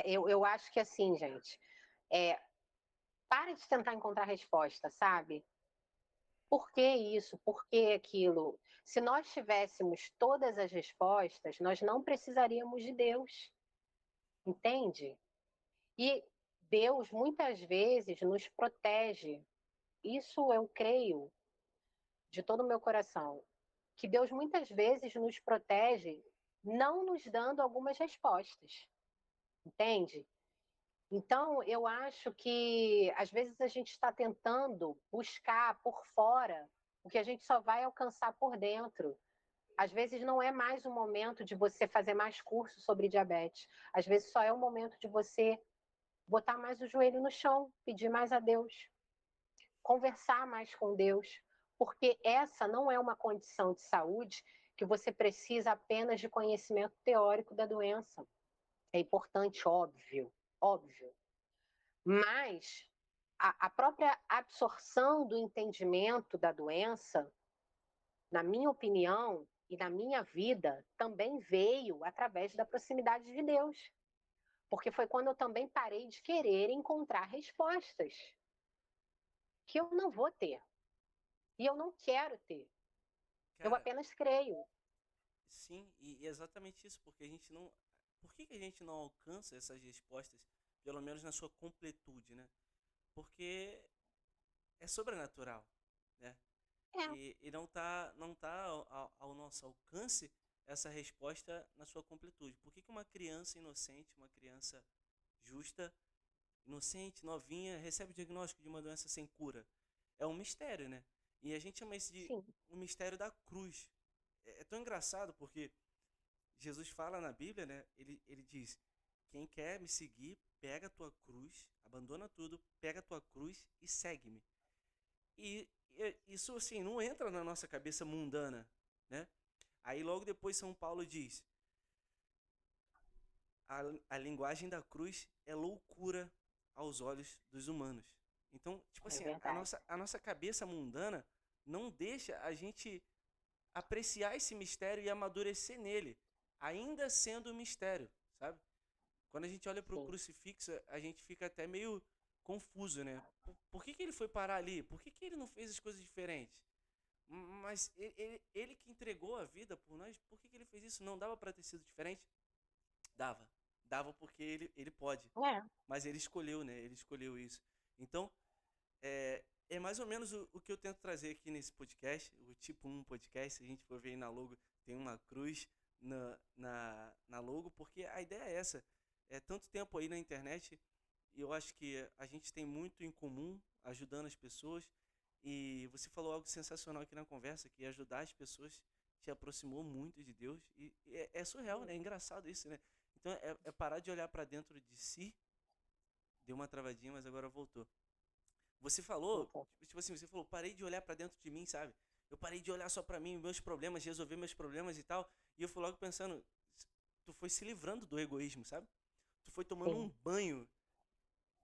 Eu acho que assim, gente, é, para de tentar encontrar resposta, sabe? Por que isso? Por que aquilo? Se nós tivéssemos todas as respostas, nós não precisaríamos de Deus, entende? E Deus muitas vezes nos protege. Isso eu creio de todo o meu coração. Que Deus muitas vezes nos protege não nos dando algumas respostas, entende? Então, eu acho que às vezes a gente está tentando buscar por fora o que a gente só vai alcançar por dentro. Às vezes não é mais o momento de você fazer mais cursos sobre diabetes. Às vezes só é o momento de você botar mais o joelho no chão, pedir mais a Deus, conversar mais com Deus, porque essa não é uma condição de saúde que você precisa apenas de conhecimento teórico da doença. É importante, óbvio, óbvio. Mas a própria absorção do entendimento da doença, na minha opinião e na minha vida, também veio através da proximidade de Deus. Porque foi quando eu também parei de querer encontrar respostas que eu não vou ter. E eu não quero ter. Eu Cara, apenas creio. sim, e é exatamente isso, porque a gente não. Por que a gente não alcança essas respostas pelo menos na sua completude, né? Porque é sobrenatural, né? É, E não tá ao nosso alcance essa resposta na sua completude. Por que que uma criança inocente, uma criança justa, inocente, novinha, recebe o diagnóstico de uma doença sem cura? É um mistério, né? E a gente chama isso de sim, o mistério da cruz. É tão engraçado porque Jesus fala na Bíblia, né? Ele diz: quem quer me seguir, pega a tua cruz, abandona tudo, pega a tua cruz e segue-me. E isso, assim, não entra na nossa cabeça mundana, né? Aí logo depois São Paulo diz: a, a linguagem da cruz é loucura aos olhos dos humanos. Então, tipo é assim, a verdade. nossa, a nossa cabeça mundana não deixa a gente apreciar esse mistério e amadurecer nele, ainda sendo um mistério, sabe? Quando a gente olha para o Sim, crucifixo, a gente fica até meio confuso, né? Por que que ele foi parar ali? Por que que ele não fez as coisas diferentes? Mas ele que entregou a vida por nós, por que que ele fez isso? Não dava para ter sido diferente? Dava. Dava porque ele pode. é, Mas ele escolheu, né? Ele escolheu isso. Então, é mais ou menos o que eu tento trazer aqui nesse podcast, o tipo um podcast. Se a gente for ver aí na logo, tem uma cruz na logo, porque a ideia é essa. É tanto tempo aí na internet e eu acho que a gente tem muito em comum ajudando as pessoas. E você falou algo sensacional aqui na conversa, que ajudar as pessoas te aproximou muito de Deus. E é surreal, né? É engraçado isso, né? Então é parar de olhar para dentro de si. Deu uma travadinha, mas agora voltou. Você falou, voltou. tipo assim, você falou, parei de olhar pra dentro de mim, sabe? Eu parei de olhar só pra mim, meus problemas, resolver meus problemas e tal. E eu fui logo pensando, tu foi se livrando do egoísmo, sabe? Tu foi tomando um Sim, banho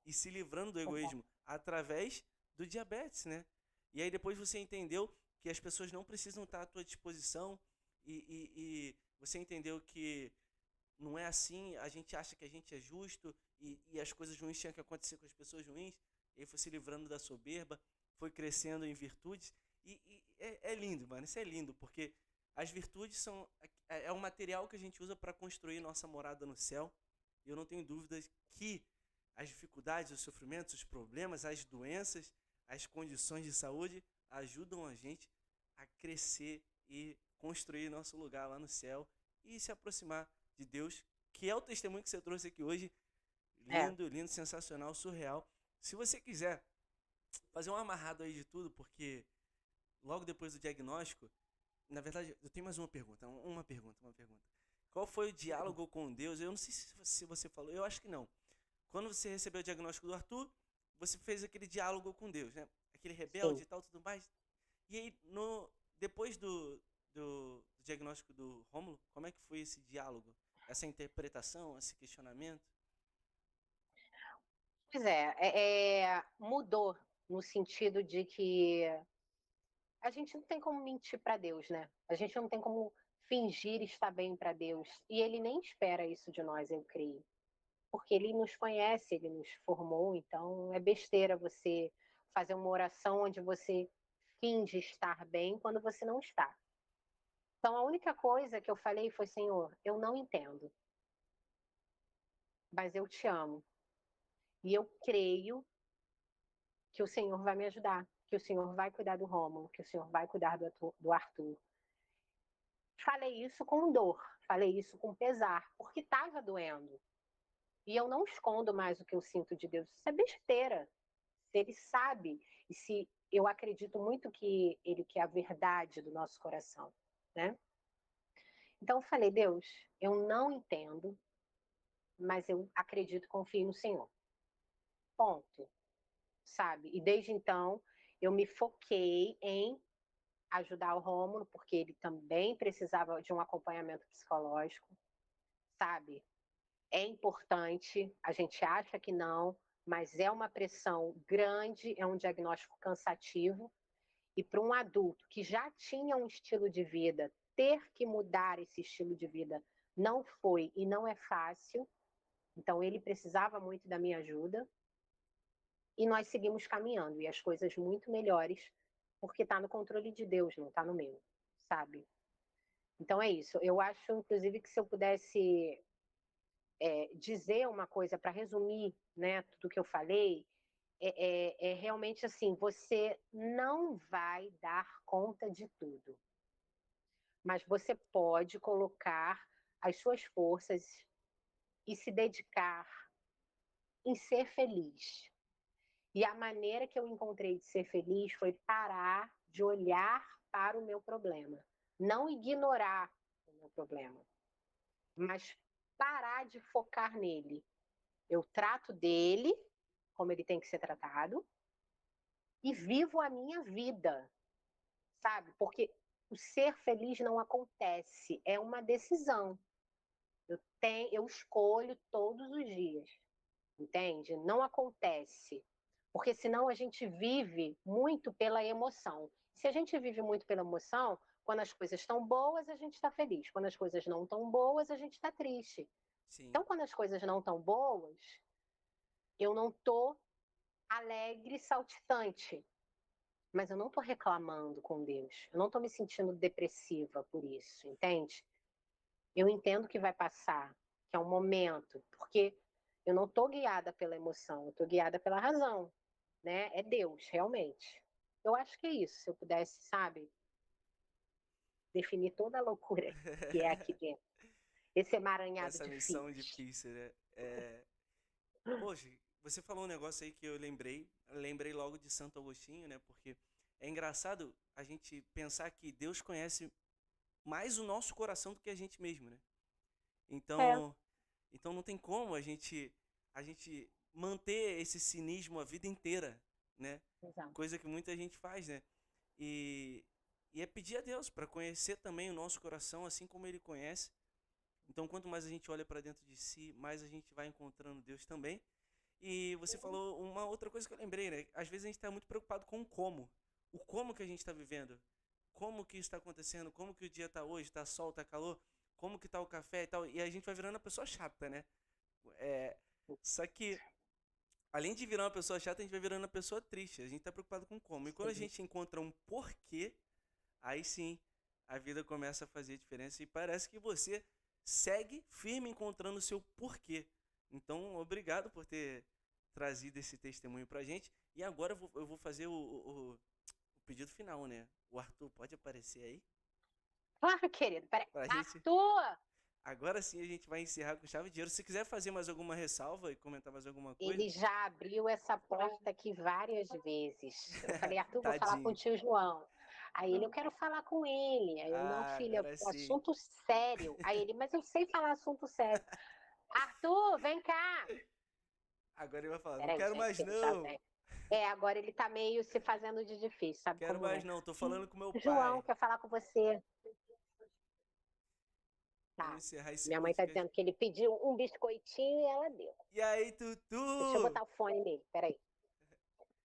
e se livrando do verdade. egoísmo através do diabetes, né? E aí depois você entendeu que as pessoas não precisam estar à tua disposição e você entendeu que não é assim, a gente acha que a gente é justo e as coisas ruins tinham que acontecer com as pessoas ruins. Ele foi se livrando da soberba, foi crescendo em virtudes. É lindo, mano. Isso é lindo, porque as virtudes são é o material que a gente usa para construir nossa morada no céu. E eu não tenho dúvidas que as dificuldades, os sofrimentos, os problemas, as doenças, as condições de saúde ajudam a gente a crescer e construir nosso lugar lá no céu e se aproximar de Deus, que é o testemunho que você trouxe aqui hoje. É, Lindo, lindo, sensacional, surreal. Se você quiser fazer um amarrado aí de tudo, porque logo depois do diagnóstico, na verdade, eu tenho mais uma pergunta, uma pergunta. Qual foi o diálogo com Deus? Eu não sei se você falou, eu acho que não. Quando você recebeu o diagnóstico do Arthur, você fez aquele diálogo com Deus, né? Aquele rebelde sim. e tal, tudo mais. E aí, depois do diagnóstico do Rômulo, como é que foi esse diálogo? Essa interpretação, esse questionamento? Pois mudou no sentido de que a gente não tem como mentir para Deus, né? A gente não tem como fingir estar bem para Deus. E ele nem espera isso de nós, eu creio. Porque ele nos conhece, ele nos formou, então é besteira você fazer uma oração onde você finge estar bem quando você não está. Então a única coisa que eu falei foi: Senhor, eu não entendo, mas eu te amo. E eu creio que o Senhor vai me ajudar, que o Senhor vai cuidar do Rômulo, que o Senhor vai cuidar do Arthur. Falei isso com dor, falei isso com pesar, porque estava doendo. E eu não escondo mais o que eu sinto de Deus. Isso é besteira. Se ele sabe, e se eu acredito muito que ele quer a verdade do nosso coração, né? Então eu falei: Deus, eu não entendo, mas eu acredito, confio no Senhor. Ponto. Sabe? E desde então eu me foquei em ajudar o Rômulo, porque ele também precisava de um acompanhamento psicológico, sabe? É importante, a gente acha que não, mas é uma pressão grande, é um diagnóstico cansativo. E para um adulto que já tinha um estilo de vida, ter que mudar esse estilo de vida não foi e não é fácil. Então, ele precisava muito da minha ajuda. E nós seguimos caminhando, e as coisas muito melhores, porque está no controle de Deus, não está no meu, sabe? Então é isso. Eu acho, inclusive, que se eu pudesse dizer uma coisa para resumir, né, tudo que eu falei, é realmente assim: você não vai dar conta de tudo, mas você pode colocar as suas forças e se dedicar em ser feliz. E a maneira que eu encontrei de ser feliz foi parar de olhar para o meu problema, não ignorar o meu problema, mas parar de focar nele. Eu trato dele como ele tem que ser tratado e vivo a minha vida, sabe? Porque o ser feliz não acontece, é uma decisão. Eu escolho todos os dias, entende? Não acontece. Porque senão a gente vive muito pela emoção. Se a gente vive muito pela emoção, quando as coisas estão boas, a gente está feliz. Quando as coisas não estão boas, a gente está triste. Sim. Então, quando as coisas não estão boas, eu não estou alegre, saltitante. Mas eu não estou reclamando com Deus. Eu não estou me sentindo depressiva por isso, entende? Eu entendo que vai passar, que é um momento, porque eu não estou guiada pela emoção, eu estou guiada pela razão, né? É Deus, realmente. Eu acho que é isso. Se eu pudesse, sabe, definir toda a loucura que é aqui dentro. Esse emaranhado Essa de missão fios. difícil, né? Poxa, você falou um negócio aí que eu lembrei logo de Santo Agostinho, né? Porque é engraçado a gente pensar que Deus conhece mais o nosso coração do que a gente mesmo, né? É, Então, então não tem como a gente manter esse cinismo a vida inteira, né? exato. Coisa que muita gente faz, né? E, e é pedir a Deus para conhecer também o nosso coração, assim como Ele conhece. Então, quanto mais a gente olha para dentro de si, mais a gente vai encontrando Deus também. E você falou uma outra coisa que eu lembrei, né? Às vezes a gente está muito preocupado com o como que a gente está vivendo, como que isso está acontecendo, como que o dia está hoje, está sol, está calor, como que está o café e tal. E a gente vai virando uma pessoa chata, né? É, só que, além de virar uma pessoa chata, a gente vai virando uma pessoa triste. A gente está preocupado com como. E quando a Sim. gente encontra um porquê, aí sim a vida começa a fazer diferença e parece que você segue firme encontrando o seu porquê. Então, obrigado por ter trazido esse testemunho pra gente. E agora eu vou fazer o pedido final, né? O Arthur pode aparecer aí? Claro, querido. Peraí. Pra gente. Arthur! Agora sim a gente vai encerrar com chave de ouro. Se quiser fazer mais alguma ressalva e comentar mais alguma coisa. Ele já abriu essa porta aqui várias vezes. Eu falei: Arthur, vou falar com o Tadinho. tio João. Aí ele: eu quero falar com ele. Aí eu: não, Ah, filha, agora sim. assunto sério. Aí ele: mas eu sei falar assunto sério. Arthur, vem cá. Agora ele vai falar, não Peraí, quero gente, mais que ele já não. vem. Agora ele tá meio se fazendo de difícil, sabe Quero como mais é? não, tô Tio falando com meu João pai. quer falar com você. Vamos Tá. encerrar esse Minha mãe tá podcast. dizendo que ele pediu um biscoitinho e ela deu. E aí, Deixa eu Tutu? botar o fone nele. Peraí,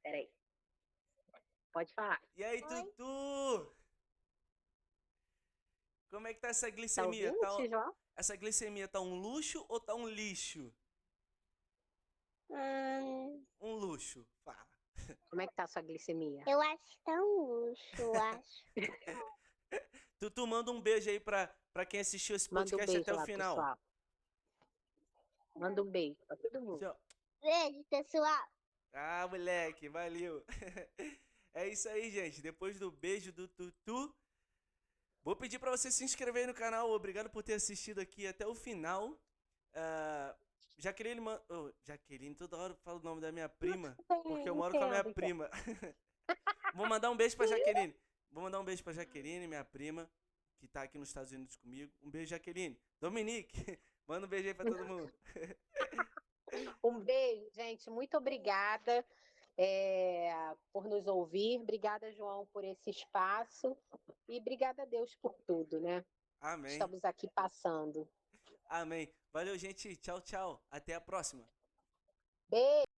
peraí. Pode falar. E aí, Oi, Tutu? Como é que tá essa Tá glicemia? ouvindo, tio João? Essa glicemia tá um luxo ou tá um lixo? Um luxo. Fala. Como é que tá a sua glicemia? eu acho que tá um luxo, eu acho. Tutu, manda um beijo aí pra quem assistiu esse Manda um podcast até beijo o lá, final. pessoal. Manda um beijo pra todo mundo. Assim, ó. Beijo, pessoal. Ah, moleque, valeu. É isso aí, gente. Depois do beijo do Tutu, vou pedir pra você se inscrever aí no canal. Obrigado por ter assistido aqui até o final. Ah, Jaqueline, Jaqueline, toda hora eu falo o nome da minha prima, porque eu moro com a minha Entendo, entendo. prima. Vou mandar um beijo pra Jaqueline. Vou mandar um beijo pra Jaqueline, minha prima, que tá aqui nos Estados Unidos comigo. Um beijo, Jaqueline. Dominique, manda um beijo aí pra todo mundo. Um beijo, gente. Muito obrigada por nos ouvir. Obrigada, João, por esse espaço. E obrigada a Deus por tudo, né? Amém. Estamos aqui passando. Amém. Valeu, gente. Tchau, tchau. Até a próxima. Beijo.